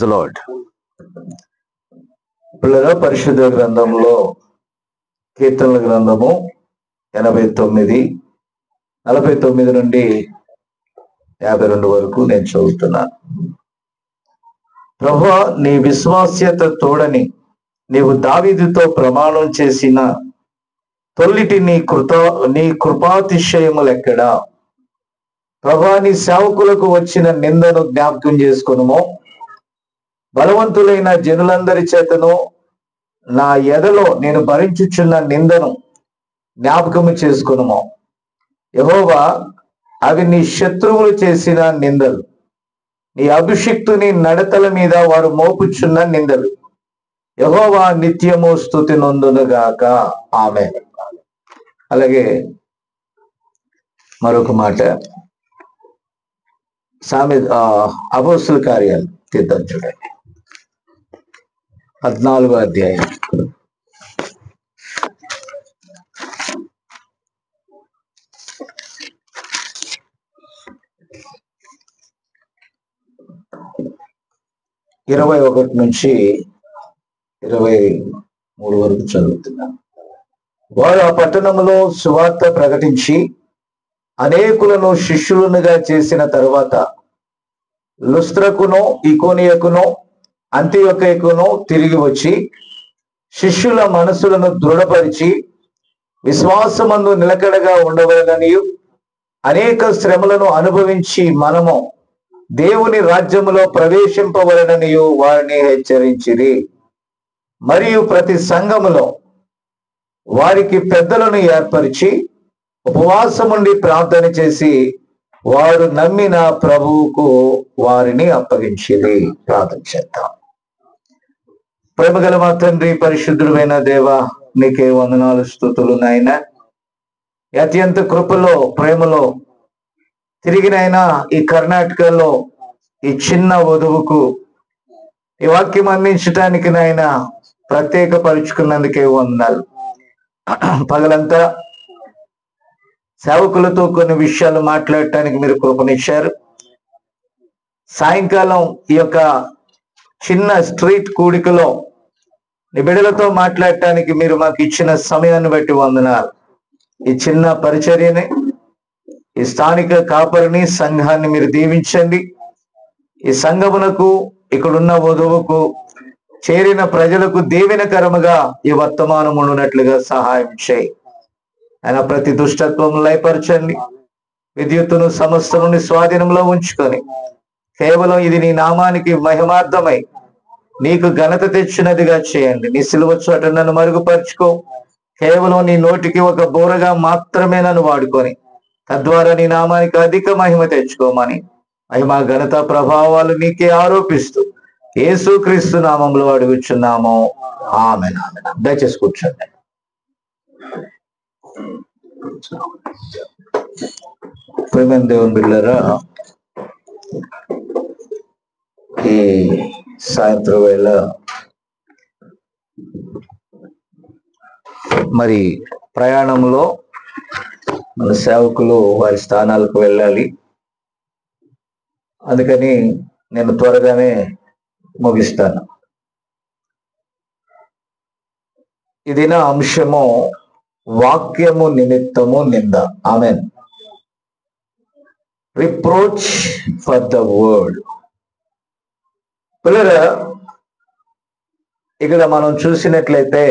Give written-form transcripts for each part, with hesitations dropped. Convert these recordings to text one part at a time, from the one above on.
The lord. పిల్లల పరిశుద్ధ గ్రంథంలో కీర్తనల గ్రంథము 89, 49 నుండి 52 వరకు నేను చదువుతున్నాను. ప్రభువా, నీ విశ్వాస్యత తోడని నీవు దావీదుతో ప్రమాణం చేసిన తొల్లిటి నీ కృపాతిశయములెక్కడా? ప్రభువా, నీ సేవకులకు వచ్చిన నిందను జ్ఞాపకం చేసుకొనుము. బలవంతులైన జనులందరి చేతను నా ఎదలో నేను భరించుచున్న నిందను జ్ఞాపకము చేసుకొనుము. యెహోవా, అవి నీ శత్రువులు చేసిన నిందలు, నీ అభిషిక్తుని నడతల మీద వారు మోపుచున్న నిందలు. యెహోవా నిత్యము స్తుతి నొందునుగాక. ఆమేన్. అలాగే మరొక మాట, అపోస్తుల కార్యాలు తీద్దాం చూడండి, 14వ అధ్యాయం. ఇరవై 21 నుంచి 23 వరకు చదువుతున్నాను. వారు ఆ పట్టణంలో సువార్త ప్రకటించి అనేకులను శిష్యులనుగా చేసిన తరువాత లుస్త్రకును, ఇకోనియకును, అంతియొకయకును తిరిగి వచ్చి శిష్యుల మనసులను దృఢపరిచి విశ్వాసమందు నిలకడగా ఉండవలననియు అనేక శ్రమలను అనుభవించి మనము దేవుని రాజ్యములో ప్రవేశింపవలననియు వారిని హెచ్చరించిరి. మరియు ప్రతి సంఘములో వారికి పెద్దలను ఏర్పరిచి ఉపవాసముండి ప్రార్థన చేసి వారు నమ్మిన ప్రభువుకు వారిని అప్పగించిరి. ప్రార్థన చేద్దాం. ప్రేమగల మా తండ్రి, పరిశుద్ధుడైన దేవా, నీకే వందనాలు, స్తుతులు నాయన. అత్యంత కృపలో, ప్రేమలో తిరిగినైనా ఈ కర్ణాటకలో ఈ చిన్న వధువుకు ఈ వాక్యం అందించడానికి నాయన ప్రత్యేక పరుచుకున్నందుకే వందనాలు. పగలంతా సేవకులతో కొన్ని విషయాలు మాట్లాడటానికి మీరు కృపనిచ్చారు. సాయంకాలం ఈ యొక్క చిన్న స్ట్రీట్ కూడికలో నీ బిడ్డలతో మాట్లాడటానికి మీరు మాకు ఇచ్చిన సమయాన్ని బట్టి వందనాలు. ఈ చిన్న పరిచర్యని, ఈ స్థానిక కాపరిని, సంఘాన్ని మీరు దీవించండి. ఈ సంఘమునకు, ఇక్కడున్న వధువుకు, చేరిన ప్రజలకు దీవెనకరముగా ఈ వర్తమానం ఉండునట్లుగా సహాయం చేయి. ఆయన ప్రతి దుష్టత్వం లయపరచండి. విద్యుత్తును సమస్తముని స్వాధీనంలో ఉంచుకొని కేవలం ఇది నీ నామానికి మహిమార్థమై నీకు ఘనత తెచ్చినదిగా చేయండి. నీ సిలువ చోట నన్ను మరుగుపరుచుకో. కేవలం నీ నోటికి ఒక బోరగా మాత్రమే నన్ను వాడుకొని తద్వారా నీ నామానికి అధిక మహిమ తెచ్చుకోమని మహిమ, ఘనత, ప్రభావాలు నీకే ఆరోపిస్తూ యేసుక్రీస్తు నామంలో అడుగుచున్నాము. ఆమేన్. దయచేసి కూర్చోండి. ప్రేమైన దేవుని బిడ్డలారా, ఈ సాయంత్రం వేళ మరి ప్రయాణంలో మన సేవకులు వారి స్థానాలకు వెళ్ళాలి. అందుకని నేను త్వరగానే ముగిస్తాను. ఇది నా అంశము, వాక్యము నిమిత్తము నింద. Amen. Reproach for the word. పిల్లరా, ఇక్కడ మనం చూసినట్లయితే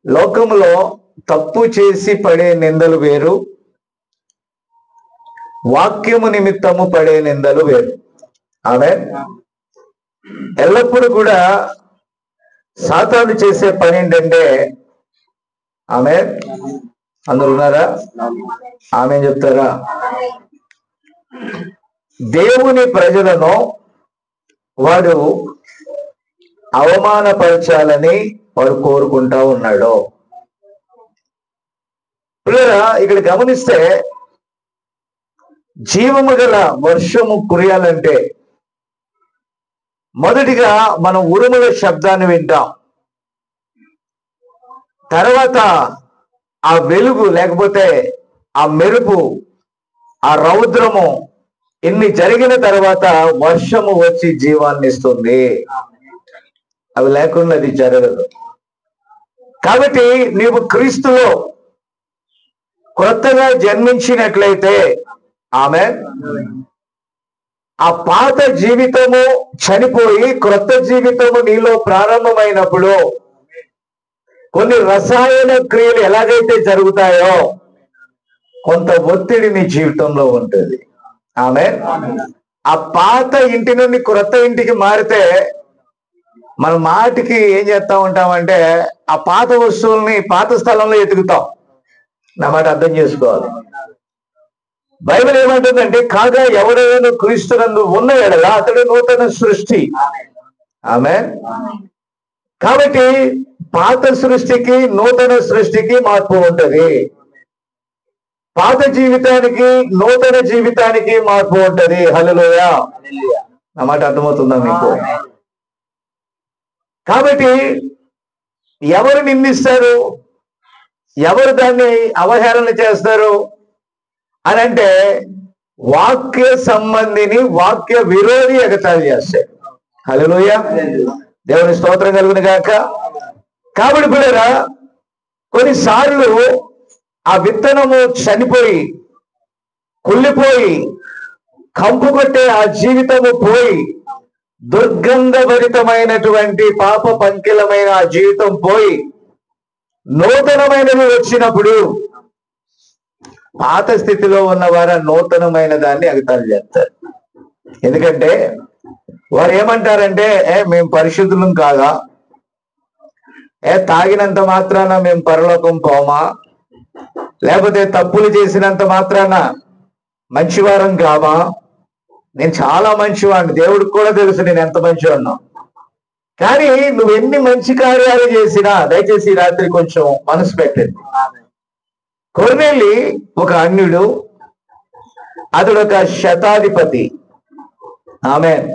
లోకంలో తప్పు చేసి పడే నిందలు వేరు, వాక్యము నిమిత్తము పడే నిందలు వేరు. ఆమేన్. ఎల్లప్పుడూ కూడా సాతాను చేసే పని ఏంటంటే, ఆమేన్, అందరు ఉన్నారా? ఆమేన్ చెప్తారా? దేవుని ప్రజలను వాడు అవమానపరచాలని వాడు కోరుకుంటా ఉన్నాడు. పిల్లరా, ఇక్కడ గమనిస్తే జీవము గల వర్షము కురియాలంటే మొదటిగా మనం ఉరుముల శబ్దాన్ని వింటాం. తర్వాత ఆ వెలుగు లేకపోతే ఆ మెరుపు, ఆ రౌద్రము, ఇన్ని జరిగిన తర్వాత వర్షము వచ్చి జీవాన్ని ఇస్తుంది. అవి లేకుండా అది జరగదు. కాబట్టి నీవు క్రీస్తులో క్రొత్తగా జన్మించినట్లయితే ఆమేన్, ఆ పాత జీవితము చనిపోయి క్రొత్త జీవితము నీలో ప్రారంభమైనప్పుడు కొన్ని రసాయన క్రియలు ఎలాగైతే జరుగుతాయో కొంత ఒత్తిడి నీ జీవితంలో ఉంటుంది. ఆమేన్. ఆ పాత ఇంటి నుండి క్రొత్త ఇంటికి మారితే మన మాటికి ఏం చేస్తా ఉంటామంటే ఆ పాత వస్తువుల్ని పాత స్థలంలో ఎతుకుతాం. నా మాట అర్థం చేసుకోవాలి. బైబిల్ ఏమంటుందంటే, కాగా ఎవడైనా క్రీస్తునందు ఉన్న ఎడల అతడు నూతన సృష్టి. ఆమేన్. కాబట్టి పాత సృష్టికి నూతన సృష్టికి మార్పు ఉంటది. పాత జీవితానికి నూతన జీవితానికి మార్పు ఉంటది. హల్లెలూయా. నా మాట అర్థమవుతుందా మీకు? కాబట్టి ఎవరు నిందిస్తారు, ఎవరు దాన్ని అవహేళన చేస్తారు అని అంటే వాక్య సంబంధిని వాక్య విరోధి ఎగతాళి చేస్తాడు. హల్లెలూయా. దేవుని స్తోత్రం కలుగును గాక. కాబట్టి పిల్లరా, కొన్నిసార్లు ఆ విత్తనము చనిపోయి కుళ్ళిపోయి కంపు కొట్టే ఆ జీవితము పోయి దుర్గంధభరితమైనటువంటి పాప పంకిలమైన ఆ జీవితం పోయి నూతనమైనవి వచ్చినప్పుడు పాత స్థితిలో ఉన్నవారు నూతనమైన దాన్ని ఎగతాళి చేస్తారు. ఎందుకంటే వారు ఏమంటారంటే, మేము పరిశుద్ధులం కాదా, తాగినంత మాత్రాన మేము పరలోకం పోమా, లేకపోతే తప్పులు చేసినంత మాత్రాన మంచివారం కామా, నేను చాలా మంచివాడిని, దేవుడికి కూడా తెలుసు నేను ఎంత మంచివాడినా. కానీ నువ్వు ఎన్ని మంచి కార్యాలు చేసినా, దయచేసి ఈ రాత్రి కొంచెం మనసు పెట్టండి. కొర్నేలి ఒక అన్యుడు, అతడు ఒక శతాధిపతి. ఆమేన్.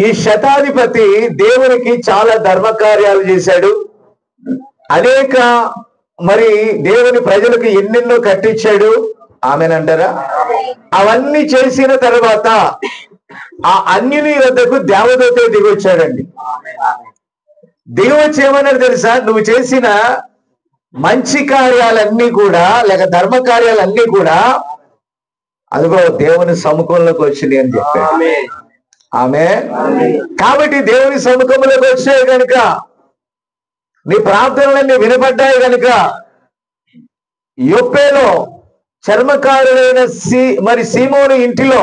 ఈ శతాధిపతి దేవునికి చాలా ధర్మ కార్యాలు చేశాడు. అనేక దేవుని ప్రజలకు ఎన్నెన్నో కట్టించాడు. ఆమేన్ అంటారా? అవన్నీ చేసిన తర్వాత ఆ అన్యుని వద్దకు దేవదూత దిగొచ్చాడండి. దిగవచ్చి ఏమన్నాడు తెలుసా? నువ్వు చేసిన మంచి కార్యాలన్నీ కూడా లేక ధర్మ కార్యాలన్నీ కూడా అదిగో దేవుని సముఖంలోకి వచ్చింది అని చెప్పాడు. ఆమె కాబట్టి దేవుని సముఖంలోకి వచ్చాయి కనుక, నీ ప్రార్థనలన్నీ వినబడ్డాయి కనుక, యొప్పేలో చర్మకారుడైన సీమోను ఇంటిలో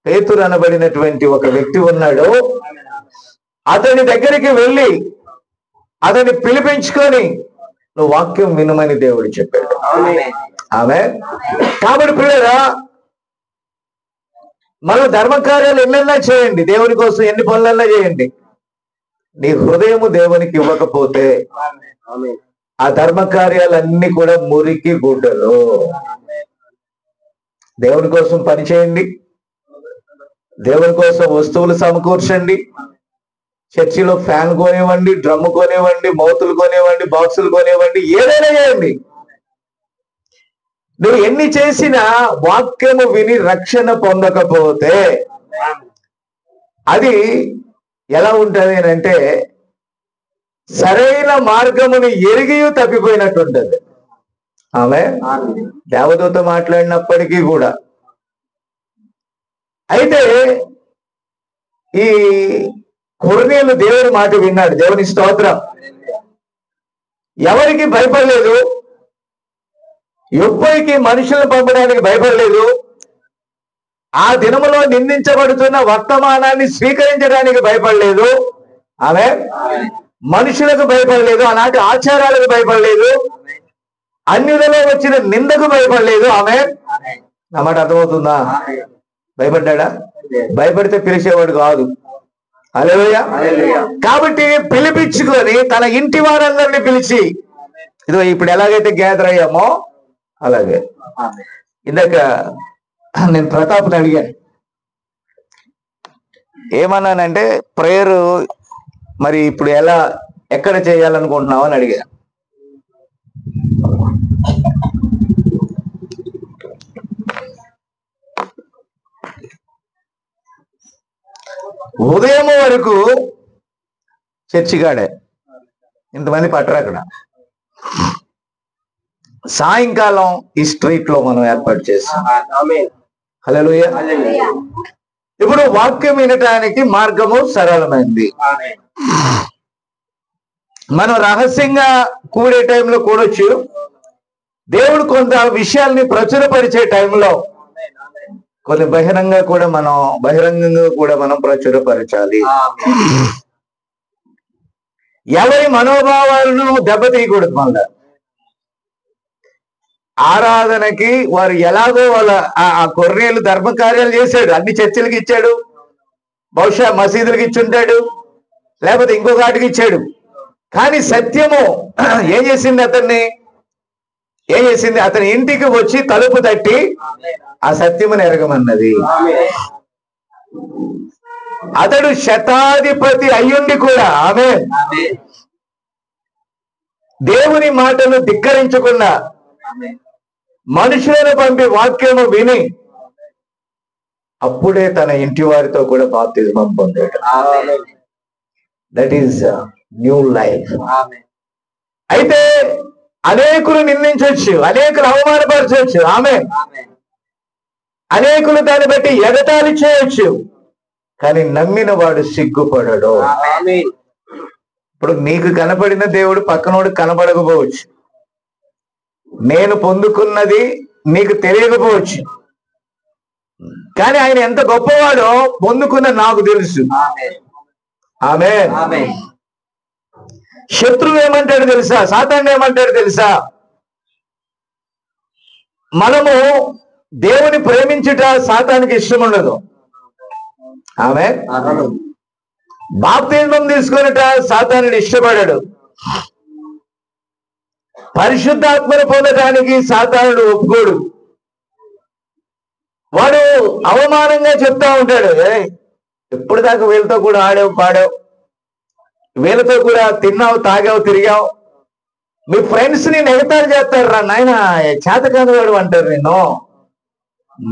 పేతురు అనబడినటువంటి ఒక వ్యక్తి ఉన్నాడు. అతని దగ్గరికి వెళ్ళి అతన్ని పిలిపించుకొని నువ్వు వాక్యం వినమని దేవుడు చెప్పాడు. ఆమె కాబట్టి పిల్లరా, మన ధర్మకార్యాలు ఎన్నైనా చేయండి, దేవుని కోసం ఎన్ని పనులన్నా చేయండి, నీ హృదయము దేవునికి ఇవ్వకపోతే ఆ ధర్మకార్యాలన్నీ కూడా మురికి గుడ్డలు. దేవుని కోసం పని చేయండి, దేవుని కోసం వస్తువులు సమకూర్చండి, చర్చిలో ఫ్యాన్ కొనివ్వండి, డ్రమ్ కొనివ్వండి, మౌతులు కొనివ్వండి, బాక్సులు కొనివ్వండి, ఏదైనా చేయండి. నువ్వు ఎన్ని చేసినా వాక్యము విని రక్షణ పొందకపోతే అది ఎలా ఉంటది అంటే సరైన మార్గమును ఎరిగి తప్పిపోయినట్టు ఉంటుంది. ఆమె దేవదూత మాట్లాడినప్పటికీ కూడా. అయితే ఈ కొర్నేలు దేవుని మాట విన్నాడు. దేవుని స్తోత్రం. ఎవరికి భయపడలేదు, యొప్పేకి మనుషులను పంపడానికి భయపడలేదు, ఆ దినములో నిందించబడుతున్న వర్తమానాన్ని స్వీకరించడానికి భయపడలేదు. ఆమె మనుషులకు భయపడలేదు, ఆనాటి ఆచారాలకు భయపడలేదు, అన్యులలో వచ్చిన నిందకు భయపడలేదు. ఆమె నా మాట అర్థమవుతుందా? భయపడ్డా? భయపడితే పిలిచేవాడు కాదు. హల్లెలూయా. కాబట్టి పిలిపించుకొని తన ఇంటి వారందరినీ పిలిచి, ఇదిగో ఇప్పుడు ఎలాగైతే గ్యాదర్ అయ్యామో అలాగే. ఇందాక నేను ప్రతాప్ని అడిగాను, ఏమన్నానంటే ప్రేయర్ మరి ఇప్పుడు ఎక్కడ చేయాలనుకుంటున్నావు అని అడిగా. ఉదయం వరకు చర్చిగాడే, ఇంతమంది పట్టరు అక్కడ. సాయంకాలం ఈ స్ట్రీట్ లో మనం ఏర్పాటు చేస్తాం. హల్లెలూయా. ఇప్పుడు వాక్యం వినటానికి మార్గము సరళమైంది. మనం రహస్యంగా కూడే టైంలో కూడొచ్చు. దేవుడు కొంత విషయాల్ని ప్రచురపరిచే టైంలో కొన్ని బహిరంగంగా కూడా మనం ప్రచురపరచాలి. ఎవరి మనోభావాలను దెబ్బతీయకూడదు. మళ్ళా ఆరాధనకి వారు ఎలాగో వాళ్ళ ఆ కొర్నేలు ధర్మకార్యాలు చేశాడు, అన్ని చర్చలకు ఇచ్చాడు, బహుశా మసీదులకు ఇచ్చుంటాడు, లేకపోతే ఇంకొక వాటికి ఇచ్చాడు. కానీ సత్యము ఏం చేసింది? అతని ఇంటికి వచ్చి తలుపు తట్టి ఆ సత్యమును ఎరగమన్నది. అతడు శతాధిపతి అయ్యుండి కూడా ఆమె దేవుని మాటలు ధిక్కరించకుండా మనుషులను పంపి వాక్యము విని అప్పుడే తన ఇంటి వారితో కూడా బాప్తిజమం పొందాడు. That is new life. అయితే అనేకులు నిందించవచ్చు, అనేకులు అవమానపరచవచ్చు, ఆమె అనేకులు దాన్ని బట్టి ఎగతాళి చేయొచ్చు, కానీ నమ్మిన వాడు సిగ్గుపడడు. ఇప్పుడు నీకు కనపడిన దేవుడు పక్కనోడు కనపడకపోవచ్చు, నేను పొందుకున్నది నీకు తెలియకపోవచ్చు, కానీ ఆయన ఎంత గొప్పవాడో పొందుకున్న నాకు తెలుసు. ఆమేన్. శత్రువు ఏమంటాడు తెలుసా? సాతాను ఏమంటాడు తెలుసా? మనము దేవుని ప్రేమించుట సాతానికి ఇష్టం ఉండదు. ఆమేన్. బాప్తిజమం తీసుకున్నట సాతానుడు ఇష్టపడాడు. పరిశుద్ధాత్మను పొందడానికి సాతానుడు ఒప్పుకోడు. వాడు అవమానంగా చెప్తా ఉంటాడు, ఎప్పుడు దాకా వీళ్ళతో కూడా ఆడావు పాడావు, వీళ్ళతో కూడా తిన్నావు తాగావు తిరిగావు, మీ ఫ్రెండ్స్ ని ఎగతాళి చేస్తారు, రా నాయన చేతకాని వాడు అంటారు నిన్ను,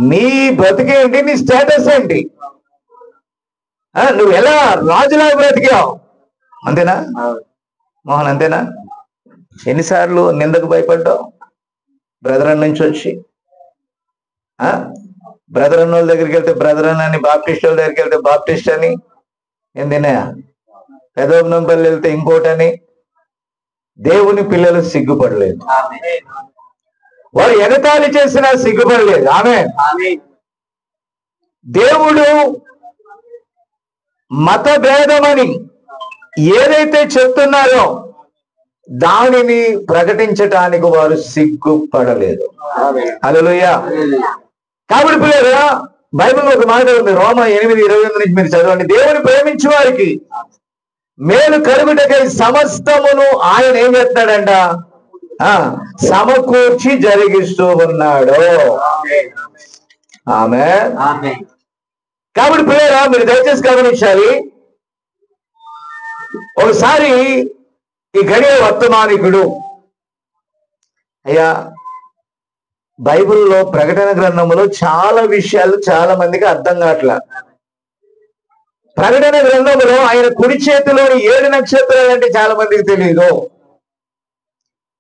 నీ బ్రతికేంటి, నీ స్టేటస్ ఏంటి, నువ్వు ఎలా రాజులాగా బ్రతికావు, అంతేనా మోహన్? అంతేనా? ఎన్నిసార్లు నిందకు భయపడ్డావు బ్రదర్ నుంచి వచ్చి? బ్రదర్ అన్న వాళ్ళ దగ్గరికి వెళ్తే బ్రదర్ అని, బాప్టిస్ట్ వాళ్ళ దగ్గరికి వెళ్తే బాప్టిస్ట్ అని, ఏందినా పెదవనంపల్లి వెళ్తే ఇంకోటని. దేవుని పిల్లలు సిగ్గుపడలేదు, వారు ఎగతాళి చేసినా సిగ్గుపడలేదు. ఆమేన్. దేవుడు మత భేదమని ఏదైతే చెప్తున్నారో దానిని ప్రకటించటానికి వారు సిగ్గుపడలేదు. హల్లెలూయా. కాబట్టి పిల్లరా, బైబిల్ ఒక మాట ఉంది, రోమా 8:28 నుంచి మీరు చదవండి. దేవుని ప్రేమించే వారికి మేలు కలుగుటకై సమస్తమును ఆయన ఏం చేస్తున్నాడంట? సమకూర్చి జరిగిస్తూ ఉన్నాడు. ఆమేన్. కాబట్టి పిల్లరా, మీరు దయచేసి గమనించాలి. ఒకసారి ఈ గడియ వర్తమానికుడు, అయ్యా బైబిల్లో ప్రకటన గ్రంథంలో చాలా విషయాలు చాలా మందికి అర్థం కావట్లా. ప్రకటన గ్రంథంలో ఆయన కుడి చేతిలోని 7 నక్షత్రాలు అంటే చాలా మందికి తెలియదు.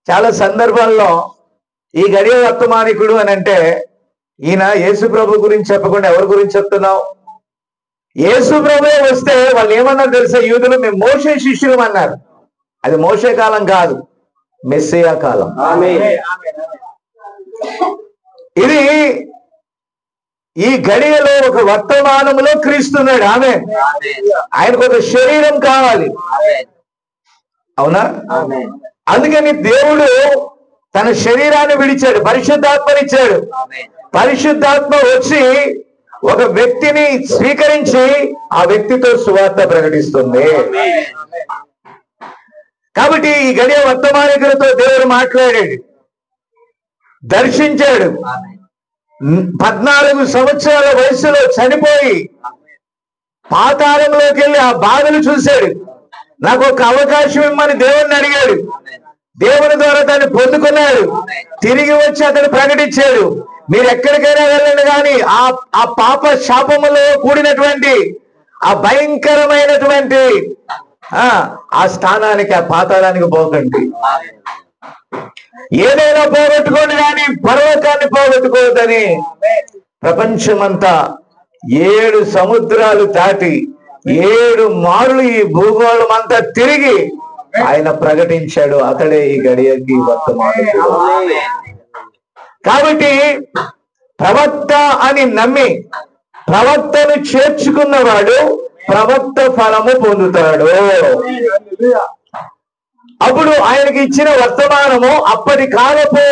చాలా సందర్భాల్లో ఈ గడియ వర్తమానికుడు అని అంటే ఈయన యేసు ప్రభు గురించి చెప్పకుండా ఎవరి గురించి చెప్తున్నావు? యేసు ప్రభువే వస్తే వాళ్ళు ఏమన్నారు తెలుసా? యూదులు మేము మోషే శిష్యులం అన్నారు. అది మోషే కాలం కాదు, మెస్సియా కాలం. ఇది ఈ గడియలో ఒక వర్తమానంలో క్రీస్తున్నాడు. ఆమె ఆయనకు ఒక శరీరం కావాలి, అవునా? అందుకని దేవుడు తన శరీరాన్ని విడిచాడు, పరిశుద్ధాత్మనిచ్చాడు. పరిశుద్ధాత్మ వచ్చి ఒక వ్యక్తిని స్వీకరించి ఆ వ్యక్తితో సువార్త ప్రకటిస్తుంది. కాబట్టి ఈ గడియ వర్తమానికులతో దేవుడు మాట్లాడాడు, దర్శించాడు. 14 సంవత్సరాల వయసులో చనిపోయి పాతాళంలోకి వెళ్ళి ఆ బాధలు చూశాడు. నాకు ఒక అవకాశం ఇమ్మని దేవుణ్ణి అడిగాడు. దేవుని ద్వారా దాన్ని పొందుకున్నాడు. తిరిగి వచ్చి అతను ప్రకటించాడు, మీరు ఎక్కడికైనా వెళ్ళండి కానీ ఆ పాప శాపములో కూడినటువంటి ఆ భయంకరమైనటువంటి ఆ స్థానానికి, ఆ పాతాళానికి పోకండి. ఏదైనా పోగొట్టుకోండి కానీ పర్వతాన్ని పోగొట్టుకోవద్దని ప్రపంచమంతా 7 సముద్రాలు దాటి 7 మార్లు ఈ భూగోళం అంతా తిరిగి ఆయన ప్రకటించాడు, అతడే ఈ గడియకి వర్తమానుడు. కాబట్టి ప్రవక్త అని నమ్మి ప్రవక్తను చేర్చుకున్నవాడు ప్రవక్త ఫలము పొందుతాడు. అప్పుడు ఆయనకి ఇచ్చిన వర్తమానము అప్పటి కాలపు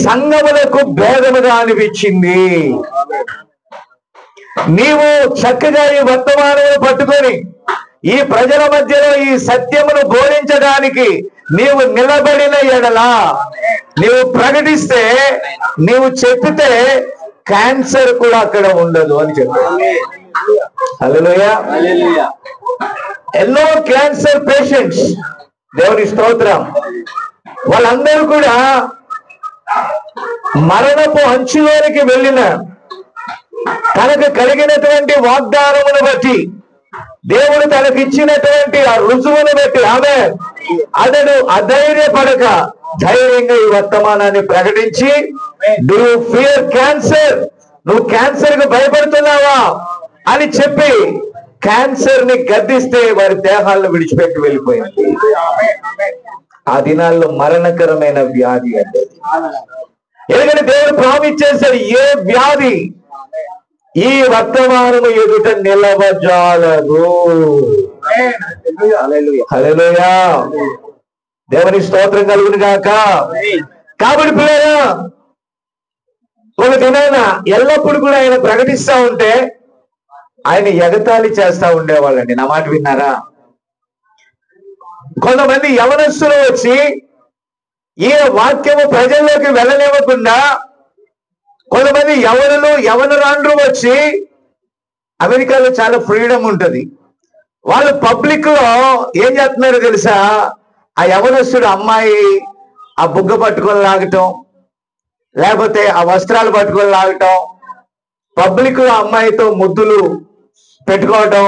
సంఘములకు భేదముగా అనిపించింది. నీవు చక్కగా ఈ వర్తమానమును పట్టుకొని ఈ ప్రజల మధ్యలో ఈ సత్యమును బోధించడానికి నీవు నిలబడిన ఎడల, నీవు ప్రకటిస్తే, నీవు చెప్పితే క్యాన్సర్ కూడా అక్కడ ఉండదు అని చెప్పాడు. హల్లెలూయా. ఎన్నో క్యాన్సర్ పేషెంట్స్, దేవుని స్తోత్రం, వాళ్ళందరూ కూడా మరణపు అంచులోనికి వెళ్ళిన తనకు కలిగినటువంటి వాగ్దానమును బట్టి, దేవుడు తనకిచ్చినటువంటి ఆ రుజువును బట్టి అతడు అధైర్యపడక ధైర్యంగా ఈ వర్తమానాన్ని ప్రకటించి, డూ యూ ఫియర్ క్యాన్సర్, నువ్వు క్యాన్సర్ కు భయపడుతున్నావా అని చెప్పి క్యాన్సర్ ని గద్దిస్తే వారి దేహాలను విడిచిపెట్టి వెళ్ళిపోయింది. ఆ దినాల్లో మరణకరమైన వ్యాధి అంటే, ఎందుకంటే దేవుడు ప్రామిస్ చేశాడు, ఏ వ్యాధి ఈ వర్తమానము ఎదుట నిలవజాలదు. హల్లెలూయా. దేవుని స్తోత్రం కలుగును గాక. కాబట్టి పిల్లరా, ఒక దినాన ఎల్లప్పుడు కూడా ఆయన ప్రకటిస్తా ఉంటే ఆయన ఎగతాళి చేస్తా ఉండేవాళ్ళండి. నా మాట విన్నారా? కొంతమంది యవనస్తులు వచ్చి ఈయన వాక్యము ప్రజల్లోకి వెళ్ళనివ్వకుండా, కొంతమంది యవనరాండ్రు వచ్చి, అమెరికాలో చాలా ఫ్రీడమ్ ఉంటది, వాళ్ళు పబ్లిక్ లో ఏం చేస్తున్నారో తెలుసా? ఆ యవనస్తుడు అమ్మాయి ఆ బుగ్గ పట్టుకొని లాగటం, లేకపోతే ఆ వస్త్రాలు పట్టుకొని లాగటం, పబ్లిక్ లో అమ్మాయితో ముద్దులు పెట్టుకోవటం,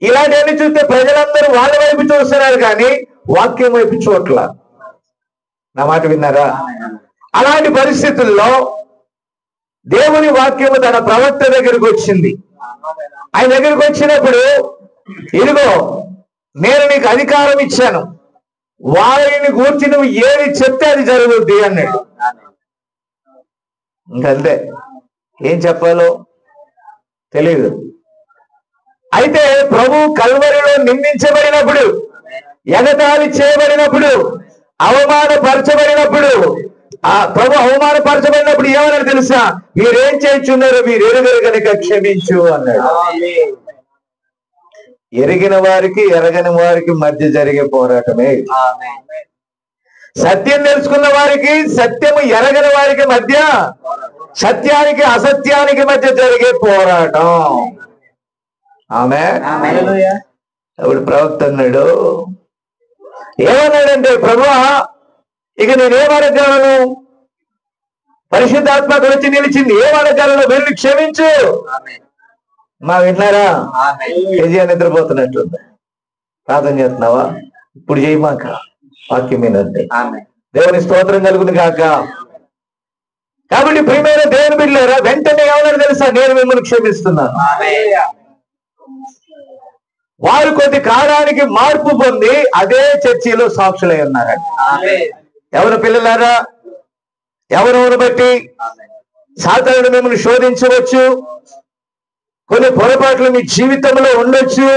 ఇలాంటివన్నీ చూస్తే ప్రజలందరూ వాళ్ళ వైపు చూస్తున్నారు కానీ వాక్యం వైపు చూడట్ల. నా మాట విన్నారా? అలాంటి పరిస్థితుల్లో దేవుని వాక్యము తన ప్రవక్త దగ్గరికి వచ్చింది. ఆయన దగ్గరికి వచ్చినప్పుడు, ఇదిగో నేను నీకు అధికారం ఇచ్చాను, వారిని గూర్చి నువ్వు ఏది చెప్తే అది జరుగుద్ది అన్నాడు. ఇంకంతే, ఏం చెప్పాలో తెలియదు. అయితే ప్రభు కల్వరిలో నిందించబడినప్పుడు, ఎగతాళి చేయబడినప్పుడు, అవమానపరచబడినప్పుడు, ఆ ప్రభు అవమానపరచబడినప్పుడు ఏమన్నాడు తెలుసా? మీరేం చేయించున్నారో మీరు ఎరుగరు కనుక క్షమించు అన్నాడు. ఎరిగిన వారికి ఎరగని వారికి మధ్య జరిగే పోరాటమే. సత్యం తెలుసుకున్న వారికి, సత్యము ఎరగని వారికి మధ్య, సత్యానికి అసత్యానికి మధ్య జరిగే పోరాటం. ఆమేన్. ఇప్పుడు ప్రవక్త అన్నాడు, ఏమన్నాడంటే, ప్రభువా ఇక నేనేమనగలను? పరిశుద్ధాత్మకు వచ్చి నిలిచింది, ఏమనగలను? వెళ్ళి క్షమించు. మా విన్నారా? యెజయా నిద్రపోతున్నట్టు ప్రార్థన చేస్తున్నావా? ఇప్పుడు చేయమాక, వాక్యం వినండి. దేవుని స్తోత్రం కలుగును కాక. కాబట్టి ప్రియమైన దేవుని బిడ్డలారా, వెంటనే ఏమన్నాడు తెలుసా? నేను మిమ్మల్ని క్షమిస్తున్నాను. వారు కొద్ది కాలానికి మార్పు పొంది అదే చర్చిలో సాక్షులై ఉన్నారండి. ఎవరు పిల్లలారా? ఎవరెవరు బట్టి సాతానుడు మిమ్మల్ని శోధించవచ్చు, కొన్ని పొరపాట్లు మీ జీవితంలో ఉండొచ్చు.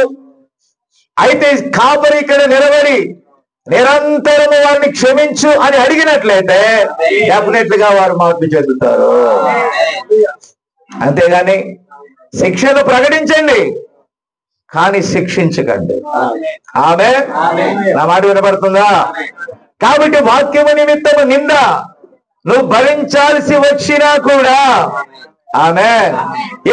అయితే కాపరి ఇక్కడ నిలబడి నిరంతరము వారిని క్షమించు అని అడిగినట్లయితే డెఫినెట్ గా వారు మార్పు చెందుతారు. అంతేగాని శిక్షను ప్రకటించండి కానీ శిక్షించకండి. ఆమేన్. నా మాట వినపడుతుందా? కాబట్టి వాక్యము నిమిత్తము నింద నువ్వు భరించాల్సి వచ్చినా కూడా, ఆమేన్,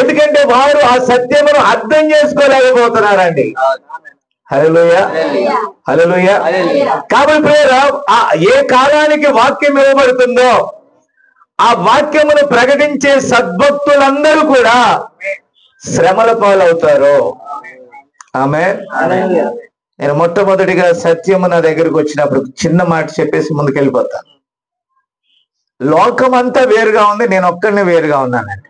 ఎందుకంటే వారు ఆ సత్యమును అర్థం చేసుకోలేకపోతున్నారండి. హల్లెలూయా, హల్లెలూయా. కాబట్టి ప్రియరా, ఏ కాలానికి వాక్యం ఇవ్వబడుతుందో ఆ వాక్యమును ప్రకటించే సద్భక్తులందరూ కూడా శ్రమల పాలవుతారు. ఆమేన్. నేను మొట్టమొదటిగా సత్యము నా దగ్గరకు వచ్చినప్పుడు చిన్న మాట చెప్పేసి ముందుకెళ్ళిపోతాను. లోకం అంతా వేరుగా ఉంది, నేను ఒక్కడిని వేరుగా ఉన్నానండి.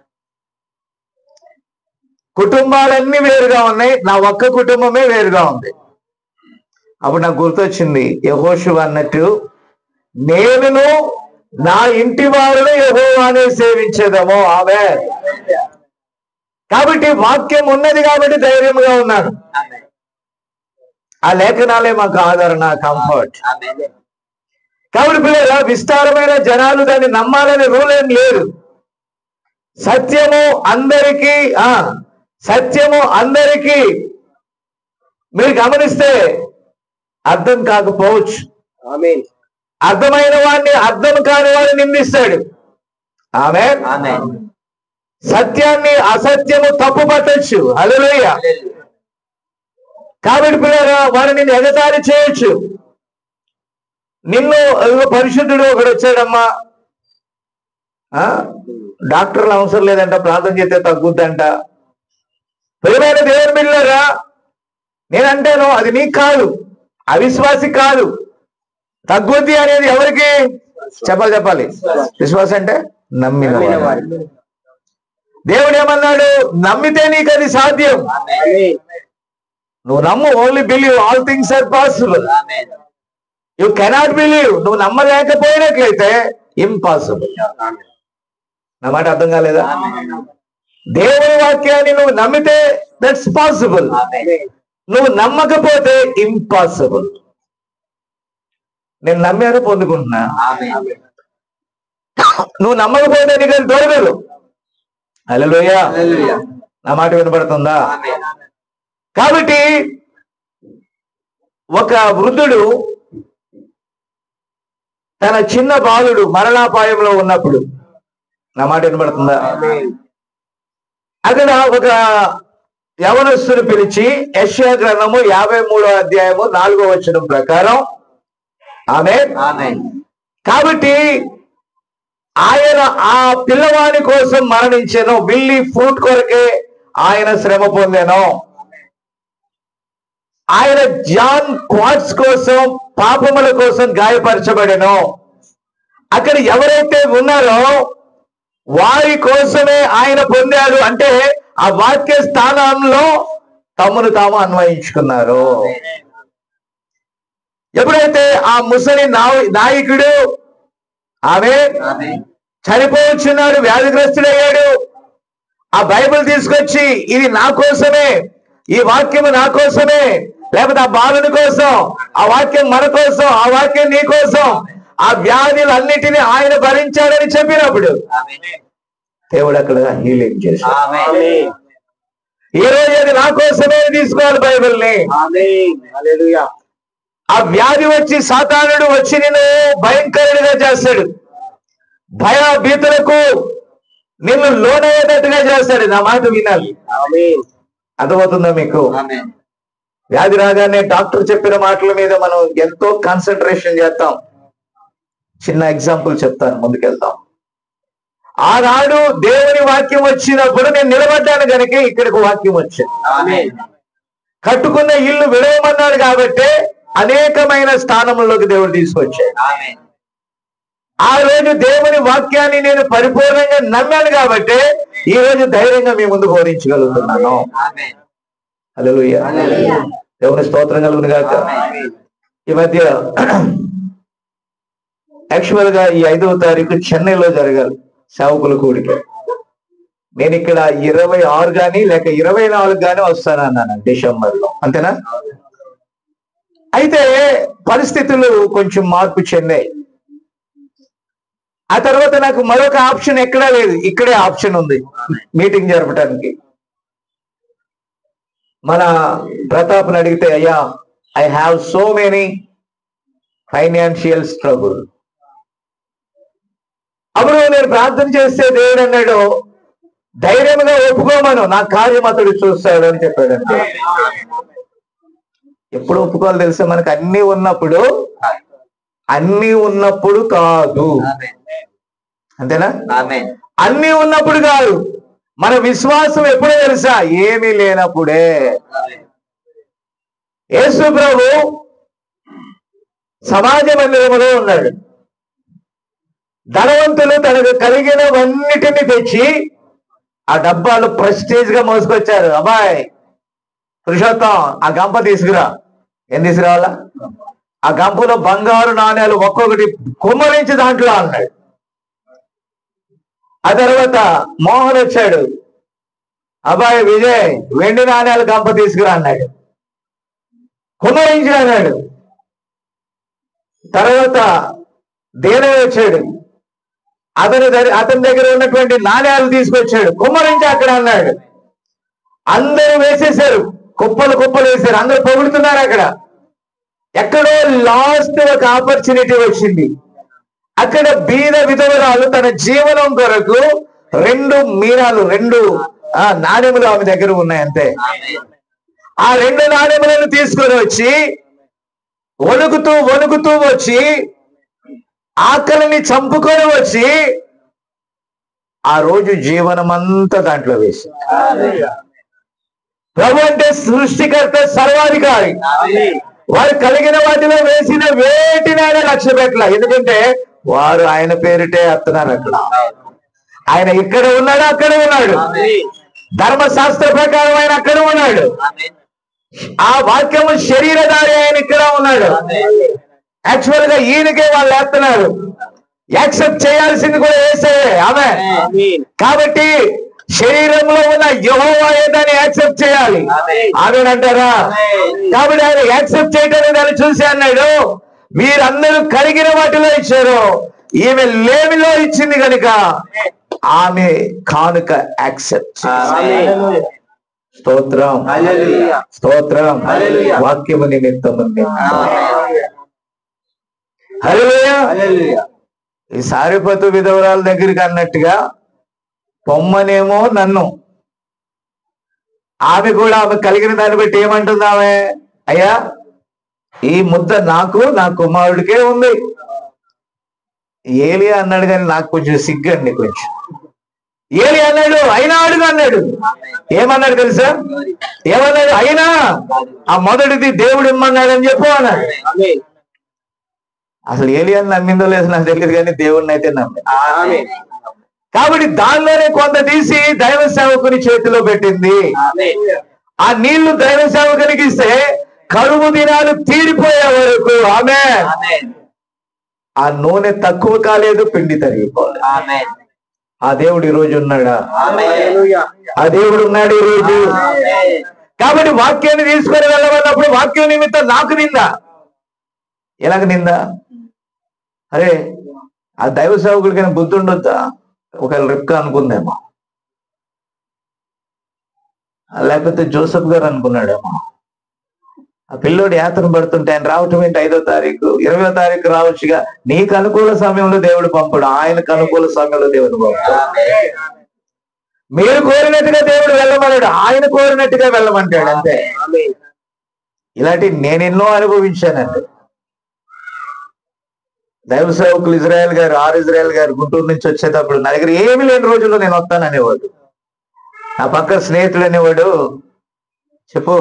కుటుంబాలన్నీ వేరుగా ఉన్నాయి, నా ఒక్క కుటుంబమే వేరుగా ఉంది. అప్పుడు నాకు గుర్తొచ్చింది యెహోషువ అన్నట్టు, నేనును నా ఇంటి వారును యెహోవానే సేవించేదేమో. ఆమేన్. కాబట్టి వాక్యం ఉన్నది కాబట్టి ధైర్యంగా ఉన్నాను. ఆ లేఖనాలే మాకు ఆదరణ, కంఫర్ట్. కాబట్టి పిల్లల విస్తారమైన జనాలు దాన్ని నమ్మాలని రూల్ ఏం లేదు. సత్యము అందరికీ మీరు గమనిస్తే అర్థం కాకపోవచ్చు. అర్థమైన వాడిని అర్థం కాని వాడిని నిందిస్తాడు. ఆమేన్. సత్యాన్ని అసత్యము తప్పు పట్టొచ్చు. హల్లెలూయా. కాబట్టి పిల్లరా వారిని ఎగతాళి చేయొచ్చు. నిన్ను పరిశుద్ధుడు ఒకడు వచ్చాడమ్మా, డాక్టర్లు అవసరం లేదంట, ప్రార్థన చేస్తే తగ్గుద్దంట. ప్రియమైన దేవుని బిడ్డలారా, నేనంటాను అది నీకు కాదు, అవిశ్వాసి కాదు. తగ్గుద్ది అనేది ఎవరికి చెప్పాలి. విశ్వాసం అంటే నమ్మిన. దేవుడు ఏమన్నాడు? నమ్మితే నీకు అది సాధ్యం. నువ్వు నమ్ము. Only believe, all things are possible. You cannot believe. నువ్వు నమ్మలేకపోయినట్లయితే ఇంపాసిబుల్. నా మాట అర్థం కాలేదా? దేవుని వాక్యాన్ని నువ్వు నమ్మితే దట్స్ పాసిబుల్. నువ్వు నమ్మకపోతే ఇంపాసిబుల్. నేను నమ్మాను, పొందుకుంటున్నా. నువ్వు నమ్మకపోతే నీకు అది దొరకదు. హల్లెలూయా. నా మాట వినపడుతుందా? కాబట్టి ఒక వృద్ధుడు తన చిన్న బాలుడు మరణాపాయంలో ఉన్నప్పుడు, నా మాట వినపడుతుందా, అక్కడ ఒక యవనస్తుని పిలిచి యెషయా గ్రంథము 53వ అధ్యాయము 4వ వచనం ప్రకారం, ఆమేన్. కాబట్టి ఆయన ఆ పిల్లవాని కోసం మరణించెను, విల్లి ఫ్రూట్ కొరకే ఆయన శ్రమ పొందెను. ఆయన జాన్ క్వాట్స్ కోసం, పాపముల కోసం గాయపరచబడెను. అక్కడ ఎవరైతే ఉన్నారో వారి కోసమే ఆయన పొందాడు. అంటే ఆ వాక్య స్థానంలో తమను తాము అన్వయించుకున్నారు. ఎప్పుడైతే ఆ ముసలి నాయకుడు చనిపోవచ్చున్నాడు, వ్యాధిగ్రస్తుడయ్యాడు, ఆ బైబిల్ తీసుకొచ్చి ఇది నా కోసమే, ఈ వాక్యము నా కోసమే, లేకపోతే ఆ బాలుని కోసం, ఆ వాక్యం మన కోసం, ఆ వాక్యం నీ కోసం, ఆ వ్యాధులన్నిటినీ ఆయన భరించాడని చెప్పినప్పుడు దేవుడు అక్కడ హీలింగ్ చేశాడు. ఈ రోజు అది నా కోసమే తీసుకోవాలి బైబిల్ని. ఆ వ్యాధి వచ్చి సాతానుడు వచ్చి నిన్ను భయంకరుడిగా చేస్తాడు, భయభీతులకు నిన్ను లోనయ్యేటట్టుగా చేస్తాడు. నా మాట వినాలి. అర్థమవుతుందా మీకు? వ్యాధి రాగానే డాక్టర్ చెప్పిన మాటల మీద మనం ఎంతో కాన్సన్ట్రేషన్ చేస్తాం. చిన్న ఎగ్జాంపుల్ చెప్తాను, ముందుకెళ్తాం. ఆనాడు దేవుని వాక్యం వచ్చినప్పుడు నేను నిలబడ్డాను కనుక ఇక్కడికి వాక్యం వచ్చింది. కట్టుకున్న ఇల్లు విడవమన్నాడు కాబట్టి అనేకమైన స్థానంలోకి దేవుడు తీసుకొచ్చాడు. ఆ రోజు దేవుని వాక్యాన్ని నేను పరిపూర్ణంగా నమ్మాను కాబట్టి ఈ రోజు ధైర్యంగా మీ ముందు బోధించగలుగుతున్నాను. హల్లెలూయా. దేవుని స్తోత్రం కలుగును గాక. ఈ మధ్య యాక్చువల్ గా ఈ 5వ తారీఖు చెన్నైలో జరగాలి సేవకుల కూడిక. నేను ఇక్కడ 26 గాని లేక 24 గాని వస్తానన్నాను డిసెంబర్లో, అంతేనా? అయితే పరిస్థితులు కొంచెం మార్పు చెందాయి. ఆ తర్వాత నాకు మరొక ఆప్షన్ ఎక్కడా లేదు, ఇక్కడే ఆప్షన్ ఉంది మీటింగ్ జరపడానికి. మన ప్రతాప్ని అడిగితే, అయ్యా I have so many financial struggle. అప్పుడు నేను ప్రార్థన చేస్తే దేవుడు అన్నాడు, ధైర్యంగా ఒప్పుకోమను, నా కార్యం అతడు చూస్తాడు అని చెప్పాడంటే. ఎప్పుడు ఒప్పుకోవాలి తెలుసా? మనకు అన్ని ఉన్నప్పుడు కాదు, అంతేనా? అన్ని ఉన్నప్పుడు కాదు. మన విశ్వాసం ఎప్పుడో తెలుసా? ఏమీ లేనప్పుడే. యేసు ప్రభు సమాజ మందిరంలో ఉన్నాడు. ధనవంతులు తనకు కలిగినవన్నిటిని తెచ్చి ఆ డబ్బాలు ప్రెస్టేజ్ గా మోసుకొచ్చారు. అబ్బాయి పురుషోత్తం, ఆ గంప తీసుకురా. ఏం తీసుకురావాలా? ఆ గంపలో బంగారు నాణ్యాలు ఒక్కొక్కటి కుమ్మరించి దాంట్లో అన్నాడు. ఆ తర్వాత మోహన్ వచ్చాడు. అబ్బాయి విజయ్, వెండి నాణ్యాలు గంప తీసుకురా అన్నాడు. కుమ్మరించి అన్నాడు. తర్వాత దేనయ్య వచ్చాడు. అతని దగ్గర ఉన్నటువంటి నాణ్యాలు తీసుకొచ్చాడు. కుమ్మరించి అక్కడ అన్నాడు. అందరూ వేసేశారు, కుప్పలు కుప్పలు వేశారు. అందరూ పొగుడుతున్నారు. అక్కడ ఎక్కడో లాస్ట్ ఒక ఆపర్చునిటీ వచ్చింది. అక్కడ బీద విధవరాలు తన జీవనం కొరకు 2 మీనాలు, 2 నాణ్యములు ఆమె దగ్గర ఉన్నాయి అంతే. ఆ 2 నాణ్యములను తీసుకొని వచ్చి వణుకుతూ వణుకుతూ వచ్చి ఆకలిని చంపుకొని వచ్చి ఆ రోజు జీవనం అంతా దాంట్లో వేసి, ప్రభు అంటే సృష్టికర్త, సర్వాధికారి. వారు కలిగిన వాటిలో వేసిన వేటిని ఆయన లక్ష్య పెట్టాల. ఎందుకంటే వారు ఆయన పేరిటే ఎత్తున్నారు. అక్కడ ఆయన ఇక్కడ ఉన్నాడు, అక్కడ ఉన్నాడు. ధర్మశాస్త్ర ప్రకారం ఆయన అక్కడ ఉన్నాడు. ఆ వాక్యము శరీరధారి ఆయన ఇక్కడ ఉన్నాడు. యాక్చువల్ గా ఈయనకే వాళ్ళు వేస్తున్నారు. యాక్సెప్ట్ చేయాల్సింది కూడా యేసయ్యే. ఆమె కాబట్టి శరీరంలో ఉన్న యెహోవా దాన్ని యాక్సెప్ట్ చేయాలి. ఆమెనంటారా? కాబట్టి ఆయన యాక్సెప్ట్ చేయడానికి దాన్ని చూసి అన్నాడు, మీరందరూ కలిగిన వాటిలో ఇచ్చారు, ఈమె లేమిలో ఇచ్చింది కనుక ఆమె కానుక యాక్సెప్ట్. స్తోత్రం, స్తోత్రం. వాక్యము నిమిత్తము హల్లెలూయా. ఈ సారిపతు విధవరాల దగ్గరికి అన్నట్టుగా పొమ్మనేమో నన్ను, ఆమె కూడా ఆమె కలిగిన దాన్ని బట్టి ఏమంటుంది ఆమె? అయ్యా, ఈ ముద్ద నాకు, నా కుమారుడికే ఉంది. ఏలియా అన్నాడు, కానీ నాకు కొంచెం సిగ్గండి. కొంచెం ఏలి అన్నాడు, అయినా అడుగు అన్నాడు. ఏమన్నాడు తెలుసా? ఏమన్నాడు? అయినా ఆ మొదటిది దేవుడు ఇమ్మన్నాడని చెప్పు అన్నాడు. అసలు ఏలియాని నమ్మిందో లేదో నాకు తెలియదు, కానీ దేవుడిని అయితే నమ్మి. కాబట్టి దానిలోనే కొంత తీసి దైవ సేవకుని చేతిలో పెట్టింది. ఆ నీళ్లు దైవ సేవకునికి ఇస్తే కరువు దినాలు తీరిపోయే వరకు ఆమె ఆ నూనె తక్కువ కాలేదు, పిండి తరిగిపోలేదు. ఆ దేవుడు ఈ రోజు ఉన్నాడా? ఆ దేవుడు ఉన్నాడు ఈ రోజు. కాబట్టి వాక్యాన్ని తీసుకొని వెళ్ళమన్నప్పుడు వాక్యం నిమిత్తం నాకు నిందా. ఎలాగ నిందా? అరే, ఆ దైవ సేవకుడికైనా బుద్ధి ఉండొద్దా? ఒకవేళ రిబ్కా అనుకుందేమో, లేకపోతే జోసెఫ్ గారు అనుకున్నాడేమో. ఆ పిల్లోడు యాత్ర పడుతుంటే ఆయన రావటం ఏంటి? 5వ తారీఖు, 20వ తారీఖు రావచ్చుగా. నీకు అనుకూల సమయంలో దేవుడు పంపడు, ఆయనకు అనుకూల సమయంలో దేవుడు పంపడు. మీరు కోరినట్టుగా దేవుడు వెళ్ళమన్నాడు, ఆయన కోరినట్టుగా వెళ్ళమంటాడు అంతే. ఇలాంటి నేను ఎన్నో అనుభవించానండి. దైవ సేవకులు ఇజ్రాయెల్ గారు, ఇజ్రాయెల్ గారు గుంటూరు నుంచి వచ్చేటప్పుడు నా దగ్గర ఏమి లేని రోజుల్లో నేను వస్తాననేవాడు. నా పక్క స్నేహితుడు అనేవాడు, చెప్పు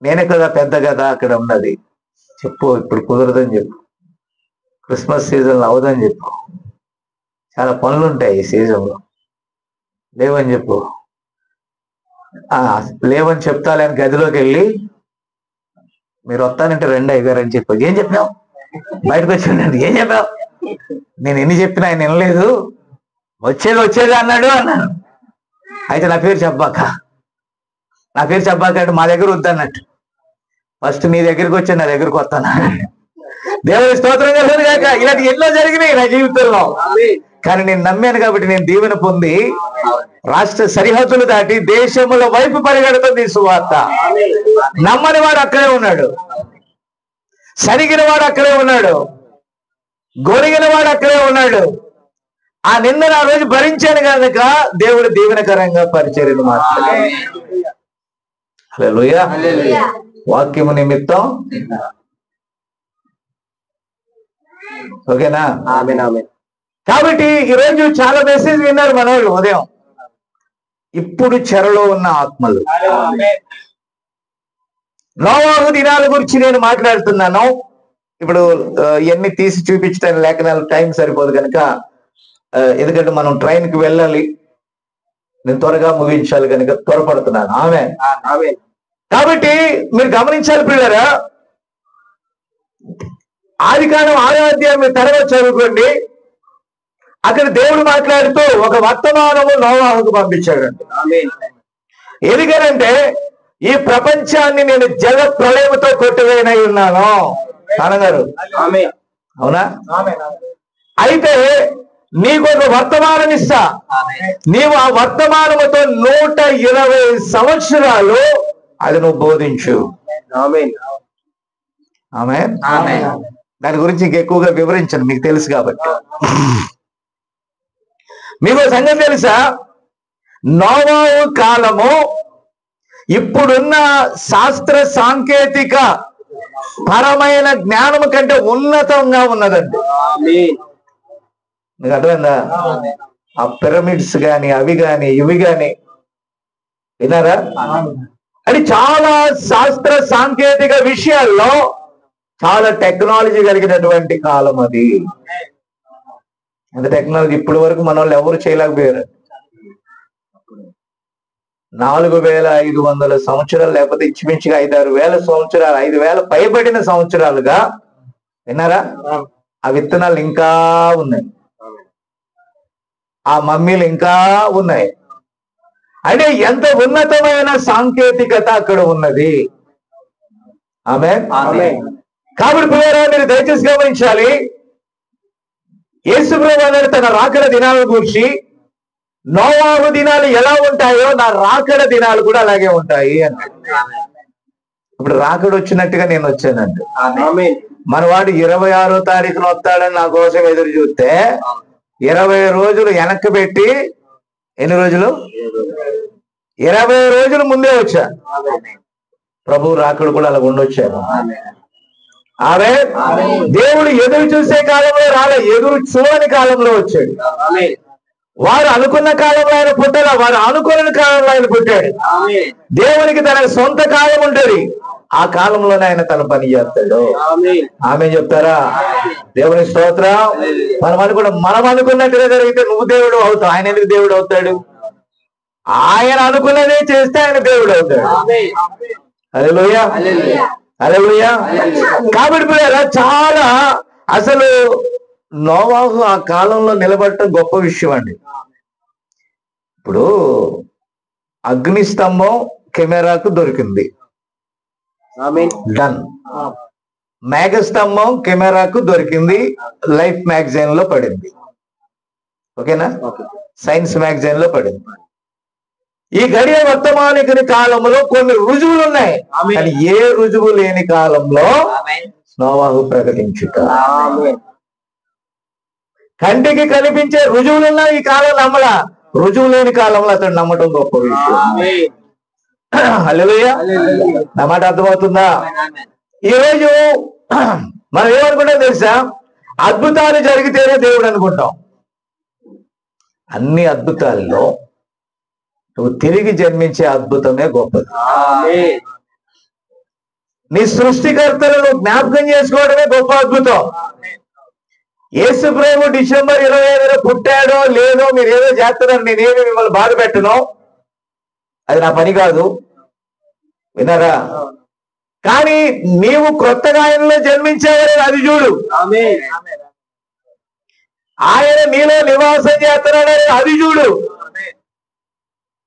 నేనే కదా పెద్ద కదా అక్కడ ఉన్నది, చెప్పు ఇప్పుడు కుదరదని చెప్పు, క్రిస్మస్ సీజన్లో అవదని చెప్పు, చాలా పనులు ఉంటాయి ఈ సీజన్లో, లేవని చెప్పు. లేవని చెప్తాలని గదిలోకి వెళ్ళి, మీరు వస్తానంటే రండి అయ్యగారు అని చెప్పు. ఏం చెప్పావు? బయటకు వచ్చి ఏం చెప్పావు? నేను ఎన్ని చెప్పినా ఆయన వినలేదు, వచ్చేది అన్నాడు అన్నాను. అయితే నా పేరు చెప్పాక అంటే మా దగ్గర వద్దన్నట్టు. ఫస్ట్ నీ దగ్గరికి వచ్చి నా దగ్గరకు వస్తాను. దేవుడి స్తోత్రం కలుగును గాక. ఇలాంటి ఎన్నో జరిగినాయి నా జీవితంలో, కానీ నేను నమ్మాను కాబట్టి నేను దీవెన పొంది రాష్ట్ర సరిహద్దులు దాటి దేశముల వైపు పరిగెడుతుంది సువార్త. నమ్మని వాడు అక్కడే ఉన్నాడు, సరిగిన వాడు అక్కడే ఉన్నాడు, గొరిగిన వాడు అక్కడే ఉన్నాడు. ఆ నిందను ఆ రోజు భరించాను కనుక దేవుడు దీవెనకరంగా పరిచర్యను మాట్లాడాడు. హల్లెలూయా. వాక్యము నిమిత్తం ఓకేనా? కాబట్టి ఈరోజు చాలా మెసేజ్ విన్నారు మనోళ్ళు ఉదయం. ఇప్పుడు చెరలో ఉన్న ఆత్మలు, నోవాహు దినాల గురించి నేను మాట్లాడుతున్నాను. ఇప్పుడు ఇవన్నీ తీసి చూపించడానికి లేఖనాలు టైం సరిపోదు కనుక, ఎందుకంటే మనం ట్రైన్కి వెళ్ళాలి, నేను త్వరగా ముగించాలి కనుక త్వరపడుతున్నాను. ఆమె కాబట్టి మీరు గమనించాలి పిల్లరా, ఆదికాండం 6వ అధ్యాయం మీరు తర్వాత చదువుకోండి. అక్కడ దేవుడు మాట్లాడుతూ ఒక వర్తమానము నోవాహుకు పంపించాడండి. ఎందుకనంటే ఈ ప్రపంచాన్ని నేను జల ప్రళయముతో కొట్టివేయనై ఉన్నాను అన్నగారు. అవునా? అయితే నీకు ఒక వర్తమానం ఇస్తా, నీవు ఆ వర్తమానముతో 120 సంవత్సరాలు అది నువ్వు బోధించు. ఆమేన్. దాని గురించి ఇంకెక్కువగా వివరించను, మీకు తెలుసు కాబట్టి. మీకు సంగతి తెలుసా, నోవాహు కాలము ఇప్పుడున్న శాస్త్ర సాంకేతిక పరమైన జ్ఞానము కంటే ఉన్నతంగా ఉన్నదండి. మీకు అర్థమైందా? ఆ పిరమిడ్స్ గాని అవి గాని ఇవి గాని విన్నారా? అది చాలా శాస్త్ర సాంకేతిక విషయాల్లో చాలా టెక్నాలజీ కలిగినటువంటి కాలం అది. అంత టెక్నాలజీ ఇప్పటి వరకు మన వాళ్ళు ఎవరు చేయలేకపోయారు. 4500 సంవత్సరాలు, లేకపోతే ఇంచుమించుగా 5,000 సంవత్సరాలు, 5,000 పైబడిన సంవత్సరాలుగా విన్నారా? ఆ విత్తనాలు ఇంకా ఉన్నాయి, ఆ మమ్మీలు ఇంకా ఉన్నాయి. అంటే ఎంత ఉన్నతమైన సాంకేతికత అక్కడ ఉన్నది. ఆమేన్. కాబట్టి పిల్లరా, మీరు దయచేసి గమనించాలి, యేసు ప్రభువు తన రాకడ దినాల గురించి, నోవాహు దినాలు ఎలా ఉంటాయో నా రాకడ దినాలు కూడా అలాగే ఉంటాయి అన్నాడు. ఇప్పుడు రాకడ వచ్చినట్టుగా నేను వచ్చానండి. మన వాడు 26వ తారీఖున వస్తాడని నా కోసం ఎదురు చూస్తే 20 రోజులు వెనక్కి పెట్టి, ఎన్ని రోజులు? 20 రోజులు ముందే వచ్చా. ప్రభు రాకడ కూడా అలా ఉండొచ్చాను. ఆమె దేవుడు ఎదురు చూసే కాలంలో రాలే, ఎదురు చూడని కాలంలో వచ్చాడు. వారు అనుకున్న కాలంలో ఆయన పుట్టాల, వారు అనుకున్న కాలంలో ఆయన పుట్టాడు. దేవునికి తన సొంత కాలం ఉంటుంది, ఆ కాలంలోనే ఆయన తన పని చేస్తాడు. ఆమె చెప్తారా? దేవుని స్తోత్రం. మనం అనుకున్నట్టుగా జరిగితే నువ్వు దేవుడు అవుతావు, ఆయన ఎందుకు దేవుడు అవుతాడు? ఆయన అనుకున్నదే చేస్తే ఆయన దేవుడు అవుతాడు. హల్లెలూయా, హల్లెలూయా. కాబట్టి చాలా అసలు నోవాహు ఆ కాలంలో నిలబడటం గొప్ప విషయం అండి. ఇప్పుడు అగ్నిస్తంభం కెమెరాకు దొరికింది, డన్. మేఘస్తంభం కెమెరాకు దొరికింది, లైఫ్ మ్యాగజైన్ లో పడింది. ఓకేనా? సైన్స్ మ్యాగజైన్ లో పడింది. ఈ గడియ వర్తమానికుని కాలంలో కొన్ని రుజువులు ఉన్నాయి, కానీ ఏ రుజువు లేని కాలంలో నోవాహు ప్రకటించుట. కంటికి కనిపించే రుజువులున్నా ఈ కాలం నమ్మల, రుజువు లేని కాలంలో అతడు నమ్మటం గొప్ప విషయం. హల్లెలూయా. నా మాట అర్థమవుతుందా? ఈరోజు మనం ఏమనుకుంటాం తెలుసా? అద్భుతాలు జరిగితేనే దేవుడు అనుకుంటాం. అన్ని అద్భుతాల్లో నువ్వు తిరిగి జన్మించే అద్భుతమే గొప్పది. నీ సృష్టికర్తలను జ్ఞాపకం చేసుకోవడమే గొప్ప అద్భుతం. యేసు ప్రభు డిసెంబర్ 25న పుట్టాడో లేదో మీరు ఏదో చేస్తున్నారు, నేనేమి మిమ్మల్ని బాధ పెట్టను, అది నా పని కాదు. విన్నారా? కానీ నీవు క్రొత్తగా ఆయనలో జన్మించేవారు, అది చూడు. ఆయన నీలో నివాసం చేస్తున్నాడని అది చూడు.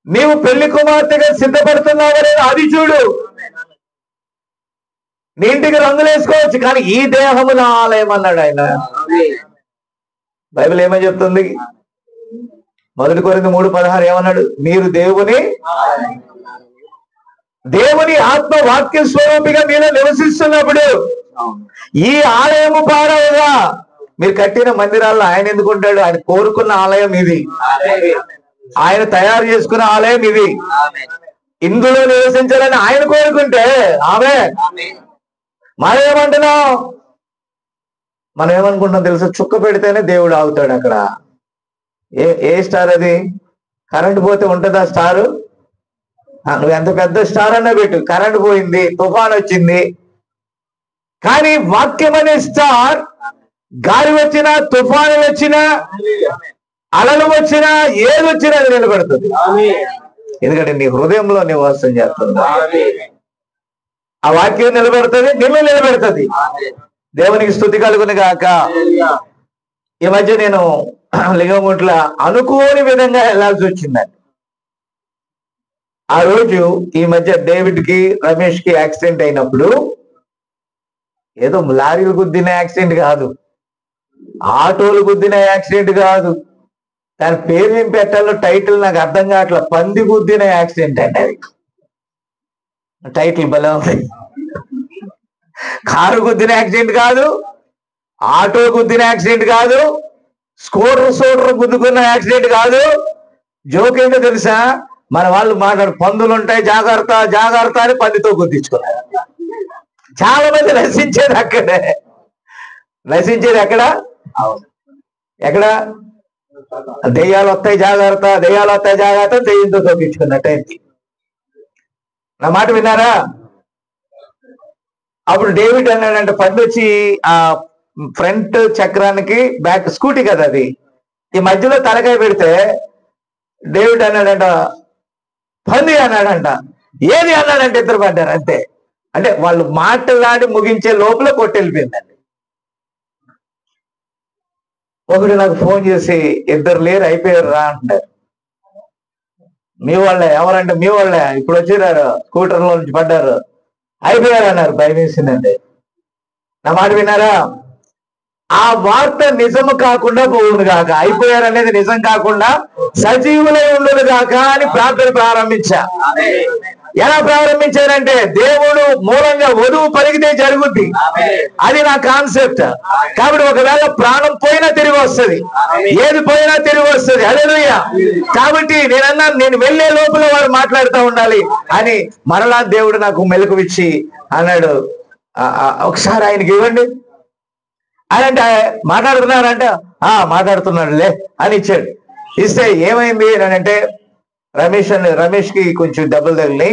నీవు పెళ్లి కుమార్తెగా సిద్ధపడుతున్నావని అది చూడు. నీ ఇంటికి రంగులు వేసుకోవచ్చు, కానీ ఈ దేహము నా ఆలయం అన్నాడు ఆయన. బైబిల్ ఏమని చెప్తుంది? 1 కొరింథీ 3:16 ఏమన్నాడు? మీరు దేవుని ఆత్మ వాక్య స్వరూపిగా మీలో నివసిస్తున్నప్పుడు ఈ ఆలయము పాడవుగా. మీరు కట్టిన మందిరాల్లో ఆయన ఎందుకుంటాడు? ఆయన కోరుకున్న ఆలయం ఇది, ఆయన తయారు చేసుకున్న ఆలయం ఇది. ఇందులో నివసించాలని ఆయన కోరుకుంటే ఆమె. మనం ఏమంటున్నాం? మనం ఏమనుకుంటున్నాం తెలుసా? చుక్క పెడితేనే దేవుడు ఆగుతాడు అక్కడ. ఏ స్టార్ అది? కరెంట్ పోతే ఉంటుందా స్టారు? నువ్వు ఎంత పెద్ద స్టార్ అన్నా పెట్టు, కరెంట్ పోయింది, తుఫాన్ వచ్చింది, కానీ వాక్యం అనే స్టార్ గాలి వచ్చినా, తుఫాను వచ్చినా, అలలు వచ్చినా, ఏది వచ్చినా అది నిలబడుతుంది. ఎందుకంటే నీ హృదయంలో నివాసం చేస్తుంది. ఆ వాక్యం నిలబెడుతుంది, నిన్ను నిలబెడుతుంది. దేవునికి స్తుతి కలుగును గాక. ఈ మధ్య నేను లింగముట్ల అనుకోని విధంగా వెళ్ళాల్సి వచ్చిందండి. ఆ రోజు ఈ మధ్య డేవిడ్ కి, రమేష్ కి యాక్సిడెంట్ అయినప్పుడు, ఏదో లారీలు గుద్దిన యాక్సిడెంట్ కాదు, ఆటోలు గుద్దిన యాక్సిడెంట్ కాదు, దాని పేరు ఏం పెట్టాలో టైటిల్ నాకు అర్థం కావట్లా, పంది గుద్దిన యాక్సిడెంట్ అండి. అది టైటిల్ భలే ఉంది. కారు గుద్దిన యాక్సిడెంట్ కాదు, ఆటో గుద్దిన యాక్సిడెంట్ కాదు, స్కూటర్ గుద్దుకున్న యాక్సిడెంట్ కాదు. జోక్ ఏంటో తెలుసా, మన వాళ్ళు మాట్లాడు, పందులు ఉంటాయి జాగ్రత్త జాగ్రత్త అని పందితో గుద్దించుకున్నారు. చాలా మంది నశించేది అక్కడే. నశించేది ఎక్కడ? దెయ్యాలు వస్తాయి జాగ్రత్త, దెయ్యాలు వస్తాయి జాగ్రత్త, దెయ్యంతో తొక్కించుకున్నట్టయింది. నా మాట విన్నారా? అప్పుడు డేవిడ్ అన్నాడంటే, పండు వచ్చి ఆ ఫ్రంట్ చక్రానికి బ్యాక్, స్కూటీ కదా అది, ఈ మధ్యలో తలకాయ పెడితే డేవిడ్ అన్నాడంట, పంది అన్నాడంట. ఏది అన్నాడంటే ఇద్దరు పడ్డారు అంతే. అంటే వాళ్ళు మాట్లాడి ముగించే లోపల కొట్టెళ్ళిపోయిందండి. ఒకడు నాకు ఫోన్ చేసి, ఇద్దరు లేరు అయిపోయారు రా అంటారు. మీ వాళ్ళే? ఎవరంటే మీ వాళ్ళే, ఇప్పుడు వచ్చిరారు, స్కూటర్లో నుంచి పడ్డారు, అయిపోయారు అన్నారు. భయం వేసిందండి. నా మాట విన్నారా? ఆ వార్త నిజము కాకుండా పోవును గాక, అయిపోయారనేది నిజం కాకుండా సజీవులై ఉండును గాక అని ప్రార్థన ప్రారంభించా. ఎలా ప్రారంభించారంటే, దేవుడు మూలంగా వధువు పలికితే జరుగుద్ది, అది నా కాన్సెప్ట్. కాబట్టి ఒకవేళ ప్రాణం పోయినా తిరిగి వస్తుంది, ఏది పోయినా తిరిగి వస్తుంది. హల్లెలూయా. కాబట్టి నేనన్నాను, నేను వెళ్ళే లోపల వాడు మాట్లాడుతూ ఉండాలి అని. మరలా దేవుడు నాకు మెలకువిచ్చి అన్నాడు, ఒకసారి ఆయనకి ఇవ్వండి అని. అంటే మాట్లాడుతున్నారంటే మాట్లాడుతున్నాడులే అని ఇచ్చాడు. ఇస్తే ఏమైంది అని అంటే, రమేష్ కి కొంచెం దెబ్బలు తగిలి,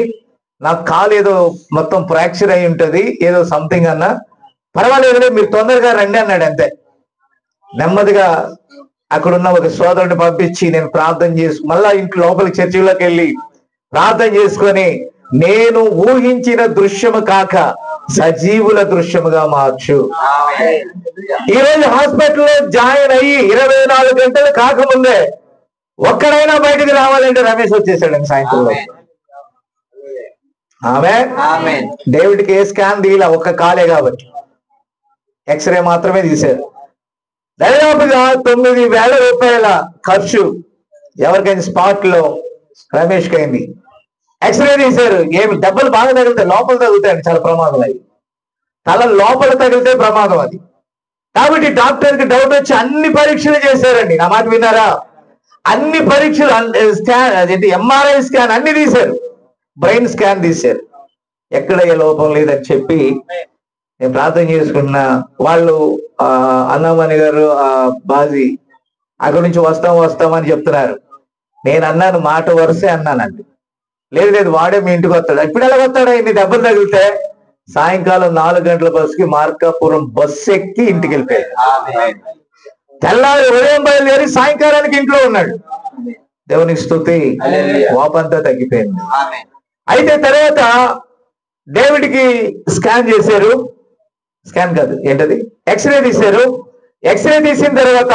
నాకు కాలు ఏదో మొత్తం ఫ్రాక్చర్ అయి ఉంటది, ఏదో సంథింగ్ అన్నా, పర్వాలేదులే మీరు తొందరగా రండి అన్నాడు. అంతే. నెమ్మదిగా అక్కడున్న ఒక సోదరుడిని పంపించి నేను ప్రార్థన చేసి మళ్ళా ఇంట్లో లోపలికి చర్చిలోకి వెళ్ళి ప్రార్థన చేసుకొని, నేను ఊహించిన దృశ్యము కాక సజీవుల దృశ్యముగా మార్చు. ఈరోజు హాస్పిటల్లో జాయిన్ అయ్యి 24 గంటలు కాకముందే ఒక్కడైనా బయటకు రావాలంటే రమేష్ వచ్చేసాడు సాయంత్రంలో. డేవిడ్కి ఏ స్కాన్ తీయలే, ఒక్క కాలే కాబట్టి ఎక్స్రే మాత్రమే తీశారు. దాదాపుగా 9,000 రూపాయల ఖర్చు ఎవరికైనా స్పాట్ లో రమేష్కి అయింది. ఎక్స్రే తీశారు, ఏమి దెబ్బలు బాగా తగిలితే లోపల తగులుతాయండి, చాలా ప్రమాదం. అది తల లోపల తగిలితే ప్రమాదం అది. కాబట్టి డాక్టర్కి డౌట్ వచ్చి అన్ని పరీక్షలు చేశారండి. నా మాట విన్నారా? అన్ని పరీక్షలు, స్కాన్, అదేంటి ఎంఆర్ఐ స్కాన్ అన్ని తీశారు, బ్రెయిన్ స్కాన్ తీశారు, ఎక్కడ ఏ లోపం లేదని చెప్పి నేను ప్రార్థన చేసుకున్నా. వాళ్ళు అన్నమణి గారు, బాజీ అక్కడి నుంచి వస్తామని చెప్తున్నారు. నేను అన్నాను, మాట వరుసే అన్నానండి. లేదు వాడే మీ ఇంటికి వస్తాడు. ఇప్పుడు ఎలా వస్తాడా? ఇన్ని దెబ్బలు తగిలితే సాయంకాలం 4 గంటల బస్సుకి మార్కాపురం బస్సు ఎక్కి ఇంటికి వెళ్ళిపోయాడు. తెల్లారి ఉదయం బయలుదేరి సాయంకాలానికి ఇంట్లో ఉన్నాడు. దేవునికి స్తుతి. వాపంతా తగ్గిపోయింది. అయితే తర్వాత డేవిడ్కి స్కాన్ చేశారు, స్కాన్ కాదు ఏంటది, ఎక్స్రే తీశారు. ఎక్స్రే తీసిన తర్వాత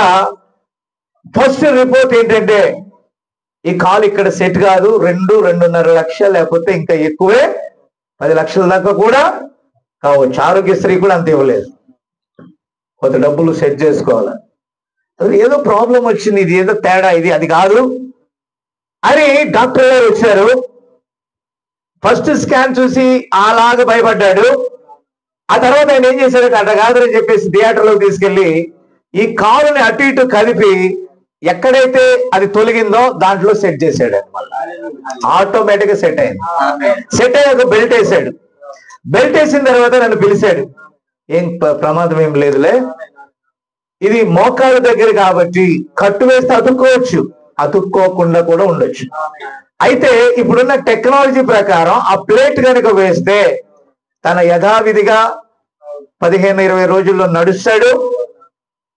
ఫస్ట్ రిపోర్ట్ ఏంటంటే, ఈ కాలు ఇక్కడ సెట్ కాదు, 2-2.5 లక్షలు లేకపోతే ఇంకా ఎక్కువే, 10 లక్షల దాకా కూడా కావచ్చు. ఆరోగ్యశ్రీ కూడా అంత ఇవ్వలేదు, కొంత డబ్బులు సెట్ చేసుకోవాలి. ఏదో ప్రాబ్లం వచ్చింది, ఇది ఏదో తేడా, ఇది అది కాదు అని డాక్టర్ గారు వచ్చారు. ఫస్ట్ స్కాన్ చూసి అలాగా భయపడ్డాడు. ఆ తర్వాత ఆయన ఏం చేశాడంటే, అట్లా కాదని చెప్పేసి థియేటర్లోకి తీసుకెళ్లి ఈ కాలుని అటు ఇటు కదిపి ఎక్కడైతే అది తొలగిందో దాంట్లో సెట్ చేశాడు అనమాట. ఆటోమేటిక్ గా సెట్ అయింది. సెట్ అయ్యాక బెల్ట్ వేసాడు. బెల్ట్ వేసిన తర్వాత నన్ను పిలిచాడు, ఏం ప్రమాదం ఏం లేదులే, ఇది మోకాళ్ళ దగ్గర కాబట్టి కట్టు వేస్తే అతుక్కోవచ్చు, అతుక్కోకుండా కూడా ఉండొచ్చు. అయితే ఇప్పుడున్న టెక్నాలజీ ప్రకారం ఆ ప్లేట్ కనుక వేస్తే తన యథావిధిగా 15-20 రోజుల్లో నడుస్తాడు,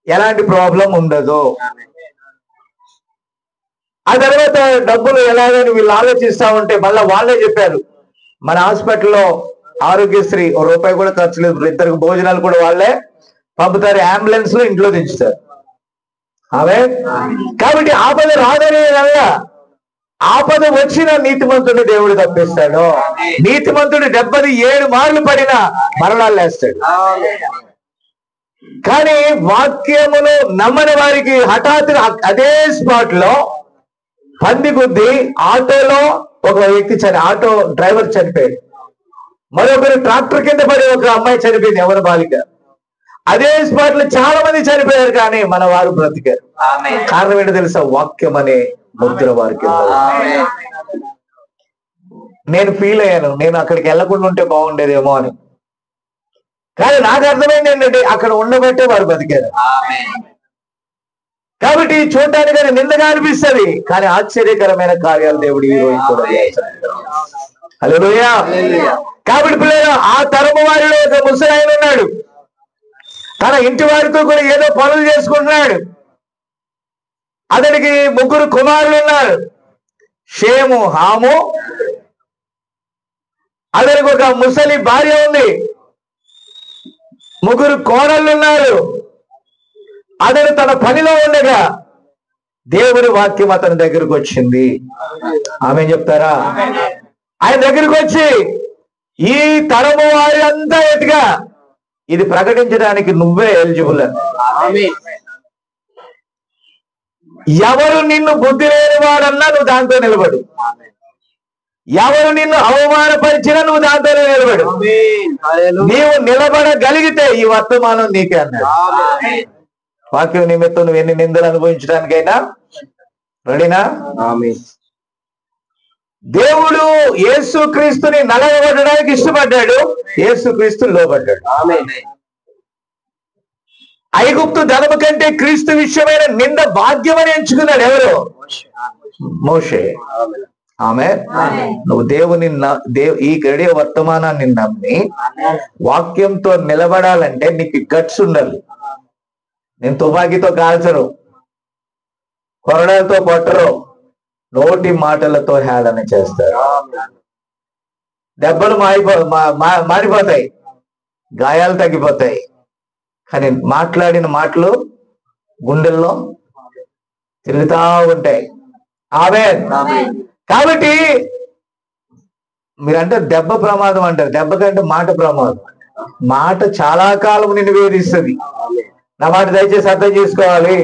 ఎలాంటి ప్రాబ్లం ఉండదు. ఆ తర్వాత డబ్బులు ఎలాగని వీళ్ళు ఆలోచిస్తా ఉంటే మళ్ళీ వాళ్ళే చెప్పారు, మన హాస్పిటల్లో ఆరోగ్యశ్రీ ₹1 కూడా ఖర్చు లేదు, ఇద్దరికి భోజనాలు కూడా వాళ్ళే పంపుతారు, అంబులెన్స్ లో ఇంట్లో దించుతారు. అవే కాబట్టి ఆపద రాదనే వల్ల ఆపద వచ్చిన నీతిమంతుడు దేవుడు తప్పిస్తాడు. నీతిమంతుడు 77 మార్లు పడినా మరణాలు లేస్తాడు. కానీ వాక్యమును నమ్మని వారికి హఠాత్తుగా అదే స్పాట్ లో పంది గుద్ది ఆటోలో ఒక వ్యక్తి ఆటో డ్రైవర్ చనిపోయాడు, మరొకరు ట్రాక్టర్ కింద పడి ఒక అమ్మాయి చనిపోయింది, ఎవరి బాలిక. అదే స్పాట్ లో చాలా మంది చనిపోయారు, కానీ మన వారు బ్రతికారు. కారణం ఏంటో తెలుసా? వాక్యం అనే ముద్ర వారికి. నేను ఫీల్ అయ్యాను, నేను అక్కడికి వెళ్లకుండా ఉంటే బాగుండేదేమో అని. కానీ నాకు అర్థమైంది ఏంటంటే అక్కడ ఉండబట్టే వారు బతికారు. కాబట్టి చూడటానికి నిందగా అనిపిస్తుంది, కానీ ఆశ్చర్యకరమైన కార్యాలు దేవుడు ఈ రోజు కూడా చేస్తాడు. హల్లెలూయా. కాబట్టి పిల్లలు, ఆ తరము వారిలో ఒక ముసలాయన ఉన్నాడు, తన ఇంటి వారితో కూడా ఏదో పనులు చేసుకుంటున్నాడు. అతనికి 3 కుమారులు ఉన్నారు, షేము, హాము. అతనికి ఒక ముసలి భార్య ఉంది, 3 కోడళ్ళు ఉన్నారు. అతను తన పనిలో ఉండగా దేవుని వాక్యం అతని దగ్గరకు వచ్చింది. ఆమె చెప్తారా? ఆయన దగ్గరికి వచ్చి, ఈ తరము వారి అంతా ఎటుగా ఇది ప్రకటించడానికి నువ్వే ఎలిజిబుల్ అని. ఎవరు నిన్ను బుద్ధి లేని వాడన్నా నువ్వు దాంతో నిలబడు, ఎవరు నిన్ను అవమానపరిచినా నువ్వు దాంతోనే నిలబడు. నీవు నిలబడగలిగితే ఈ వర్తమానం నీకే అన్నాడు. వాక్యం నిమిత్తం నువ్వు ఎన్ని నిందలు అనుభవించడానికైనా రెడీనా? దేవుడు యేసుక్రీస్తుని నలగబడడానికి ఇష్టపడ్డాడు, యేసుక్రీస్తు లోబడ్డాడు. ఐగుప్తు ధనము కంటే క్రీస్తు విషయమైన నింద భాగ్యమని ఎంచుకున్నాడు. ఎవరు? మోషే. ఆమె నువ్వు దేవుని ఈ గడియ వర్తమానాన్ని నమ్మి వాక్యంతో నిలబడాలంటే నీకు గట్స్ ఉండాలి. నేను తుపాకీతో కాల్చరు, కొరడాలతో కొట్టరు, నోటి మాటలతో హేళన చేస్తారు. దెబ్బలు మారిపోతాయి, గాయాలు తగ్గిపోతాయి, కానీ మాట్లాడిన మాటలు గుండెల్లో తిరుగుతా ఉంటాయి. ఆమేన్. కాబట్టి మీరంటే దెబ్బ ప్రమాదం అంటారు, దెబ్బ కంటే మాట ప్రమాదం. మాట చాలా కాలం నిన్ను వేధిస్తుంది. నా మాట దయచేసి అర్థం చేసుకోవాలి.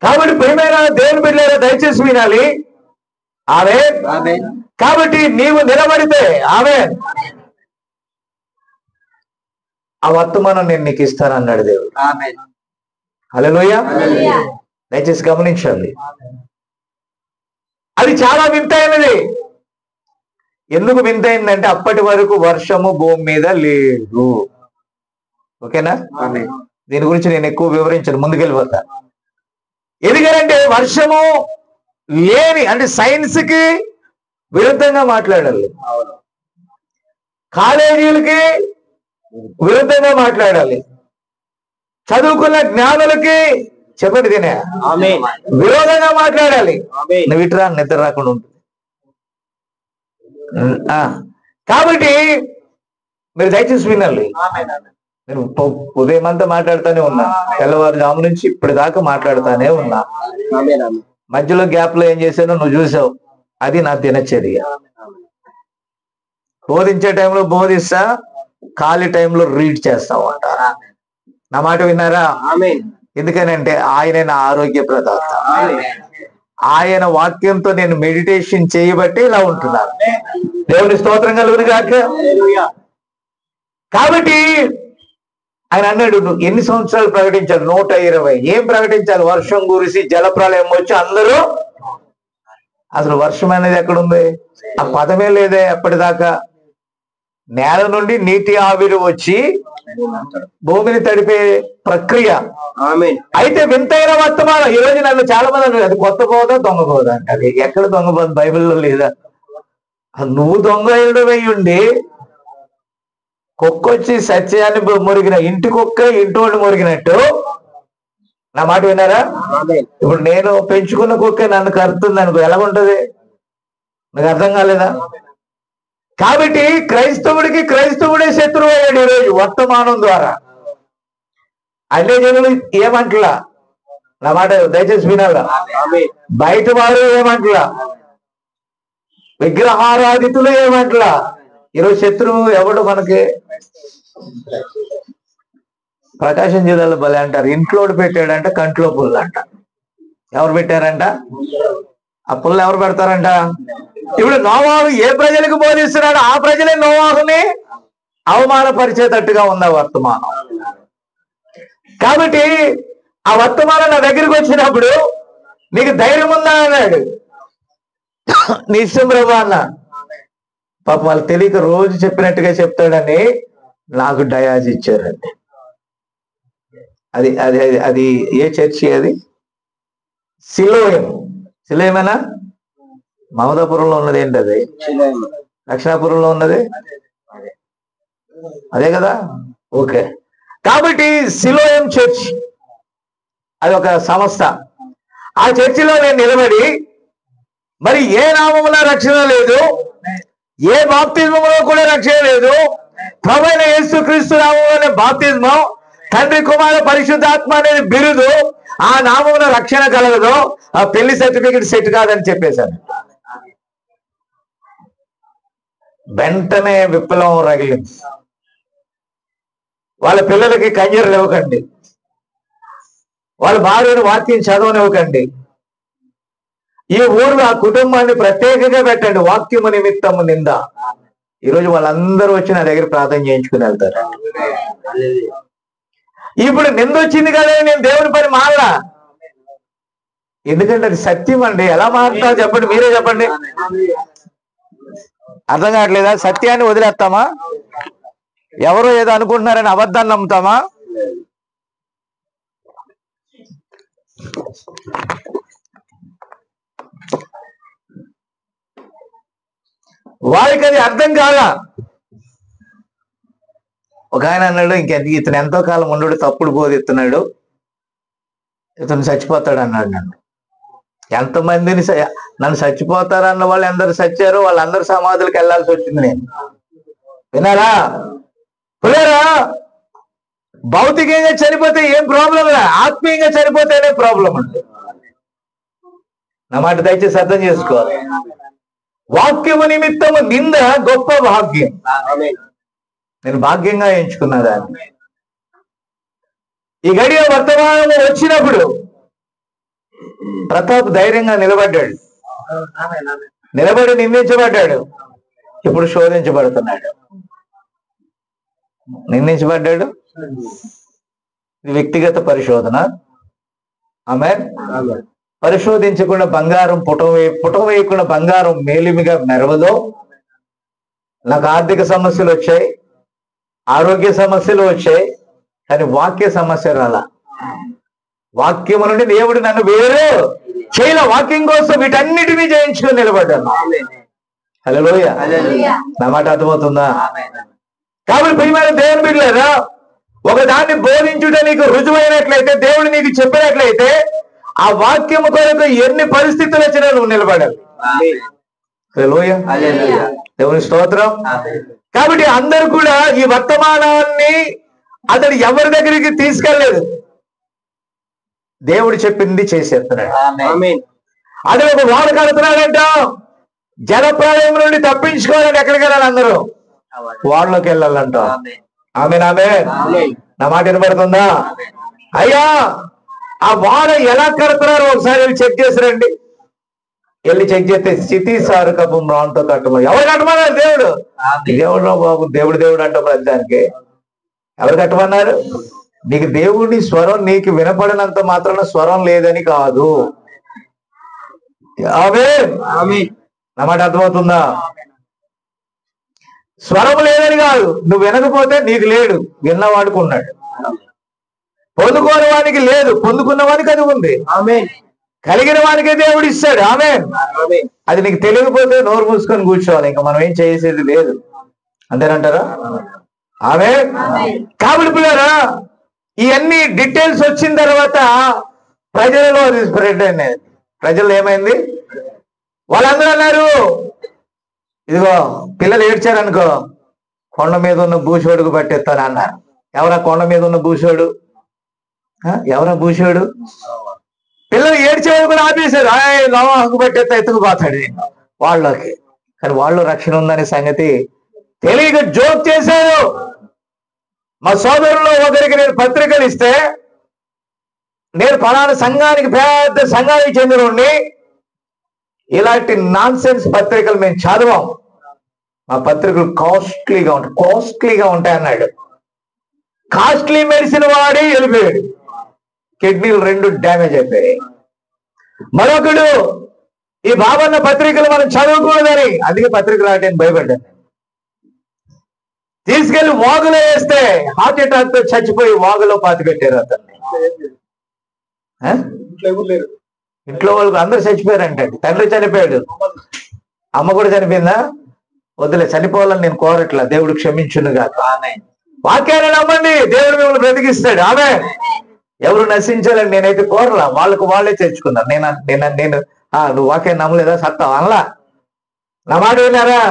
కాబట్టి ప్రియమైన దేవుని బిడ్డలారా దయచేసి వినాలి. ఆమేన్. కాబట్టి నీవు నిలబడితే ఆమేన్, ఆ వర్తమానం నేను నీకు ఇస్తానన్నాడు దేవుడు. హల్లెలూయా. దయచేసి గమనించండి, అది చాలా వింతైనది. ఎందుకు వింతైందంటే అప్పటి వరకు వర్షము భూమి మీద లేదు. ఓకేనా? దీని గురించి నేను ఎక్కువ వివరించను, ముందుకెళ్ళిపోతా. ఎందుకంటే వర్షము లేని అంటే సైన్స్ కి విరుద్ధంగా మాట్లాడాలి, కాలేజీలకి విరుద్ధంగా మాట్లాడాలి, చదువుకున్న జ్ఞానులకి చెప్పండి తినే విరోధంగా మాట్లాడాలి. నువ్వు ఇట్రా నిద్ర రాకుండా ఉంటుంది. కాబట్టి మీరు దయచేసి వినాలి. నేను ఉదయం అంతా మాట్లాడుతూనే ఉన్నా, తెల్లవారుజాము నుంచి ఇప్పటిదాకా మాట్లాడుతూనే ఉన్నా. మధ్యలో గ్యాప్ లో ఏం చేశానో నువ్వు చూసావు, అది నా దినచర్య. బోధించే టైంలో బోధిస్తా, ఖాళీ టైంలో రీడ్ చేస్తావు అంట. నా మాట విన్నారా? ఎందుకనంటే ఆయనే నా ఆరోగ్య ప్రదాత. ఆయన వాక్యంతో నేను మెడిటేషన్ చేయబట్టి ఇలా ఉంటున్నాను. దేవుని స్తోత్రం కలుగును గాక. కాబట్టి ఆయన అన్నాడు, నువ్వు ఎన్ని సంవత్సరాలు ప్రకటించాలి? 120. ఏం ప్రకటించాలి? వర్షం కురిసి జలప్రలయం వచ్చి అందరూ, అసలు వర్షం అనేది ఎక్కడుంది? ఆ పదమే లేదే ఎప్పటిదాకా. నేల నుండి నీటి ఆవిరి వచ్చి భూమిని తడిపే ప్రక్రియ. అయితే వింతైన వర్తమానం ఈ రోజు నన్ను చాలా మంది అన్నారు, అది కొత్త బోధ దొంగ బోధ అంటే. అది ఎక్కడ దొంగ బోధ? బైబిల్లో లేదా? నువ్వు దొంగ ఉండి కుక్కొచ్చి సత్యాన్ని మురిగిన ఇంటి కుక్క ఇంటి మురిగినట్టు, నా మాట విన్నారా? ఇప్పుడు నేను పెంచుకున్న కుక్క నన్ను కరుతుంది అనుకో, ఎలాగుంటది? నాకు అర్థం కాలేదా? కాబట్టి క్రైస్తవుడే శత్రువు అయ్యాడు ఈరోజు వర్తమానం ద్వారా. అన్ని జనులు ఏమంటలా, నా మాట దయచేసి వినాలా, బయట వారు ఏమంటలా, విగ్రహారాధితులు ఏమంటలా. ఈరోజు శత్రువు ఎవడు మనకి? ప్రకాశం జిల్లాలో భలే అంటారు, ఇంట్లో పెట్టాడంట కంట్లో పుల్ల అంట. ఎవరు పెట్టారంట? ఆ పుల్ల ఎవరు పెడతారంట? ఇప్పుడు నోవాహు ఏ ప్రజలకు బోధిస్తున్నాడు? ఆ ప్రజలే నోవాహుని అవమానపరిచేటట్టుగా ఉన్న వర్తమానం. కాబట్టి ఆ వర్తమానం నా దగ్గరికి వచ్చినప్పుడు నీకు ధైర్యం ఉందా అన్నాడు. నీ ఇష్టం ప్రభు అన్న. పాపం వాళ్ళు తెలియక రోజు చెప్పినట్టుగా చెప్తాడని నాకు డయాజ్ ఇచ్చారండి. అది అది అది ఏ చర్చి? అది సిలోయమేనా? మమదాపురంలో ఉన్నది ఏంటి? అది దక్షిణాపురంలో ఉన్నది అదే కదా? ఓకే. కాబట్టి సిలోయం చర్చ్ అది ఒక సంస్థ. ఆ చర్చిలో నేను నిలబడి, మరి ఏ నామములో రక్షణ లేదు, ఏ బాప్తిజంలో కూడా రక్షణ లేదు, ప్రభువైన యేసుక్రీస్తు నామములోనే బాప్తిజమం, తండ్రి కుమార పరిశుద్ధాత్మ అనేది బిరుదు, ఆ నామములో రక్షణ కలగదు, ఆ పెళ్లి సర్టిఫికెట్ సెట్ కాదని చెప్పేశాను. వెంటనే విప్లవం రగిలింది. వాళ్ళ పిల్లలకి కన్యర్లు ఇవ్వకండి, వాళ్ళ భార్యను వాక్యం చదవనివ్వకండి, ఈ ఊర్లో ఆ కుటుంబాన్ని ప్రత్యేకంగా పెట్టండి, వాక్యము నిమిత్తము నింద. ఈరోజు వాళ్ళందరూ వచ్చి నా దగ్గర ప్రార్థన చేయించుకుని వెళ్తారు. ఇప్పుడు నింద వచ్చింది కదా, నేను దేవుని పని మారలా. ఎందుకంటే అది సత్యం అండి. ఎలా మారుతావు చెప్పండి, మీరే చెప్పండి. అర్థం కావట్లేదా? సత్యాన్ని వదిలేస్తామా? ఎవరో ఏదో అనుకుంటున్నారని అబద్ధాన్ని నమ్ముతామా? వారికి అది అర్థం కాదా? ఒక ఆయన అన్నాడు, ఇతను ఎంతో కాలం ఉండడు, తప్పుడు బోధిస్తున్నాడు, ఇతను చచ్చిపోతాడు అన్నాడు. ఎంతమందిని నన్ను చచ్చిపోతారన్న వాళ్ళు ఎందరు చచ్చారో వాళ్ళందరూ సమాధులకు వెళ్లాల్సి వచ్చింది. నేను విన్నారా? పిల్లరా, భౌతికంగా చనిపోతే ఏం ప్రాబ్లం లే, ఆత్మీయంగా చనిపోతేనే ప్రాబ్లం ఉంది. నా మాట దయచేసి అర్థం చేసుకోవాలి. వాక్యము నిమిత్తము నింద గొప్ప భాగ్యం. నేను భాగ్యంగా ఎంచుకున్నా దాన్ని. ఈ గడియ వర్తమానము వచ్చినప్పుడు ప్రతాప్ ధైర్యంగా నిలబడ్డాడు, నిలబడి నిందించబడ్డాడు, ఇప్పుడు శోధించబడుతున్నాడు. నిందించబడ్డాడు, ఇది వ్యక్తిగత పరిశోధన. ఆమేన్. పరిశోధించకుండా బంగారం పుటం వేయకుండా బంగారం మేలిమిగా మెరవదో. నాకు ఆర్థిక సమస్యలు వచ్చాయి, ఆరోగ్య సమస్యలు వచ్చాయి, కానీ వాక్య సమస్య రాలా. వాక్యము నుండి దేవుడు నన్ను వేరు చేయలే. వాక్యం కోసం వీటన్నిటినీ జయించుకొని నిలబడ్డాను. హల్లెలూయా. నా మాట అర్థమవుతుందా? కాబట్టి ప్రియమైన దేవుని బిడ్డలారా, ఒక దాన్ని బోధించుట నీకు రుజువైనట్లయితే, దేవుడు నీకు చెప్పినట్లయితే, ఆ వాక్యము కొరకు ఎన్ని పరిస్థితులు వచ్చినా నువ్వు నిలబడాలి. హల్లెలూయా. దేవుని స్తోత్రం. కాబట్టి అందరూ కూడా ఈ వర్తమానాన్ని అతడు ఎవరి దగ్గరికి తీసుకెళ్లేదు, దేవుడు చెప్పింది చేసేస్తున్నాడు. అదే ఒక వాడ కడుతున్నాడంట, జలప్రలయం నుండి తప్పించుకోవాలని ఎక్కడికి వెళ్ళాలి? అందరూ వాడలోకి వెళ్ళాలంట. ఆమేన్. నా మాట వినబడుతుందా? అయ్యా, ఆ వాడ ఎలా కడుతున్నారో ఒకసారి వెళ్ళి చెక్ చేసిరండి. వెళ్ళి చెక్ చేస్తే స్థితి సారకపు మ్రాన్తో కట్టమని. ఎవరు కట్టమన్నారు? దేవుడు. దేవుడు బాబు, దేవుడు అంట ప్రతిదానికి. ఎవరు కట్టమన్నారు? నీకు దేవుడి స్వరం నీకు వినపడినంత మాత్రాన స్వరం లేదని కాదు. ఆమేన్. నా మాట అర్థమవుతుందా? స్వరం లేదని కాదు, నువ్వు వినకపోతే నీకు లేడు, విన్నవాడికి ఉన్నాడు. పొందుకోని వానికి లేదు, పొందుకున్న వానికి అది ఉంది. కలిగిన వానికే దేవుడు ఇస్తాడు. అది నీకు తెలియకపోతే నోరు మూసుకొని కూర్చోవాలి, ఇంకా మనం ఏం చేసేది లేదు. అంతేనంటారా? కాబట్టి పిల్లరా, ఇవన్నీ డీటెయిల్స్ వచ్చిన తర్వాత ప్రజలలో అది స్ప్రెడ్ అనేది. ప్రజలు ఏమైంది, వాళ్ళందరూ అన్నారు, ఇదిగో పిల్లలు ఏడ్చారనుకో, కొండ మీద ఉన్న భూషోడుకు పట్టేస్తాను అన్నారు. ఎవరా కొండ మీద ఉన్న భూషోడు? ఎవరా భూషోడు? పిల్లలు ఏడ్చేవాడు కూడా ఆపేశారు. నోవాహుకు పట్టేస్తా, ఎత్తుకుపోతాడు వాళ్ళకి. కానీ వాళ్ళు రక్షణ ఉందనే సంగతి తెలియక జోక్ చేశారు. మా సోదరుల్లో ఒకరికి నేను పత్రికలు ఇస్తే, నేను ఫలానా సంఘానికి, పెద్ద సంఘానికి చెందిన ఇలాంటి నాన్ సెన్స్ పత్రికలు మేము చదవం, మా పత్రికలు కాస్ట్లీగా ఉంటాయి అన్నాడు. కాస్ట్లీ మెడిసిన్ వాడి వెళ్ళిపోయాడు, కిడ్నీలు 2 డ్యామేజ్ అయిపోయాయి. మరొకడు, ఈ బాబన్న పత్రికలు మనం చదవకూడదని, అందుకే పత్రికలు రావడానికి భయపడ్డాను. తీసుకెళ్లి వాగులో వేస్తే హార్ట్ అటాక్ తో చచ్చిపోయి వాగులో పాతి పెట్టారు అతన్ని. ఇంట్లో వాళ్ళకి అందరూ చచ్చిపోయారంటే, తండ్రి చనిపోయాడు, అమ్మ కూడా చనిపోయిందా? వద్దులే, చనిపోవాలని నేను కోరట్లా, దేవుడు క్షమించునుగా. వాక్యాన్ని నమ్మండి, దేవుడు మిమ్మల్ని బ్రతికిస్తాడు. ఎవరు నశించాలని నేనైతే కోరలా, వాళ్ళకు వాళ్ళే తెచ్చుకున్నారు. నేను నువ్వు వాక్యాన్ని నమ్మలేదా, సత్తావు అనలా. నా మాట విన్నారా?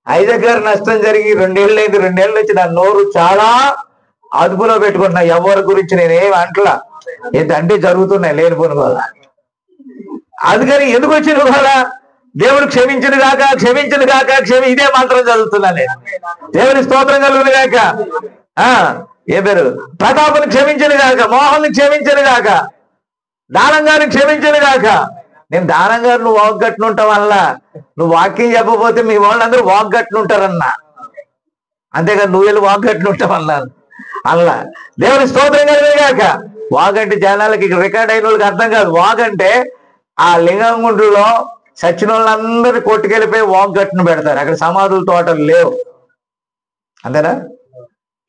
ఐజాక్ గారు నష్టం జరిగి 2 ఏళ్ళు అయింది. 2 ఏళ్ళ నుంచి నా నోరు చాలా అదుపులో పెట్టుకుంటున్నా, ఎవరి గురించి నేనేం అంటలా. ఏంటంటే జరుగుతున్నాయి లేనిపోను వల్ల. అందుకని ఎందుకు వచ్చిన వల్ల దేవుడు క్షమించను గాక ఇదే మంత్రం చదువుతున్నా నేను. దేవుని స్తోత్రం కలుగును గాక. ఏ పేరు? ప్రతాపుని క్షమించను గాక, మోహన్ని క్షమించను గాక, దానం గారిని క్షమించను గాక. నేను దానం గారు నువ్వు వాగ్గట్టునుంటావు వల్ల, నువ్వు వాక్యం చెప్పకపోతే మీ వాళ్ళందరూ వాగ్గట్టునుంటారన్నా, అంతేకాదు నువ్వు వెళ్ళి వాగ్గట్టునుంటావు అన్నాను. అలా దేవుని స్తోత్రం కలుగును గాక. వాగంటే జనాలకి రికార్డ్ అయిన వాళ్ళకి అర్థం కాదు. వాగంటే ఆ లింగంగుండ్రులో సచిన వాళ్ళందరూ కొట్టుకెళ్ళిపోయి వాగ్గట్టును పెడతారు. అక్కడ సమాధుల తోటలు లేవు, అంతేనా?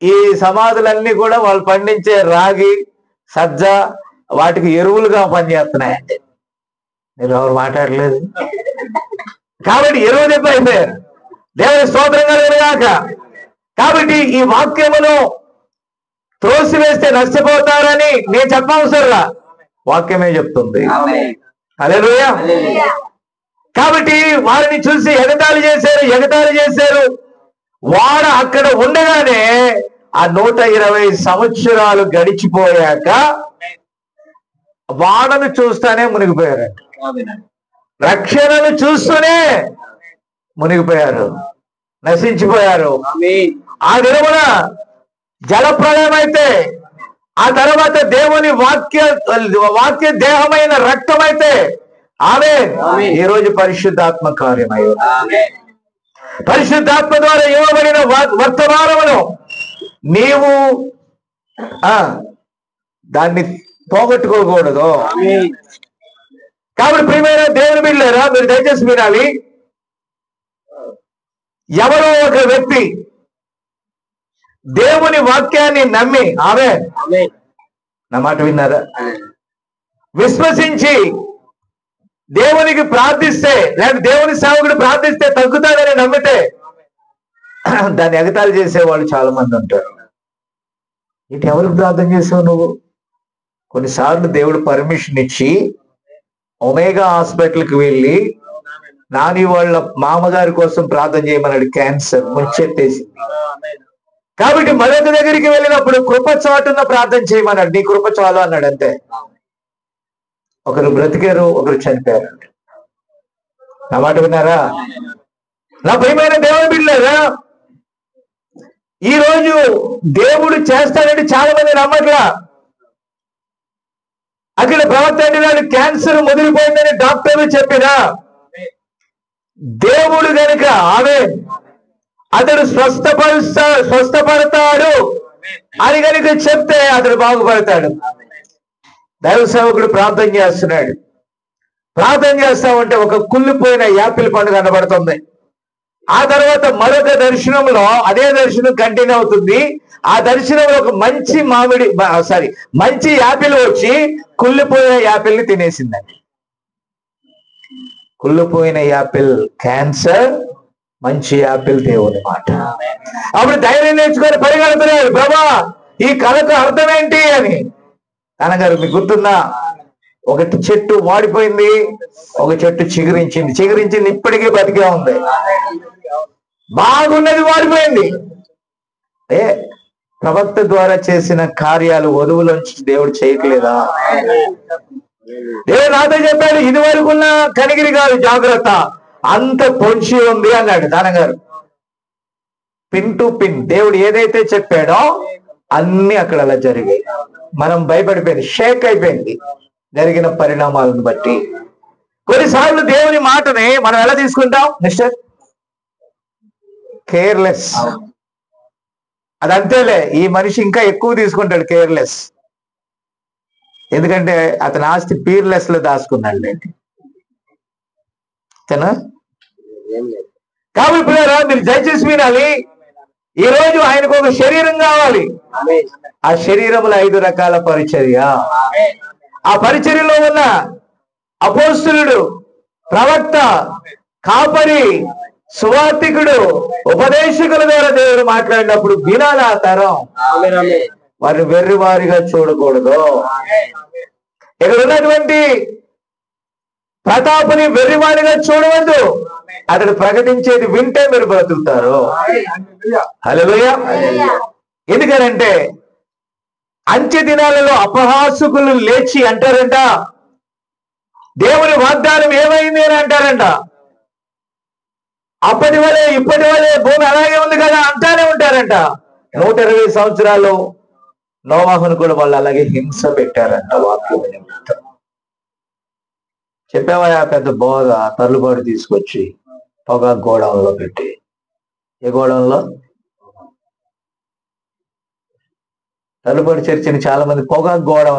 ఈ సమాధులన్నీ కూడా వాళ్ళు పండించే రాగి, సజ్జ, వాటికి ఎరువులుగా పనిచేస్తున్నాయండి. మీరు ఎవరు మాట్లాడలేదు కాబట్టి ఎరువు దెబ్బ అయిపోయారు. దేవుని స్తోత్రం కలుగును గాక. కాబట్టి ఈ వాక్యమును త్రోసివేస్తే నష్టపోతారని నేను చెప్పవసరంలా, వాక్యమే చెప్తుంది. హల్లెలూయా. కాబట్టి వారిని చూసి ఎగతాళి చేశారు. వాడ అక్కడ ఉండగానే ఆ 120 సంవత్సరాలు గడిచిపోయాక వాడను చూస్తానే మునిగిపోయారు. రక్షణను చూస్తూనే మునిగిపోయారు, నశించిపోయారు. ఆ దినమున జలప్రళయం అయితే, ఆ తర్వాత దేవుని వాక్య దేహమైన రక్తం అయితే, ఈ రోజు పరిశుద్ధాత్మ కార్యమయ్యో, పరిశుద్ధాత్మ ద్వారా ఇవ్వబడిన వర్తమానమును నీవు దాన్ని పోగొట్టుకోకూడదు. కాబట్టి ప్రియమైన దేవుని బిడ్డలారా, మీరు దయచేసి వినాలి. ఎవరో ఒక వ్యక్తి దేవుని వాక్యాన్ని నమ్మి, నా మాట విన్నారా, విశ్వసించి దేవునికి ప్రార్థిస్తే, లేక దేవుని సేవకుడు ప్రార్థిస్తే తగ్గుతాడని నమ్మితే దాన్ని ఎగతాళి చేసేవాళ్ళు చాలా మంది ఉంటారు. ఇటు ఎవరికి ప్రార్థన చేసావు నువ్వు? కొన్నిసార్లు దేవుడు పర్మిషన్ ఇచ్చి ఒమేగా హాస్పిటల్కి వెళ్ళి నాని వాళ్ళ మామగారి కోసం ప్రార్థన చేయమన్నాడు. క్యాన్సర్ ముచ్చెత్తేసింది. కాబట్టి మరొక దగ్గరికి వెళ్ళినప్పుడు కృప చాటున ప్రార్థన చేయమన్నాడు. నీ కృప చాలు అన్నాడు, అంతే. ఒకరు బ్రతికారు, ఒకరు చనిపోయారు. నా మాట విన్నారా? నా ప్రియమైన దేవుని బిడ్డలారా, ఈ రోజు దేవుడు చేస్తాడంటే చాలా మంది నమ్మట్లా. అక్కడ ప్రవక్త అంటున్నాడు, క్యాన్సర్ ముదిరిపోయిందని డాక్టర్లు చెప్పినా దేవుడు గనుక అతడు స్వస్థపడతాడు అని కనుక చెప్తే అతడు బాగుపడతాడు. దైవ సేవకుడు ప్రార్థన చేస్తున్నాడు. ప్రార్థన చేస్తా ఉంటే ఒక కుళ్ళిపోయిన యాపిల్ పండు కనబడుతుంది. ఆ తర్వాత మరొక దర్శనంలో అదే దర్శనం కంటిన్యూ అవుతుంది. ఆ దర్శనంలో ఒక మంచి యాపిల్ వచ్చి కుళ్ళిపోయిన యాపిల్ని తినేసిందండి. కుళ్ళిపోయిన యాపిల్ క్యాన్సర్, మంచి యాపిల్ దేవుని మాట. అప్పుడు ధైర్యం నేర్చుకొని పరిగెడుతున్నాడు, ప్రభా ఈ కళకు అర్థం ఏంటి అని. నాన్నగారు మీకు గుర్తుందా? ఒక చెట్టు వాడిపోయింది, ఒక చెట్టు చిగురించింది, ఇప్పటికీ బతికే ఉంది. బాగున్నది వాడిపోయింది. ప్రవక్త ద్వారా చేసిన కార్యాలు వధువులోంచి దేవుడు చేయట్లేదా? దేవుడు నాతో చెప్పాడు, ఇది వరకు ఉన్న కనిగిరి కాదు, జాగ్రత్త, అంత పొంచి ఉంది అన్నాడు నాన్నగారు. పిన్ టు పిన్ దేవుడు ఏదైతే చెప్పాడో అన్ని అక్కడ అలా జరిగాయి. మనం భయపడిపోయింది, షేక్ అయిపోయింది జరిగిన పరిణామాలను బట్టి. కొన్నిసార్లు దేవుని మాటని మనం ఎలా తీసుకుంటాం మిస్టర్? కేర్లెస్. అదంతేలే, ఈ మనిషి ఇంకా ఎక్కువ తీసుకుంటాడు కేర్లెస్. ఎందుకంటే అతని ఆస్తి పీర్లెస్ లో దాచుకున్నాడు లేండి. కాబట్టి మీరు దయచేసి వినాలి, ఈ రోజు ఆయనకు ఒక శరీరం కావాలి. ఆ శరీరంలో 5 రకాల పరిచర్య. ఆ పరిచర్యలో ఉన్న అపోస్తలుడు, ప్రవక్త, కాపరి, సువార్తికుడు, ఉపదేశకుల ద్వారా దేవుడు మాట్లాడినప్పుడు వినాలి. ఆ తరం వారిని వెర్రివారిగా చూడకూడదు. ఇక్కడ ఉన్నటువంటి ప్రతాపుని వెర్రివారిగా చూడవద్దు. అతడు ప్రకటించేది వింటే మీరు బ్రతుకుతారు. హల్లెలూయా. ఎందుకనంటే అంత్య దినాలలో అపహాసకులు లేచి అంటారంట, దేవుని వాగ్దానం ఏమైంది అని అంటారంట. అప్పటి వలే ఇప్పటి వలే భూమి అలాగే ఉంది కదా అంటానే ఉంటారంట. 120 సంవత్సరాలు నోవాహును కూడా వాళ్ళు అలాగే హింస పెట్టారంట. వాక్యం చెప్పావా? పెద్ద బోధ తల్లుబాటు తీసుకొచ్చి పొగ గోడంలో పెట్టి, ఏ గోడంలో? తల్లుబాటు చర్చిని చాలా మంది పొగ గోడం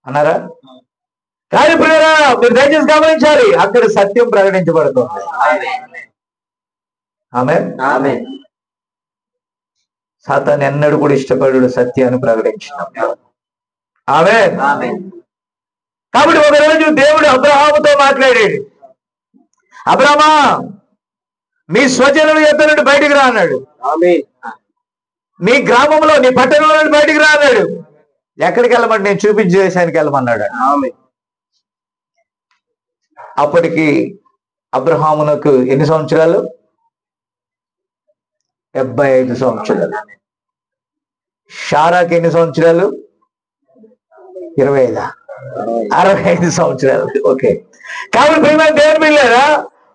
అన్నారా? కానీ మీరు దయచేసి గమనించాలి, అక్కడ సత్యం ప్రకటించబడుతుంది. ఆమేన్. సాతాను ఎన్నడూ కూడా ఇష్టపడు సత్యాన్ని ప్రకటించినప్పుడు. ఆమేన్. కాబట్టి ఒకరోజు దేవుడు అబ్రహాముతో మాట్లాడాడు. అబ్రహామా, మీ స్వజనుల యొద్ద నుండి బయటికి రా అన్నాడు. నీ గ్రామంలో, నీ పట్టణంలో నుండి బయటికి రా అన్నాడు. ఎక్కడికి వెళ్ళమంటే నేను చూపించే దేశానికి వెళ్ళమన్నాడు. అప్పటికి అబ్రహామునకు ఎన్ని సంవత్సరాలు? 75 సంవత్సరాలు. షారాకి ఎన్ని సంవత్సరాలు? 25, 65 సంవత్సరాలు. ఓకే. కాబట్టి ప్రియమైన దేవుని బిడ్డలారా,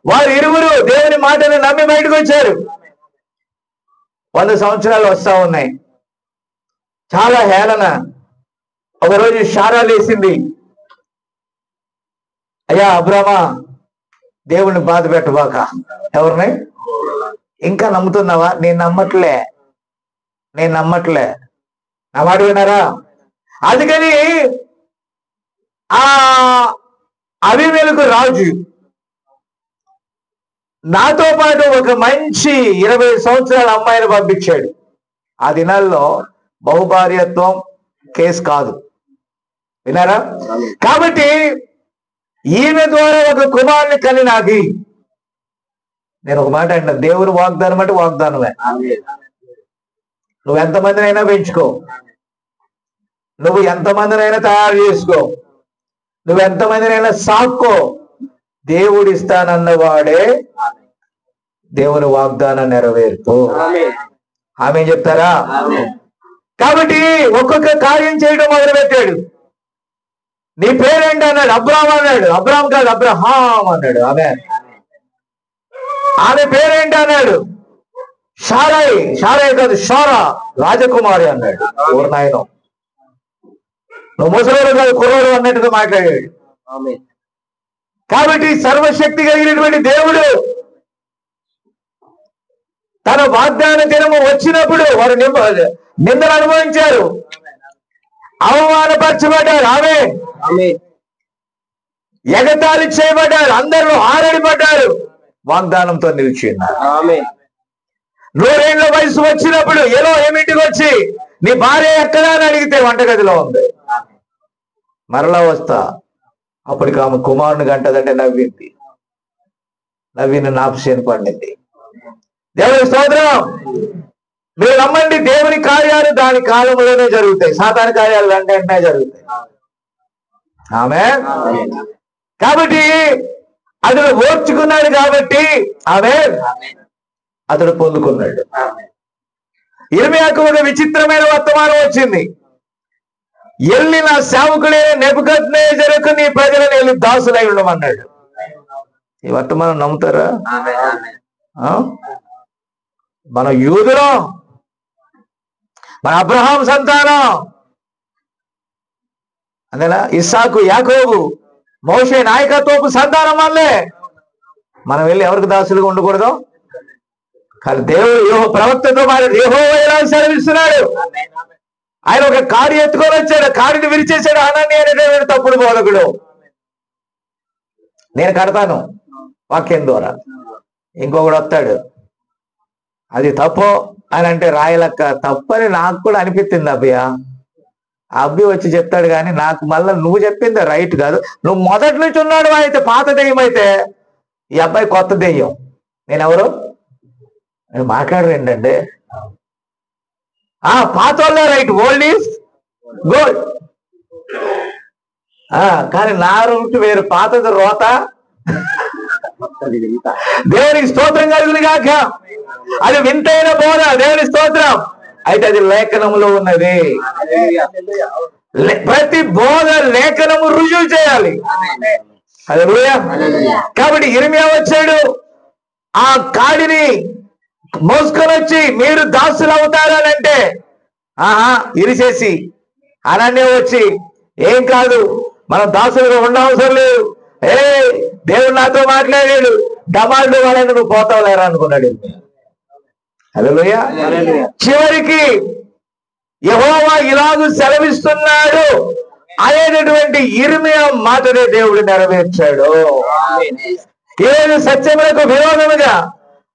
వారు ఇరువురు దేవుని మాటను నమ్మి బయటకు వచ్చారు. 100 సంవత్సరాలు వస్తా ఉన్నాయి. చాలా హేళన. ఒకరోజు షారా లేసింది, అయ్యా అబ్రామా, దేవుణ్ణి బాధ పెట్టబాక. ఎవరిని? ఇంకా నమ్ముతున్నావా? నేను నమ్మట్లే. నా మాట విన్నారా? అందుకని ఆ అబీమెలెకు రాజు నాతో పాటు ఒక మంచి 20 సంవత్సరాల అమ్మాయిని పంపించాడు. ఆ దినాల్లో బహుభార్యత్వం కేసు కాదు, విన్నారా? కాబట్టి ఈమె ద్వారా ఒక కుమారుని కని నాది. నేను ఒక మాట అంటున్నా, దేవుని వాగ్దానం అంటే వాగ్దానమే. నువ్వు ఎంతమందినైనా పెంచుకో, నువ్వు ఎంతమందినైనా తయారు చేసుకో, నువ్వు ఎంతమందినైనా సాక్కో, దేవుడు ఇస్తానన్నవాడే దేవుని వాగ్దానం నెరవేర్పు. ఆమె చెప్తారా? కాబట్టి ఒక్కొక్క కార్యం చేయడం మొదలు పెట్టాడు. నీ పేరేంటి అన్నాడు. అబ్రామ్ అన్నాడు. అబ్రామ్ కాదు, అబ్రహాం అన్నాడు. ఆమె పేరేంటి అన్నాడు. షారాయి కాదు, షారా, రాజకుమారి అన్నాడు. ఎవరు నాయనం, నువ్వు ముసలోడు కాదు కుర్రోడు అన్నట్టుగా మాట్లాడాడు. కాబట్టి సర్వశక్తి కలిగినటువంటి దేవుడు తన వాగ్దాన దినము వచ్చినప్పుడు వారు నిందలు అనుభవించారు, అవమానపరచబడ్డారు. ఎగతాళి చేయబడ్డారు, అందరూ ఆరడిపడ్డారు. వాగ్దానంతో నిలిచి ఉన్నారు. ఆమేన్. 100 ఏళ్ల వయసు వచ్చినప్పుడు ఏలో ఏమింటికి వచ్చి నీ భార్య ఎక్కడా అని అడిగితే వంటగదిలో ఉంది. మరలా వస్తా, అప్పటికి ఆమె కుమారుని గంటదంటే నవ్వింది. నవ్విన నాపసేను పండింది. దేవుని స్తోత్రం. మీరు నమ్మండి, దేవుని కార్యాలు దాని కాలంలోనే జరుగుతాయి, సాతాను కార్యాలు వెంటనే జరుగుతాయి. ఆమేన్. కాబట్టి అతడు ఓర్చుకున్నాడు, కాబట్టి ఆమేన్, అతడు పొందుకున్నాడు. యిర్మీయాకు ఒక విచిత్రమైన వర్తమానం వచ్చింది. ఎల్లి నా సేవకుడే నెబుకద్నెజరుకు నీ ప్రజలను వెళ్ళి దాసులై ఉండమన్నాడు. ఈ వర్తమానం నమ్ముతారా? మన యూదులో, మన అబ్రహాం సంతానం, అంతేనా, ఇస్సాకు, యాకోబు, మోషే నాయకత్వపు సంతానం వల్లే మనం వెళ్ళి ఎవరికి దాసులుగా ఉండకూడదు. కానీ దేవుడు ప్రవక్తతో యెహోవా ఎలా సెలవిస్తున్నాడు. ఆయన ఒక కాడి ఎత్తుకొని వచ్చాడు, కాడిని విరిచేశాడు. అననీయ అనేటువంటి తప్పుడు బోధకుడు, నేను కడతాను వాక్యం ద్వారా. ఇంకొకడు వస్తాడు, అది తప్పు అని అంటే రాయలక్క తప్పని నాకు కూడా అనిపించింది అబ్బయ్య. ఆ అబ్బి వచ్చి చెప్తాడు, కానీ నాకు మళ్ళీ నువ్వు చెప్పింది రైట్ కాదు. నువ్వు మొదటి నుంచి ఉన్నాడు అయితే, పాత దెయ్యం అయితే, ఈ అబ్బాయి కొత్త దెయ్యం. నేనెవరు మాట్లాడరు ఏంటంటే, పాత వాళ్ళే రైట్, ఓల్డ్ ఈజ్ గోల్డ్. కానీ నా రూట్ వేరు, పాతది రోత. దేవునికి స్తోత్రం కలుగును గాక. అది వింతైన బోధ, దేవుని స్తోత్రం. అయితే అది లేఖనంలో ఉన్నది. ప్రతి బోధ లేఖనము రుజువు చేయాలి. హల్లెలూయా. కాబట్టి యిర్మీయా వచ్చాడు, ఆ కాడిని మోసుకొని వచ్చి మీరు దాసులు అవుతారని అంటే ఇరిచేసి, అనన్య వచ్చి ఏం కాదు, మనం దాసులుగా ఉండవసరం లేదు, దేవుడు నాతో మాట్లాడాడు, డమాల్డు వాళ్ళని నువ్వు పోతావు లేరా అనుకున్నాడు. హల్లెలూయా. చివరికి యెహోవా ఇలాగూ సెలవిస్తున్నాడు అనేటటువంటి యిర్మీయా మాటనే దేవుడు నెరవేర్చాడు. ఈరోజు సత్యములకు విరోధముగా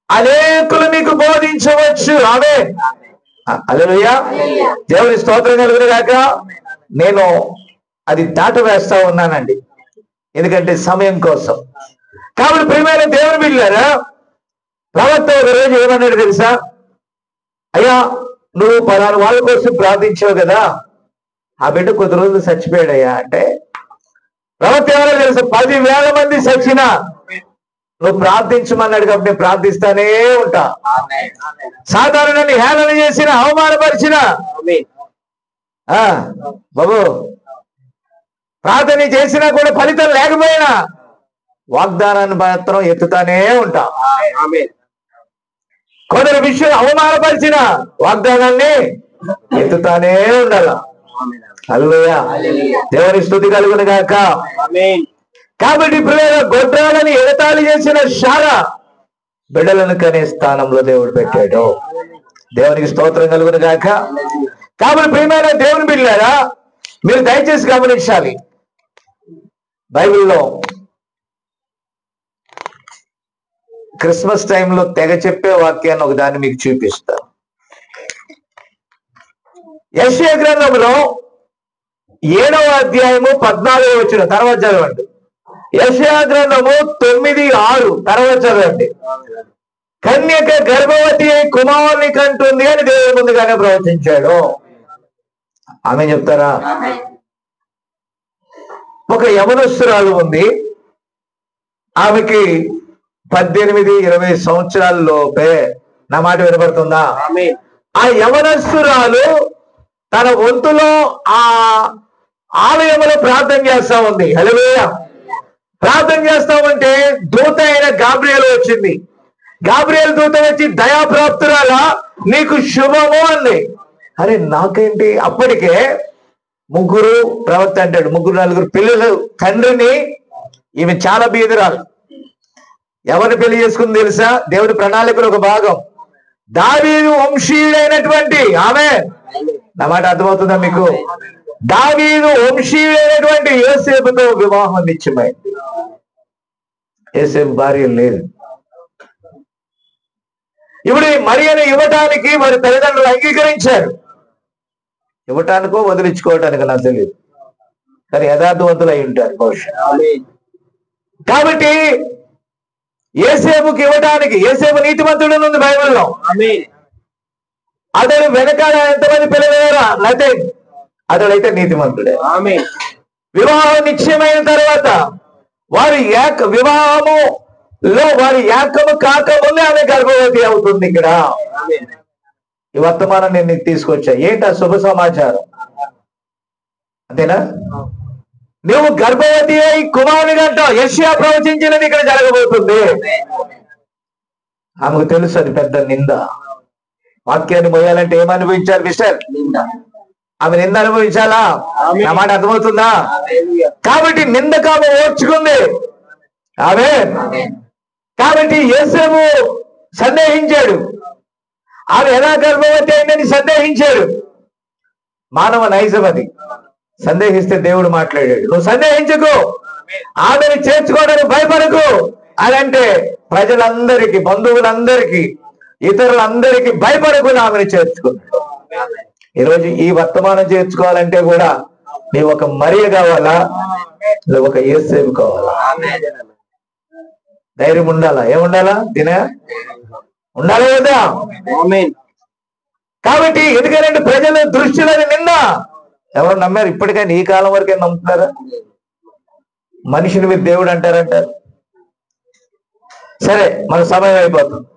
అనేకులు మీకు బోధించవచ్చు. ఆమేన్. హల్లెలూయా. దేవుని స్తోత్రం కలుగును గాక. నేను అది దాటవేస్తా ఉన్నానండి, ఎందుకంటే సమయం కోసం. కాబట్టి ప్రియమైన దేవుని బిడ్డలారా, ప్రవక్త ఒక రోజు ఏమన్నాడు తెలుసా? అయ్యా, నువ్వు పలానా వాళ్ళ కోసం ప్రార్థించావు కదా, ఆ బిడ్డ కొద్ది రోజులు చచ్చిపోయాడయ్యా అంటే, ప్రవక్త ఎవరో తెలుసా? 10,000 మంది చచ్చినా నువ్వు ప్రార్థించమన్నాడు కాబట్టి నేను ప్రార్థిస్తానే ఉంటా. సాధారణాన్ని హేళన చేసిన, అవమానపరిచిన బాబు ప్రార్థన చేసినా కూడా ఫలితం లేకపోయినా వాగ్దానాన్ని మాత్రం ఎత్తుతానే ఉంటా. కొందరు విషయం అవమానపరిచిన వాగ్దానాన్ని ఎత్తుతానే ఉండాల. హల్లెలూయా. దేవుని స్తుతి కలుగును గాక. కాబట్టి పిల్లల గొడ్రాలని ఎగతాళి చేసిన శారా బిడ్డలను కనే స్థానంలో దేవుడు పెట్టాడు. దేవునికి స్తోత్రం కలుగును గాక. కాబట్టి ప్రియమైన దేవుని బిడ్డలారా, మీరు దయచేసి గమనించాలి. బైబిల్లో క్రిస్మస్ టైంలో తెగ చెప్పే వాక్యాన్ని ఒక దాన్ని మీకు చూపిస్తా. యెషయా గ్రంథంలో 7వ అధ్యాయము 14వ వచనం తర్వాత చదవండి. యెషయా గ్రంథము 9:6 తర్వాత చదవండి. కన్యక గర్భవతి కుమారుని కంటుంది అని దేవుడు ముందుగానే ప్రవచించాడు. ఆమె చెప్తారా? ఒక యవనస్తురాలు ఉంది, ఆమెకి 18-20 సంవత్సరాల లోపే. నా మాట వినపడుతుందా? ఆ యవనస్తురాలు తన వంతులో ఆ ఆలయంలో ప్రార్థన చేస్తా ఉంది. హల్లెలూయా. ప్రార్థన చేస్తామంటే దూత అయిన గాబ్రియేలు వచ్చింది. గాబ్రియేలు దూత వచ్చి దయాప్రాప్తురాలా నీకు శుభము అంది. అరే నాకేంటి, అప్పటికే ముగ్గురు ప్రవక్త అంటాడు, 3-4 పిల్లలు తండ్రిని. ఈమె చాలా బీదరాలు. ఎవరిని పెళ్లి చేసుకుంది తెలుసా? దేవుడి ప్రణాళికలో ఒక భాగం, దావీదు వంశీయుడైనటువంటి ఆమె. నా మాట అర్థమవుతుందా మీకు? దావీదు వంశీయుడైనటువంటి యోసేపుతో వివాహం నిశ్చయమైంది. యోసేపు భార్య లేదు, ఇప్పుడు ఈ మరియను ఇవ్వటానికి వారి తల్లిదండ్రులు అంగీకరించారు. ఇవ్వటానికో వదిలించుకోవటానికో నాకు తెలియదు, కానీ యథార్థవంతులు అయి ఉంటారు బహుశా. కాబట్టి యేసేపుకి ఇవ్వటానికి, యేసేపు నీతిమంతుడు ఉంది బైబిల్లో. అతడు వెనకాల ఎంతమంది పిల్లలేరా? నథింగ్. అతడైతే నీతిమంతుడే. వివాహం నిశ్చయమైన తర్వాత వారి వివాహములో వారి ఏకము కాకముందే ఆమె గర్భవతి అవుతుంది. ఇక్కడ ఈ వర్తమానం నేను నీకు తీసుకొచ్చా. ఏంటి ఆ శుభ సమాచారం? అంతేనా? నువ్వు గర్భవతి అయి కుమారుని అంటావు. యెషయా ప్రవచించినది ఇక్కడ జరగబోతుంది. ఆమెకు తెలుసు అది పెద్ద నింద. వాక్యాన్ని మోయాలంటే ఏం అనుభవించాలి మిస్టర్? ఆమె నింద అనుభవించాలా? నా మాట అర్థమవుతుందా? కాబట్టి నిందకు ఆమె ఓర్చుకుంది. ఆమె కాబట్టి యేసేపు సందేహించాడు. ఆమె ఎలా గర్భవతి అయిందని సందేహించాడు. మానవ నైజం అది. సందేహిస్తే దేవుడు మాట్లాడాడు. నువ్వు సందేహించకు, ఆమెను చేర్చుకోవడానికి భయపడకు అని అంటే ప్రజలందరికీ, బంధువులందరికీ, ఇతరులందరికీ భయపడకుండా ఆమెను చేర్చుకున్నాడు. ఈరోజు ఈ వర్తమానం చేర్చుకోవాలంటే కూడా నీవు ఒక మరియ కావాలా, నువ్వు ఒక యేసేపు కావాలా? ధైర్యం ఉండాలా? ఏముండాలా? ఉండాలా కదా? కాబట్టి ఎందుకంటే ప్రజల దృష్టిలో నింద. ఎవరు నమ్మారు? ఇప్పటికైనా ఈ కాలం వరకే నమ్ముతున్నారా? మనిషిని మీరు దేవుడు అంటారంటారు. సరే, మన సమయం అయిపోతుంది.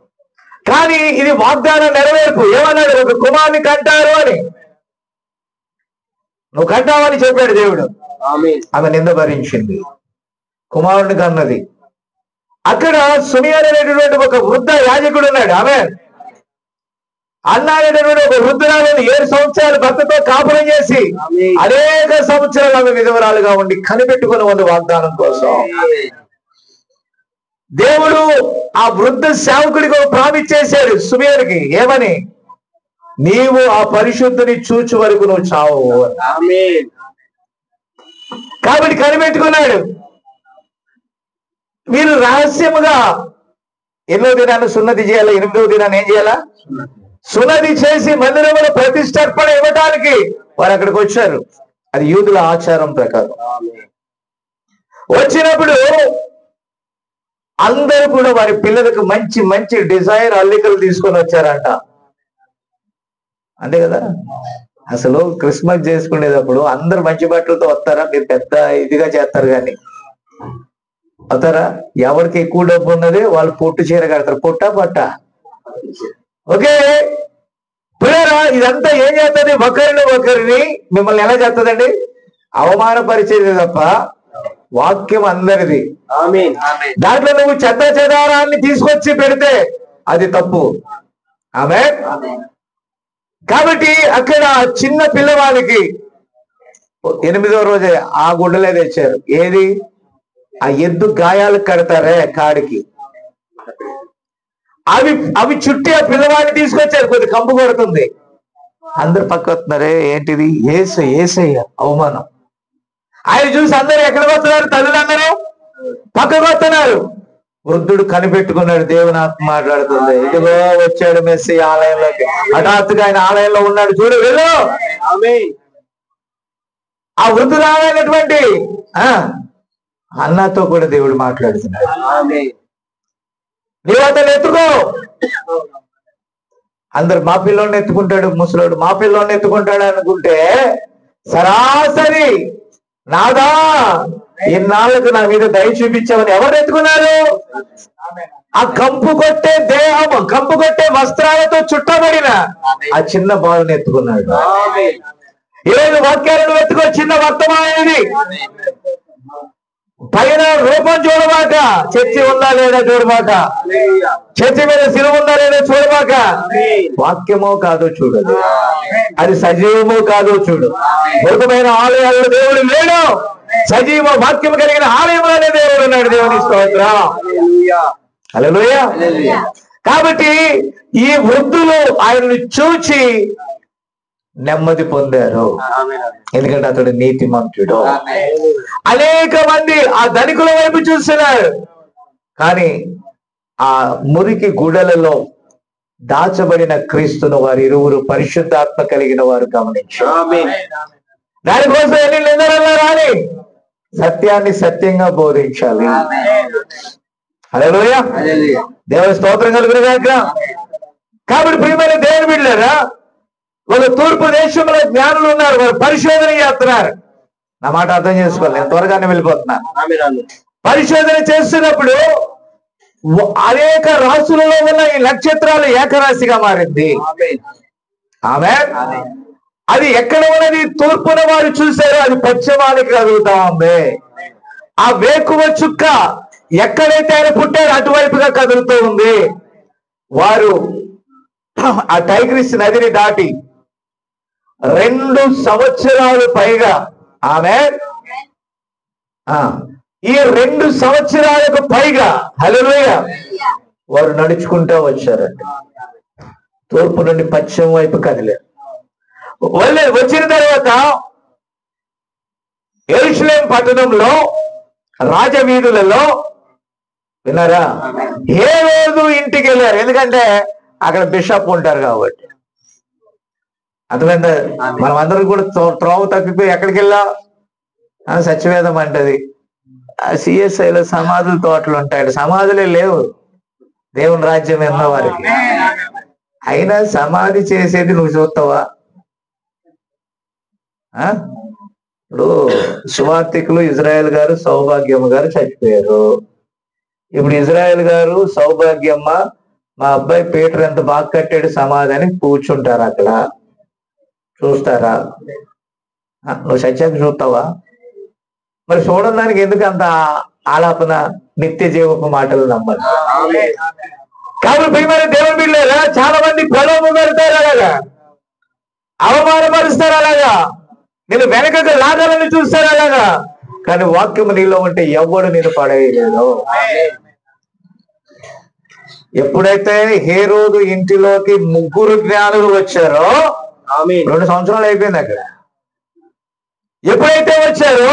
కానీ ఇది వాగ్దానం నెరవేర్పు. ఏమన్నాడు? ఒక కుమారుని కంటారు అని. నువ్వు కంటావని చెప్పాడు దేవుడు. ఆమె నింద భరించింది, కుమారుని కన్నది. అక్కడ సునియాన్ అనేటటువంటి ఒక వృద్ధ యాజకుడు ఉన్నాడు. ఆమె అన్నాడేటటువంటి ఒక వృద్ధురాలను 7 సంవత్సరాలు భర్తతో కాపురం చేసి అనేక సంవత్సరాలు ఆమె విధవరాలుగా ఉండి కనిపెట్టుకుని ఉంది వాగ్దానం కోసం. దేవుడు ఆ వృద్ధ సేవకుడికి ఒక ప్రామిస్ చేశాడు సుమియానికి. ఏమని? నీవు ఆ పరిశుద్ధుని చూచు వరకు నువ్వు చావు. కాబట్టి కనిపెట్టుకున్నాడు. మీరు రహస్యముగా 8వ దినాన్ని సున్నతి చేయాలా, 8వ దినాన్ని ఏం చేయాలా? సున్నతి చేసి మందిరంలో ప్రతిష్టర్పణ ఇవ్వడానికి వారు అక్కడికి వచ్చారు. అది యూదుల ఆచారం ప్రకారం. వచ్చినప్పుడు అందరూ కూడా వారి పిల్లలకు మంచి మంచి డిజైన్ అల్లికలు తీసుకొని వచ్చారంట. అంతే కదా? అసలు క్రిస్మస్ చేసుకునేటప్పుడు అందరు మంచి బట్టలతో వస్తారా? మీరు పెద్ద ఇదిగా చేస్తారు కానీ వస్తారా? ఎవరికి ఎక్కువ డబ్బు ఉన్నది వాళ్ళు పొట్టు చీర కడతారు. పొట్టా పట్ట? ఓకే పిల్లరా, ఇదంతా ఏం చేస్తుంది? ఒకరిని మిమ్మల్ని ఎలా చేస్తుందండి? అవమానపరిచేది తప్ప వాక్యం అందరిది. దాంట్లో నువ్వు చెత్త చెదారాన్ని తీసుకొచ్చి పెడితే అది తప్పు. ఆమె కాబట్టి అక్కడ చిన్న పిల్లవాడికి 8వ రోజే ఆ గుడ్డలే తెచ్చారు. ఏది? ఆ ఎద్దు గాయాలు కడతారే కాడికి, అవి చుట్టి ఆ పిల్లవాడిని తీసుకొచ్చారు. కొద్ది కంపు కొడుతుంది. అందరు పక్క వస్తున్నారే. ఏంటిది? ఏసయ్య అవమానం. ఆయన చూసి అందరూ ఎక్కడికి వస్తున్నారు? తల్లులందరూ పక్కకు వస్తున్నారు. వృద్ధుడు కనిపెట్టుకున్నాడు. దేవుని ఆత్మ మాట్లాడుతుంది. ఇదిగో వచ్చాడు మెస్సీ ఆలయంలోకి. హఠాత్తుగా ఆయన ఆలయంలో ఉన్నాడు. చూడు, వెళ్ళు. ఆ వృద్ధుడు ఆలైనటువంటి అన్నతో కూడా దేవుడు మాట్లాడుతున్నాడు. నీవు అతను ఎత్తుకో. అందరు మా పిల్లోని ఎత్తుకుంటాడు, ముసలోడు మా పిల్లోని ఎత్తుకుంటాడు అనుకుంటే సరాసరి నాదా ఇన్నాళ్ళకు నా మీద దయ చూపించామని ఎవరు ఎత్తుకున్నారు? ఆ కంపు కొట్టే దేహము, కంపు కొట్టే వస్త్రాలతో చుట్టబడిన ఆ చిన్న బాలుని ఎత్తుకున్నాడు. ఈరోజు వాక్యాలను ఎత్తుకో. చిన్న వర్తమానం ఇది. పైన రూపం చూడమాక, చర్చి ఉందా లేదా చూడమాక, చర్చి మీద శిలువ ఉందా లేదా చూడమాక, వాక్యమో కాదో చూడదు, అది సజీవమో కాదో చూడు. మృతమైన ఆలయాల్లో దేవుడు లేడు, సజీవ వాక్యం కలిగిన ఆలయంలోనే దేవుడు ఉన్నాడు. దేవుని స్తోత్రం. హల్లెలూయా. కాబట్టి ఈ వృద్ధులు ఆయనను చూచి నెమ్మది పొందారు. ఎందుకంటే అతడు నీతిమంతుడు. అనేక మంది ఆ ధనికుల వైపు చూస్తున్నారు, కానీ ఆ మురికి గుడలలో దాచబడిన క్రీస్తును వారి ఇరువురు పరిశుద్ధాత్మ కలిగిన వారు గమనించారు. దానికోసం ఎన్ని నిందలన్నా రాని సత్యాన్ని సత్యంగా బోధించాలి. హల్లెలూయా, దేవుని స్తోత్రం కలుగును గాక. కాబట్టి ప్రియమైన దేవుని బిడ్డలారా, వాళ్ళు తూర్పు దేశంలో జ్ఞానులు ఉన్నారు, వాళ్ళు పరిశోధన చేస్తున్నారు. నా మాట అర్థం చేసుకోవాలి, నేను త్వరగానే వెళ్ళిపోతున్నాను. పరిశోధన చేస్తున్నప్పుడు అనేక రాశులలో ఉన్న ఈ నక్షత్రాలు ఏకరాశిగా మారింది. ఆమేన్. అది ఎక్కడ ఉన్నది? తూర్పున వారు చూశారు, అది పశ్చిమానికి కదులుతా ఉంది. ఆ వేకువ చుక్క ఎక్కడైతే ఆయన పుట్టారో అటువైపుగా కదులుతూ ఉంది. వారు ఆ టైగ్రిస్ నదిని దాటి 2 సంవత్సరాలు పైగా, ఆమేన్, ఈ 2 సంవత్సరాలకు పైగా, హల్లెలూయా, వారు నడుచుకుంటూ వచ్చారండి. తూర్పు నుండి పశ్చిమ వైపు కదిలారు. వచ్చిన తర్వాత యెరూషలేం పట్టణంలో రాజవీధులలో, విన్నారా, హేరోదు ఇంటికి వెళ్ళారు. ఎందుకంటే అక్కడ బిషప్ ఉంటారు కాబట్టి. అర్థమైందా? మనం అందరం కూడా త్రోవ తప్పిపోయి ఎక్కడికి వెళ్ళాం? సత్యవేదం అంటది సిఎస్ఐలో సమాధుల తోటలు ఉంటాయి. సమాధులే లేవు దేవుని రాజ్యం ఉన్న వారికి. అయినా సమాధి చేసేది నువ్వు చూస్తావా? ఇప్పుడు సువార్థికులు ఇజ్రాయెల్ గారు, సౌభాగ్యమ్మ గారు చచ్చిపోయారు. ఇప్పుడు ఇజ్రాయెల్ గారు, సౌభాగ్యమ్మ, మా అబ్బాయి పీటర్ ఎంత బాగా కట్టాడు సమాధి అని కూర్చుంటారు. అక్కడ చూస్తారా? నువ్వు సత్యాన్ని చూస్తావా? మరి చూడడానికి ఎందుకు అంత ఆలాపన? నిత్య జీవపు మాటలు నమ్మాలి. కాబట్టి ప్రియమైన దేవుని బిడ్డలారా, చాలా మంది ప్రలోభ పెడతారు, అలాగా అవమానపరుస్తారు, అలాగా నేను వెనకకు లాగాలని చూస్తారు, అలాగా. కానీ వాక్యము నీలో ఉంటే ఎవడు నేను పడేయలేదు. ఎప్పుడైతే హేరోదు ఇంటిలోకి 3 జ్ఞానులు వచ్చారో, 2 సంవత్సరాలు అయిపోయింది అక్కడ. ఎప్పుడైతే వచ్చారో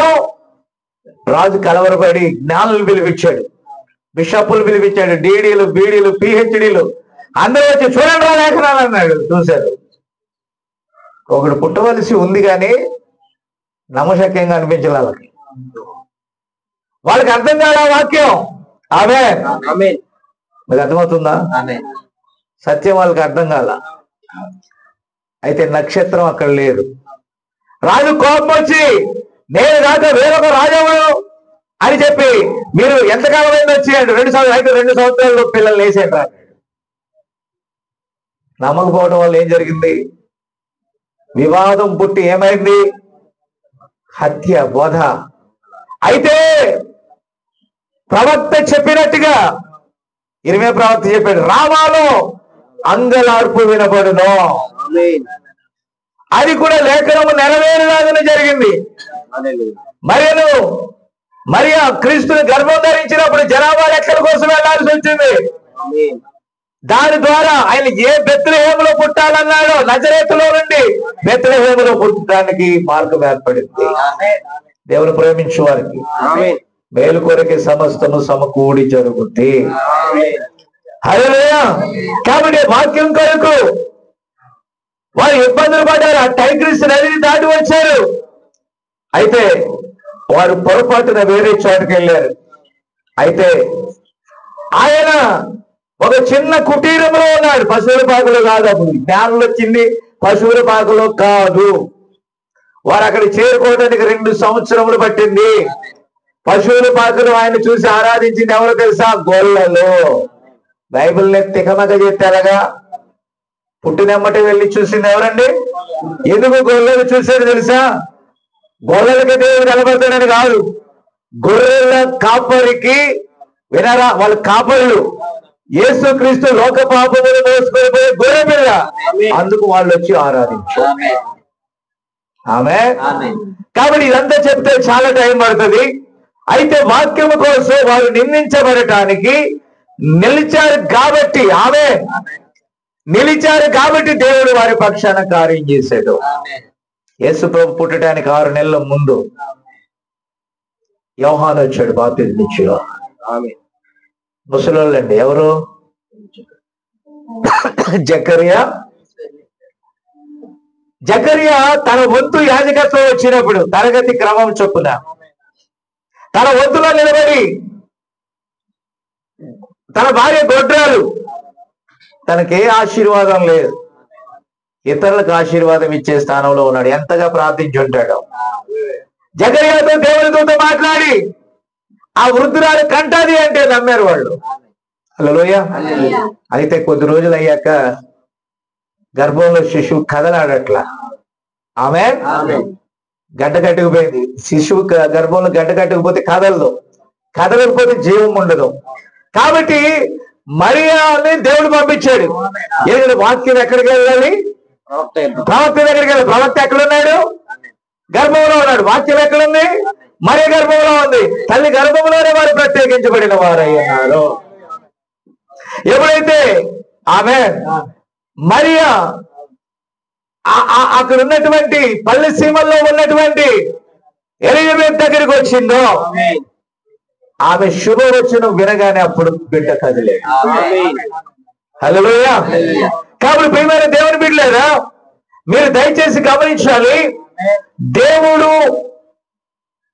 రాజు కలవరపడి జ్ఞానులు పిలిపించాడు, బిషప్పులు పిలిపించాడు, డీడీలు, బీడీలు, పిహెచ్డీలు అందరూ వచ్చి చూడండి రా లేఖనాలు అన్నాడు. చూశారు. ఒకడు పుట్టవలసి ఉంది కానీ నమ్మశక్యంగా అనిపించాలి వాళ్ళకి. వాళ్ళకి అర్థం కాదా వాక్యం? ఆమేన్. మీకు అర్థమవుతుందా? సత్యం వాళ్ళకి అర్థం కాల. అయితే నక్షత్రం అక్కడ లేదు. రాజు కోపం వచ్చి, నేను కాక వేరొక రాజవుడు అని చెప్పి, మీరు ఎంతకాలం అయింది వచ్చేయండి? 2 సంవత్సరాలు. అయితే 2 సంవత్సరాల్లో పిల్లలు వేసేయండి రా. నమ్మకపోవడం వల్ల ఏం జరిగింది? వివాదం పుట్టి ఏమైంది? హత్య, వధ. అయితే ప్రవక్త చెప్పినట్టుగా ఇర్మియా ప్రవక్త చెప్పాడు, రామాలో అంగలార్పు వినబడును. అది కూడా లేఖనము నెరవేరులాగానే జరిగింది. మరియ క్రీస్తుని గర్భం ధరించినప్పుడు జనాభా లెక్కల కోసం వెళ్లాల్సి వచ్చింది. దాని ద్వారా ఆయన ఏ బెత్లెహేములో పుట్టాలన్నాడో నజరేతులో నుండి బెత్లెహేములో పుట్టడానికి మార్గం ఏర్పడింది. దేవుని ప్రేమించు వారికి మేలు కొరకే సమస్తము సమకూడి జరుగుద్ది. హల్లెలూయా. కాబట్టి వాక్యం కొరకు వారు ఇబ్బందులు పడ్డారు. ఆ టైగ్రిస్ నదిని దాటి వచ్చారు. అయితే వారు పొరపాటున వేరే చోటుకి వెళ్ళారు. అయితే ఆయన ఒక చిన్న కుటీరంలో ఉన్నాడు. పశువుల పాకలో కాదు. అప్పుడు జ్ఞానంలో వచ్చింది పశువుల పాకలో కాదు. వారు అక్కడ చేరుకోవడానికి 2 సంవత్సరములు పట్టింది. పశువుల పాకలో ఆయన చూసి ఆరాధించింది ఎవరో తెలుసా? గొల్లలు. బైబిల్ని తికమక చేస్తారగా పుట్టినమ్మటే వెళ్ళి చూసింది ఎవరండి? ఎందుకు గొల్లలు చూసేది తెలుసా? గొర్రెలకి దేవుడు కనబడతాడని కాదు. గొర్రెల కాపరికి, వినరా, వాళ్ళ కాపరులు యేసుక్రీస్తు లోక పాపములు మోసుకొని పోయే గొర్రె పిల్ల. అందుకు వాళ్ళు వచ్చి ఆరాధించారు. ఆమేన్. కాబట్టి ఇదంతా చెప్తే చాలా టైం పడుతుంది. అయితే వాక్యము కోసం వారు నిందించబడటానికి నిలిచారు కాబట్టి, ఆమేన్, నిలిచారు కాబట్టి దేవుడు వారి పక్షాన కార్యం చేశాడు. యేసు ప్రభు పుట్టడానికి 6 నెలల ముందు యోహాను వచ్చాడు బాప్తిజం ఇచ్చేవాడు. ముసలోళ్ళండి ఎవరు? జకరియా తన వంతు యాజకత్వం వచ్చినప్పుడు తరగతి క్రమం చొప్పున తన వంతులో నిలబడి తన భార్య గొడ్రాలు, తనకే ఆశీర్వాదం లేదు, ఇతరులకు ఆశీర్వాదం ఇచ్చే స్థానంలో ఉన్నాడు. ఎంతగా ప్రార్థించి ఉంటాడు. జకర్యాతో దేవునితో మాట్లాడి ఆ వృద్ధురాలు కంటది అంటే నమ్మారు వాళ్ళు. హల్లెలూయా. అయితే కొద్ది రోజులు అయ్యాక గర్భంలో శిశువు కదలాడట్లా. ఆమె గడ్డ కట్టుకుపోయింది. శిశువు గర్భంలో గడ్డ కట్టుకుపోతే కదలకపోతే జీవం ఉండదు. కాబట్టి మరియాని దేవుడు పంపించాడు. ఎందుకంటే వాక్యం ఎక్కడికి వెళ్ళాలి? ప్రవక్త దగ్గరికి వెళ్ళాలి. ప్రవక్త ఎక్కడున్నాడు? గర్భంలో ఉన్నాడు. వాక్యం ఎక్కడుంది? మరియ గర్భంలో ఉంది. తల్లి గర్భంలోనే వారు ప్రత్యేకించబడిన వారయ్యారు. ఎప్పుడైతే ఆమె మరియా అక్కడ ఉన్నటువంటి పల్లె సీమల్లో ఉన్నటువంటి ఎలిజబెత్ దగ్గరికి వచ్చిందో, ఆమె శుభవచనం వినగానే అప్పుడు బిడ్డ కదిలే. హల్లెలూయా. కాబట్టి ప్రియమైన దేవుని బిడ్డలారా, మీరు దయచేసి గమనించాలి. దేవుడు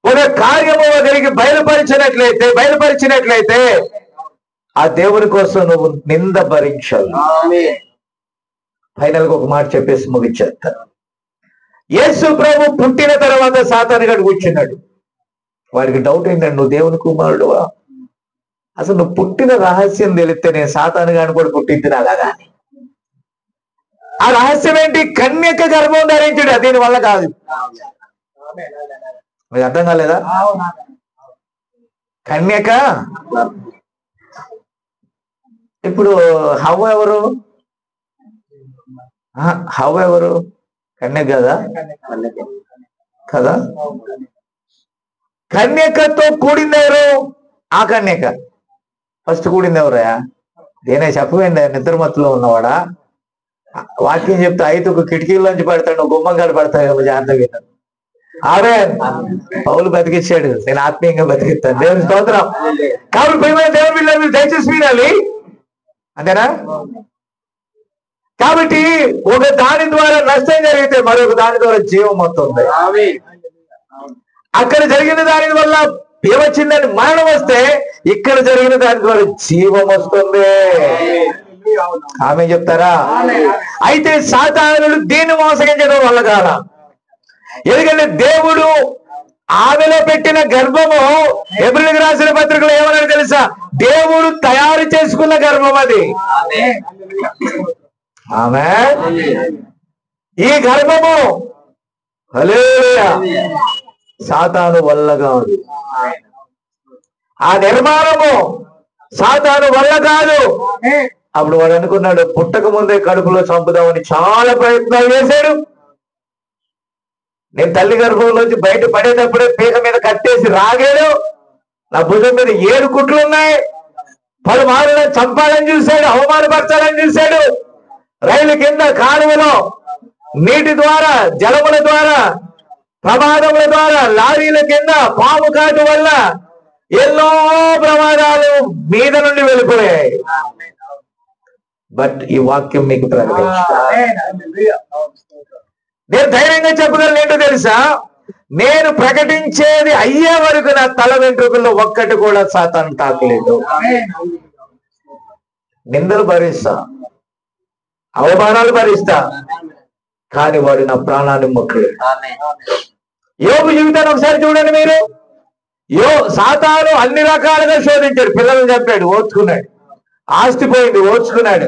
ఒక కార్యము ఒకరికి బయలుపరిచినట్లయితే ఆ దేవుని కోసం నువ్వు నింద భరించాలి. ఫైనల్ గా ఒక మాట చెప్పేసి ముగించేస్తాను. యేసు ప్రభు పుట్టిన తర్వాత సాతాను గాడు కూర్చున్నాడు. వాడికి డౌట్ ఏంటంటే, నువ్వు దేవుని కుమారుడువా? అసలు నువ్వు పుట్టిన రహస్యం తెలిస్తే నేను సాతాను గాని కూడా పుట్టింది అలాగా. ఆ రహస్యం ఏంటి? కన్యక గర్భం ధరించాడు. దీని వల్ల కాదు. మీకు అర్థం కాలేదా? కన్యక. ఇప్పుడు హవ్వ ఎవరు? కన్యక కదా? కన్యకతో కూడింది ఎవరు? ఆ కన్యక. ఫస్ట్ కూడింది ఎవరయా? నేనే చెప్పవేండి, నిద్రమత్తులో ఉన్నవాడా? వాక్యం చెప్తే ఐదుకు కిటికీల్లోంచి పడతాడు, గుమ్మం కాడ పడతాడు. జాగ్రత్తగా ఆమె పౌలు బతికిచ్చాడు, నేను ఆత్మీయంగా బతికిస్తాను. దేవుని స్తోత్రం. కాబట్టి దేవుని పిల్లలు మీరు దయచేసి వినాలి. అంతేనా? కాబట్టి ఒక దాని ద్వారా నష్టం జరిగితే మరొక దాని ద్వారా జీవం వస్తుంది. అక్కడ జరిగిన దాని వల్ల ఏమొచ్చిందని మరణం వస్తే, ఇక్కడ జరిగిన దాని ద్వారా జీవం వస్తుంది. ఆమె చెప్తారా? అయితే సాతానుడు దీన్ని మోసగించడం వల్ల కాదా? ఎందుకంటే దేవుడు ఆమెలో పెట్టిన గర్భము, హెబ్రీయులకు రాసిన పత్రికలో ఏమన్నాడు తెలుసా? దేవుడు తయారు చేసుకున్న గర్భం అది. ఆమె ఈ గర్భము హల్లెలూయా సాతాను వల్ల కాదు. ఆ నిర్మాణము సాతాను వల్ల కాదు. అప్పుడు వాడు అనుకున్నాడు, పుట్టక ముందే కడుపులో చంపుదామని చాలా ప్రయత్నాలు చేశాడు. నేను తల్లి గర్భంలోంచి బయట పడేటప్పుడే పీక మీద కట్టేసి రాగాడు. నా భుజం మీద 7 కుట్లు ఉన్నాయి. పలుమార్లు చంపాలని చూశాడు, అవమానపరచాలని చూశాడు. రైలు కింద, కాలువలో, నీటి ద్వారా, జలముల ద్వారా, ప్రమాదముల ద్వారా, లారీల కింద, పాము కాటు వల్ల ఎన్నో ప్రమాదాలు మీద నుండి వెళ్ళిపోయాయి. బట్ ఈ వాక్యం మీకు నేను ధైర్యంగా చెప్పగలను. ఏంటో తెలుసా? నేను ప్రకటించేది అయ్యే వరకు నా తల వెంట్రుకల్లో ఒక్కటి కూడా సాతాను తాకలేదు. నిందలు భరిస్తా, అవమానాలు భరిస్తా, కానీ వాడు నా ప్రాణాన్ని మొక్కలేదు. యోబు జీవితాన్ని ఒకసారి చూడండి మీరు. సాతాను అన్ని రకాలుగా శోధించాడు. పిల్లలను చంపాడు, ఓర్చుకున్నాడు. ఆస్తి పోయింది, ఓర్చుకున్నాడు.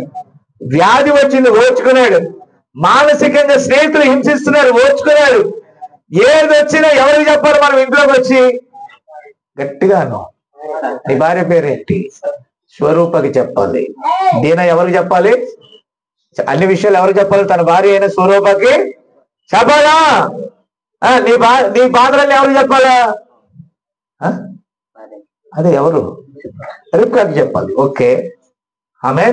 వ్యాధి వచ్చింది, ఓర్చుకున్నాడు. మానసికంగా స్నేహితులు హింసిస్తున్నారు, ఓర్చుకున్నాడు. ఏది వచ్చినా ఎవరికి చెప్పాలి? మనం ఇంట్లోకి వచ్చి గట్టిగాను, నీ భార్య పేరేంటి? స్వరూపకి చెప్పాలి. దీన ఎవరికి చెప్పాలి? అన్ని విషయాలు ఎవరికి చెప్పాలి? తన భార్య అయిన స్వరూపకి చెప్పాలా? నీ బాధలన్నీ ఎవరికి చెప్పాలా? అదే ఎవరు? రిబ్కాకి చెప్పాలి. ఓకే. ఆమె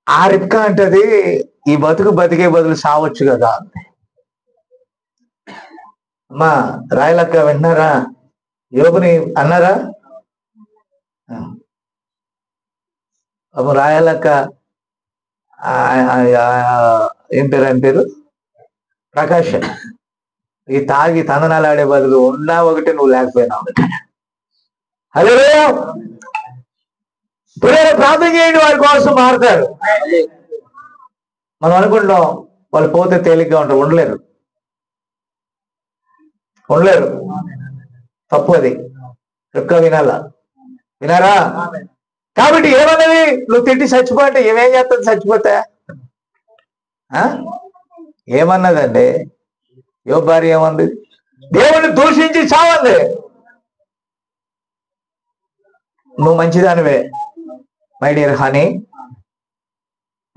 ఆ రిబ్కా అంటది, ఈ బతికే బదులు సావచ్చు కదా. అమ్మా రాయలక్క విన్నారా? యోగుని అన్నారా? అమ్మ రాయలక్క ఏం పేరు ఆయన పేరు, ప్రకాష్. ఈ తాగి తందనాలు ఆడే బదులు ఉన్నా ఒకటి, నువ్వు లేకపోయినా ఒకటి. హల్లెలూయా. పిల్లలు ప్రార్థన చేయండి, వారి కోసం మారుతారు. మనం అనుకుంటాం వాళ్ళు పోతే తేలిగ్గా ఉంటారు, ఉండలేరు. తప్పు అది, రిబ్కా వినారా? కాబట్టి ఏమన్నది, నువ్వు తిట్టి చచ్చిపో అంటే ఏమేం చేస్తుంది చచ్చిపోతే? ఏమన్నదండి? యోబు భార్య ఏమంది? దేవుణ్ణి దూషించి చావంది. నువ్వు మంచిదానివే మై డియర్ హనీ,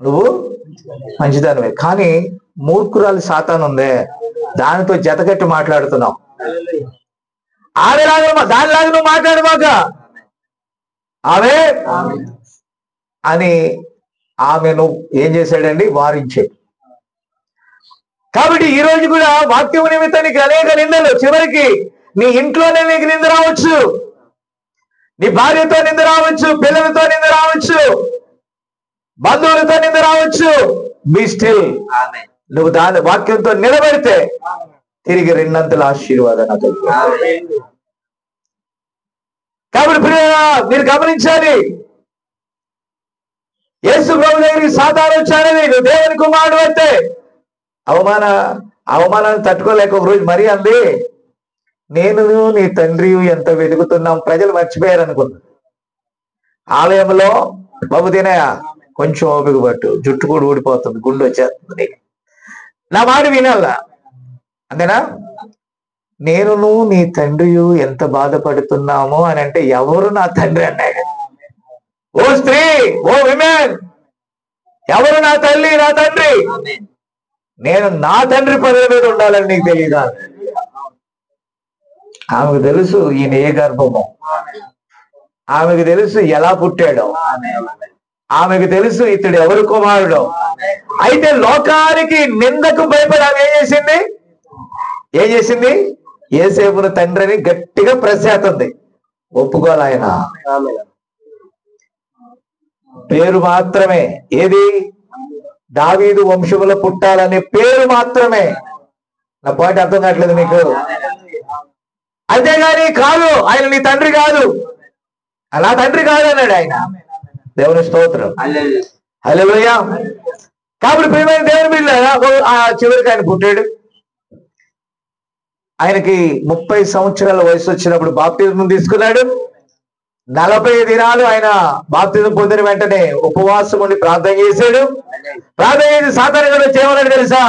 నువ్వు మంచిదానివే, కానీ మూర్ఖురాలు సాతాను ఉందే, దానితో జతకట్టి మాట్లాడుతున్నావు. దానిలాగా నువ్వు మాట్లాడమాక, ఆమె అని ఆమెను ఏం చేశాడండి? వారించాడు. కాబట్టి ఈ రోజు కూడా వాక్యం నిమిత్తం నీకు అనేక నిందలు, చివరికి నీ ఇంట్లోనే నీకు నింద రావచ్చు, నీ భార్యతో నింద రావచ్చు, పిల్లలతో నింద రావచ్చు, బంధువులతో నింద రావచ్చు. Be still. నువ్వు దాని వాక్యంతో నిలబడితే తిరిగి రెండంతల ఆశీర్వాదాలు. కాబట్టి ప్రియరా, మీరు గమనించాలి, యేసు ప్రభు దగ్గరికి సాతాను వచ్చాడని, నువ్వు దేవుని కుమారుడు అయితే అవమానాన్ని తట్టుకోలేక ఒక రోజు మరీ అంది, నేను నీ తండ్రి ఎంత వెతుకుతున్నాం. ప్రజలు మర్చిపోయారు అనుకున్నా. ఆలయంలో బాబు తినయ కొంచెం ఓపిక పట్టు, జుట్టు కూడా ఊడిపోతుంది, గుండె వచ్చేస్తుంది, నా మాట వినాలా, అంతేనా? నేను నీ తండ్రి ఎంత బాధపడుతున్నామో అని అంటే, ఎవరు నా తండ్రి అన్నాడు? ఓ స్త్రీ, ఓ విమెన్, ఎవరు నా తల్లి, నా తండ్రి? నేను నా తండ్రి పనుల మీద ఉండాలని నీకు తెలియదా? ఆమెకు తెలుసు ఈయన ఏ గర్భమో, ఆమెకు తెలుసు ఎలా పుట్టాడో, ఆమెకు తెలుసు ఇతడు ఎవరు కుమారుడో. అయితే లోకానికి నిందకు భయపడి ఆమె ఏం చేసింది? యేసేపును తండ్రి అని గట్టిగా ప్రశ్నేస్తుంది. ఒప్పుకోవాలి ఆయన. పేరు మాత్రమే, ఏది? దావీదు వంశములో పుట్టాలనే పేరు మాత్రమే. నా పాయింట్ అర్థం కావట్లేదు మీకు? అంతేగాని కాదు, ఆయన నీ తండ్రి కాదు, నా తండ్రి కాదు అన్నాడు ఆయన. దేవుని స్తోత్రం, హల్లెలూయా. కాబట్టి ప్రియమైన దేవుని బిడ్డలారా, చివరికి ఆయన పుట్టాడు. ఆయనకి 30 సంవత్సరాల వయసు వచ్చినప్పుడు బాప్తిజం తీసుకున్నాడు. 40 దినాలు ఆయన బాప్తిజం పొందిన వెంటనే ఉపవాసం ఉండి ప్రార్థన చేశాడు. ప్రార్థన చేసి సాతాను కూడా చేయమన్నాడు తెలుసా?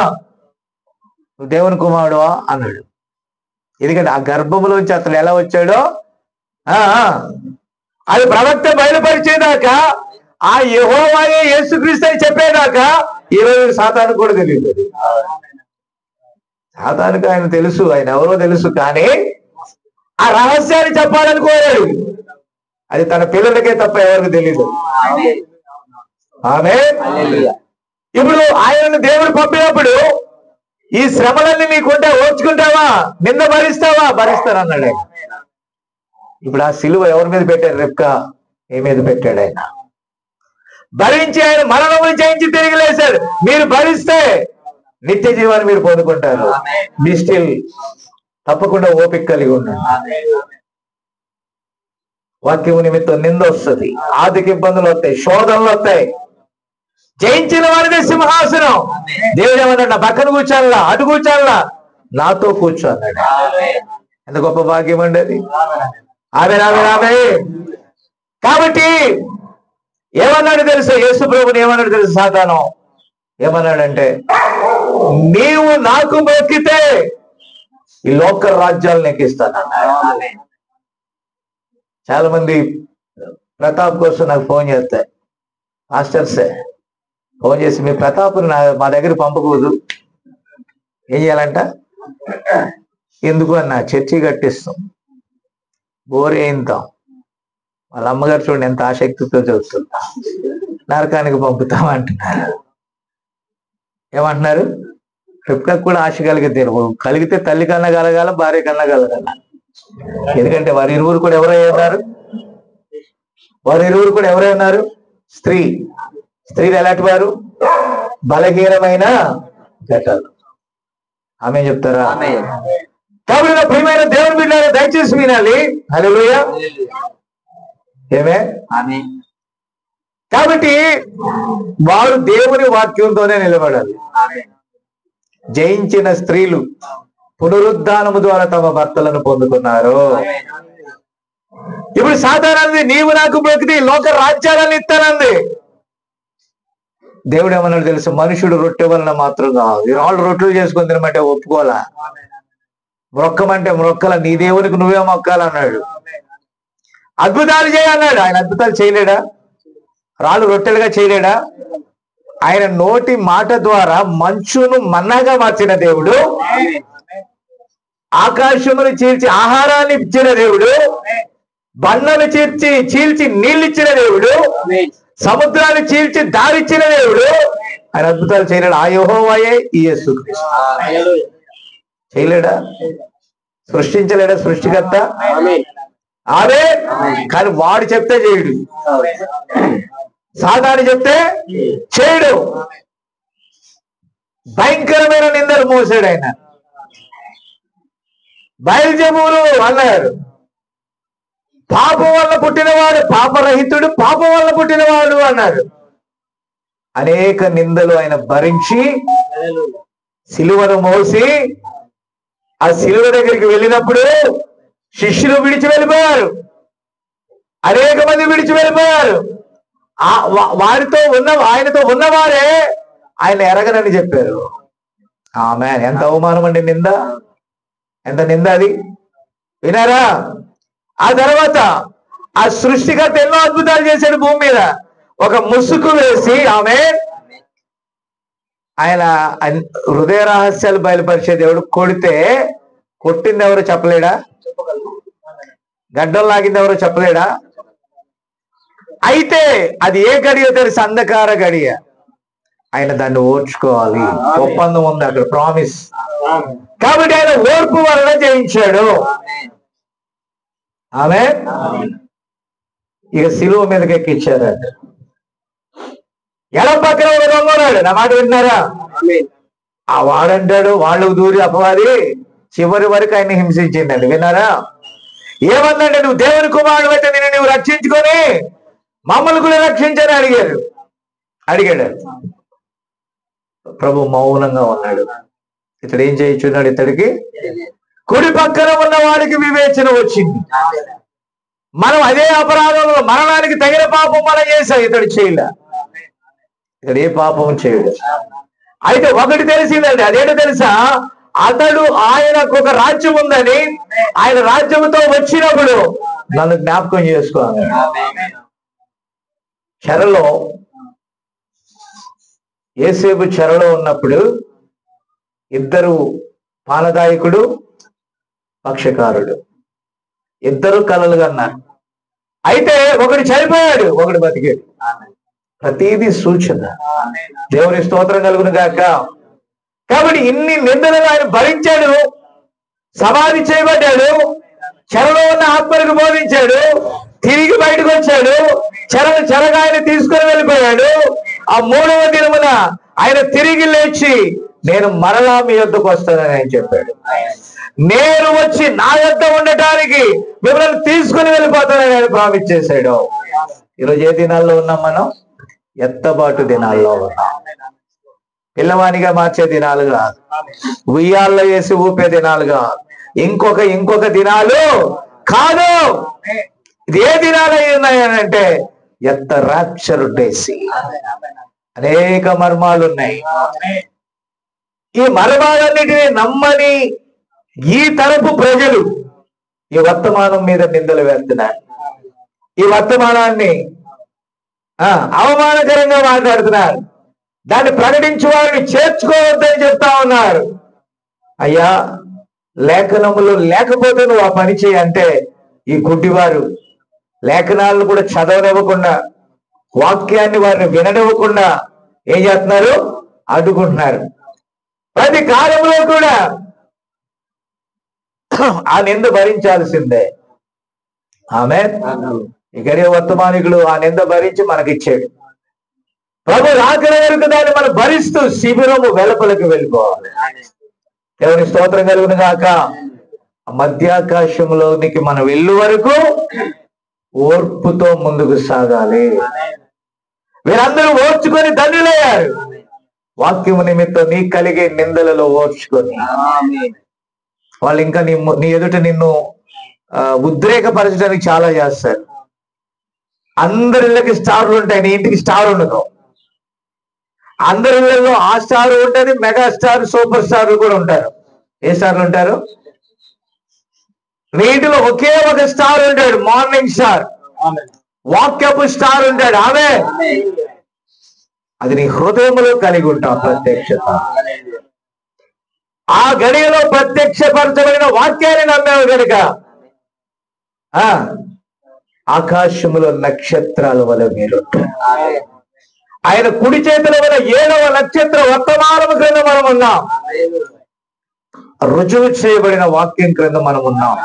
నువ్వు దేవుని కుమారుడు అన్నాడు. ఎందుకంటే ఆ గర్భంలోంచి అతను ఎలా వచ్చాడో అది ప్రవక్త బయలుపరిచేదాకా, ఆ యెహోవాయే యేసుక్రీస్తు అని చెప్పేదాకా ఈరోజు సాతాను కూడా తెలియదు. సాతానుకు ఆయన తెలుసు, ఆయన ఎవరో తెలుసు, కానీ ఆ రహస్యాన్ని చెప్పాలని కోరాడు. అది తన పిల్లలకే తప్ప ఎవరికి తెలియదు. ఆమేన్. ఇప్పుడు ఆయనను దేవుడు పంపినప్పుడు ఈ శ్రమలన్నీ నీకుంటే ఓర్చుకుంటావా? నింద భరిస్తావా? భరిస్తానన్నాడు. ఇప్పుడు ఆ సిలువ ఎవరి మీద పెట్టాడు? రిబ్కా ఏ మీద పెట్టాడు? ఆయన భరించి ఆయన మరణం చేయించి తిరిగి లేశాడు. మీరు భరిస్తే నిత్య జీవాన్ని మీరు పొందుకుంటారు. Be still. తప్పకుండా ఓపిక కలిగి ఉండండి. వాక్యం నిమిత్తం నింద వస్తుంది, ఆర్థిక ఇబ్బందులు వస్తాయి, శోధనలు వస్తాయి. జయించిన వారిదే సింహాసనం. దేవుడు ఏమన్నాడు? నా పక్కన కూర్చోాలా, అటు కూర్చోాలా, నాతో కూర్చోన్నాడు. ఎంత గొప్ప భాగ్యం అండి అది. ఆమె. కాబట్టి ఏమన్నాడు తెలుసా? యేసు ప్రభుని ఏమన్నాడు తెలుసు? సాతాను ఏమన్నాడంటే, నీవు నాకు మొక్కితే ఈ లోక రాజ్యాలు నీకు ఇస్తానన్నాడు. చాలా మంది ప్రతాప్ కోసం నాకు ఫోన్ చేస్తాయి, మాస్టర్సే ఫోన్ చేసి, మీ ప్రతాప్ని మా దగ్గర పంపకూడదు, ఏం చేయాలంట? ఎందుకు అన్న, చర్చి కట్టిస్తాం, బోర్ వేయింతాం. వాళ్ళ అమ్మగారు చూడండి ఎంత ఆసక్తితో చూస్తుందా, నరకానికి పంపుతాం అంటున్నారు. ఏమంటున్నారు? రిబ్కాకు కూడా ఆశ కలిగితే తల్లి కన్నా కలగాల, భార్య కన్నా కలగాల. ఎందుకంటే వారి ఇరువురు కూడా ఎవరై ఉన్నారు? స్త్రీ స్త్రీలు ఎలాంటి వారు? బలహీనమైన ఘటాలు. ఆమె చెప్తారా? కాబట్టి నా ప్రియమైన దేవుని బిడ్డలారా దయచేసి వినాలి. హల్లెలూయా. ఏమే? కాబట్టి వారు దేవుని వాక్యంతోనే నిలబడాలి. జయించిన స్త్రీలు పునరుద్ధానము ద్వారా తమ భర్తలను పొందుకున్నారు. ఇప్పుడు సాధారణంగా నీవు నాకు బ్రతికి లోక రాజ్యాలను ఇస్తానంది. దేవుడు ఏమన్నాడు తెలుసు? మనుషుడు రొట్టె వలన మాత్రం కాదు. వాళ్ళు రొట్టెలు చేసుకొని తినమంటే ఒప్పుకోలా, మొక్కమంటే మొక్కల, నీ దేవునికి నువ్వే మొక్కాలన్నాడు. అద్భుతాలు చేయన్నాడు. ఆయన అద్భుతాలు చేయలేడా? రాళ్ళు రొట్టెలుగా చేయలేడా? ఆయన నోటి మాట ద్వారా మంచును మన్నాగా మార్చిన దేవుడు, ఆకాశమును చీల్చి ఆహారాన్ని ఇచ్చిన దేవుడు, బండలు చీల్చి నీళ్ళు ఇచ్చిన దేవుడు, సముద్రాన్ని చీల్చి దారిచ్చిన దేవుడు. ఆయన అద్భుతాలు చేయలేడు. ఆ యెహోవాయే ఈ యేసుక్రీస్తు. చేయలేడా? సృష్టించలేడా సృష్టికర్త? అదే. కానీ వాడు చెప్తే చేయడు, సాతాను చెప్తే చేయడు. భయంకరమైన నిందలు మోసాడు ఆయన. బయల్జెబూలు అన్నారు, పాపం వల్ల పుట్టినవాడు పాపరహితుడు, పాపం వల్ల పుట్టినవాడు అన్నారు. అనేక నిందలు ఆయన భరించి సిలువను మోసి ఆ సిలువ దగ్గరికి వెళ్ళినప్పుడు శిష్యులు విడిచి వెళ్ళిపోయారు. అనేక మంది విడిచి వెళ్ళిపోయారు. ఆయనతో ఉన్నవారే ఆయన ఎరగనని చెప్పారు. ఆమె ఎంత అవమానం అండి! నింద, ఎంత నింద అది! వినారా? ఆ తర్వాత ఆ సృష్టికర్త ఎన్నో అద్భుతాలు చేశాడు భూమి మీద. ఒక ముసుగు వేసి ఆయన హృదయ రహస్యాలు బయలుపరిచే దేవుడు. కొట్టింది ఎవరు చెప్పలేడా? గడ్డం లాగింది ఎవరు చెప్పలేడా? అయితే అది ఏ గడియో తెలుసు? అంధకార గడియ. ఆయన దాన్ని ఓర్చుకోవాలి. ఒప్పందం ఉంది అక్కడ, ప్రామిస్. కాబట్టి ఆయన ఓర్పు వలన జయించాడు. ఆమె ఇక సిలువ మీదకి ఎక్కించారంట. ఎడం పక్కన ఒక దొంగ ఉన్నాడు. నా మాట వింటున్నారా? ఆ వాడంటాడు, వాళ్ళకు దూరి అపవాది చివరి వరకు ఆయన్ని హింసించిందండి. విన్నారా? ఏమన్నాడు? నువ్వు దేవుని కుమారుడు అయితే నేను నువ్వు రక్షించుకొని మమ్మల్ని కూడా రక్షించని అడిగాడు. ప్రభు మౌనంగా ఉన్నాడు. ఇతడు ఏం చేయించున్నాడు? ఇతడికి కుడి పక్కన ఉన్న వాడికి వివేచన వచ్చింది. మనం అదే అపరాధంలో మరణానికి తగిన పాపం మనం చేశాం. ఇతడు చేయలే. ఇతడు ఏ పాపం చేయడు. అయితే ఒకటి తెలిసిందండి. అదేంటో తెలుసా? అతడు ఆయనకు ఒక రాజ్యం ఉందని, ఆయన రాజ్యంతో వచ్చినప్పుడు నన్ను జ్ఞాపకం చేసుకోవాలి. చెరలో యేసేపు చెరలో ఉన్నప్పుడు ఇద్దరు, పానదాయకుడు, పక్షకారుడు, ఇద్దరు కలలు కన్నారు. అయితే ఒకడు చనిపోయాడు, ఒకడు బతికాడు. ప్రతిదీ సూచన. దేవుని స్తోత్రం కలుగును గాక. కాబట్టి ఇన్ని నిందలను ఆయన భరించాడు. సమాధి చేయబడ్డాడు. చెరలో ఉన్న ఆత్మలకు బోధించాడు. తిరిగి బయటకు వచ్చాడు. చెరగా ఆయన తీసుకొని వెళ్ళిపోయాడు. ఆ 3వ దినమున ఆయన తిరిగి లేచి నేను మరలా మీ యొద్దకు వస్తానని ఆయన చెప్పాడు. నేను వచ్చి నా యొద్ద ఉండటానికి మిమ్మల్ని తీసుకుని వెళ్ళిపోతానని ఆయన ప్రామిస్ చేశాడు. ఈరోజు ఏ దినాల్లో ఉన్నాం మనం? ఎత్తబాటు దినాల్లో ఉన్నాం. పిల్లవానిగా మార్చే దినాలు కాదు, ఉయ్యాల్లో వేసి ఊపే దినాలు కాదు, ఇంకొక దినాలు కాదు. ఇది ఏ దినాలు అయి ఉన్నాయనంటే ఎత్త రాప్చర్ డేసి. అనేక మర్మాలు ఉన్నాయి. ఈ మర్మాలన్నిటినీ నమ్మని ఈ తరపు ప్రజలు ఈ వర్తమానం మీద నిందలు వేస్తున్నారు. ఈ వర్తమానాన్ని అవమానకరంగా మాట్లాడుతున్నారు. దాన్ని ప్రకటించే వారిని చేర్చుకోవద్దని చెప్తా ఉన్నారు. అయ్యా, లేఖనములు లేకపోతే నువ్వు ఆ పని చేయి అంటే ఈ గుడ్డివారు లేఖనాలను కూడా చదవనివ్వకుండా, వాక్యాన్ని వారిని విననివ్వకుండా ఏం చేస్తున్నారు? అడ్డుకుంటున్నారు. ప్రతి కార్యంలో కూడా ఆ నింద భరించాల్సిందే. ఆమె ఇక్కడే వర్తమానికుడు ఆ నింద భరించి మనకిచ్చాడు. ప్రభు రాకడ వరకు దాన్ని మనం భరిస్తూ శిబిరము వెలుపలకు వెళ్ళిపోవాలి. దేవుని స్తోత్రం కలుగును గాక. మధ్యాకాశంలోనికి మనం వెళ్ళు వరకు ఓర్పుతో ముందుకు సాగాలి. వీరందరూ ఓర్చుకొని ధన్యులయ్యారు. వాక్యము నిమిత్తం నీ కలిగే నిందలలో ఓర్చుకొని వాళ్ళు ఇంకా నీ ఎదుట నిన్ను ఉద్రేకపరచడానికి చాలా చేస్తారు. అందరి ఇళ్ళకి స్టార్లు ఉంటాయి, నీ ఇంటికి స్టార్ ఉండదు. అందరి ఇళ్ళల్లో ఆ స్టార్ ఉంటుంది, మెగా స్టార్, సూపర్ స్టార్లు కూడా ఉంటారు. ఏ స్టార్లు ఉంటారు? నీ ఇంటిలో ఒకే ఒక స్టార్ ఉంటాడు, మార్నింగ్ స్టార్, వాక్యపు స్టార్ ఉంటాడు. ఆమె అది నీ హృదయంలో కలిగి ఉంటావు ప్రత్యక్షత. ఆ గడియలో ప్రత్యక్షపరచబడిన వాక్యాన్ని నమ్మావు కనుక ఆకాశములో నక్షత్రాల వల్ల మీరుంటారు. ఆయన కుడి చేతుల వల్ల 7వ నక్షత్ర వర్తమానము క్రింద మనం ఉన్నాం. రుజువు చేయబడిన వాక్యం క్రింద మనం ఉన్నాం.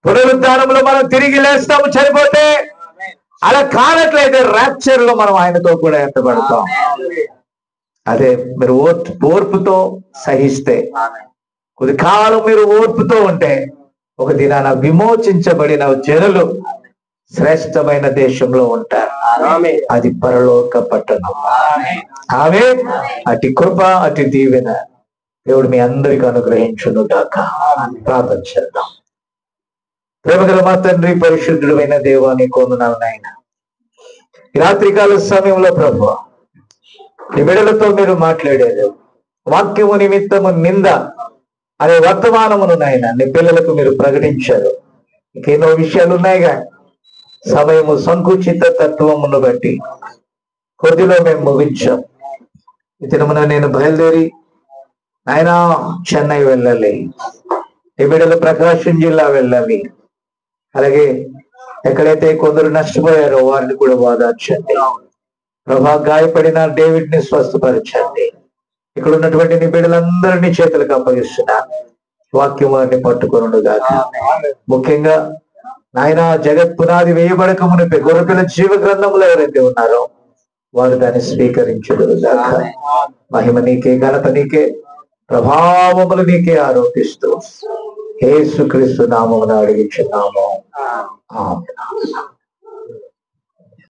పునరుద్ధానంలో మనం తిరిగి లేస్తాము చనిపోతే. అలా కానట్లయితే ర్యాప్చర్ లో మనం ఆయనతో కూడా ఎత్తబడతాం. అదే మీరు ఓర్పుతో సహిస్తే, కొద్ది కాలం మీరు ఓర్పుతో ఉంటే ఒక దినాన విమోచించబడిన జనులు శ్రేష్టమైన దేశంలో ఉంటారు. అది పరలోక పట్టణం. ఆమె అటు కృప, అటు దీవెన దేవుడు మీ అందరికి అనుగ్రహించును గాక. ప్రార్థన చేద్దాం. ప్రేమగల మా తండ్రి, పరిశుద్ధుడు అయిన దేవా, నీ కొందనాలు నాయన. ఈ రాత్రికాల సమయంలో ప్రభు నీ బిడ్డలతో మీరు మాట్లాడారు. వాక్యము నిమిత్తము నింద అనే వర్తమానమును నాయన నీ పిల్లలకు మీరు ప్రకటించారు. ఇంకెన్నో విషయాలు ఉన్నాయిగా, సమయము సంకుచిత తత్వమును బట్టి కొద్దిలో మేము ముగించాం. ఈ దినమున నేను బయలుదేరి ఆయన చెన్నై వెళ్ళాలి, ఈ బిడ్డలు ప్రకాశం జిల్లా వెళ్ళాలి. అలాగే ఎక్కడైతే కొందరు నష్టపోయారో వారిని కూడా వాదార్చండి ప్రభా. గాయపడిన డేవిడ్ ని స్వస్థపరచండి. ఇక్కడ ఉన్నటువంటి నీ బిడ్డలందరినీ చేతులకు అప్పగిస్తున్నా. వాక్యములన్నీ పట్టుకొనుడు గాక. ముఖ్యంగా నాయన జగత్ పునాది వేయబడక మునిపే గొర్రెపిల్ల జీవ గ్రంథములు ఎవరైతే ఉన్నారో వారు దాన్ని స్వీకరించుదురు గాక. మహిమ నీకే, ఘనత నీకే, ప్రభావములు నీకే ఆరోపిస్తూ యేసుక్రీస్తు నామమున అడిగించున్నాము. ఆమేన్.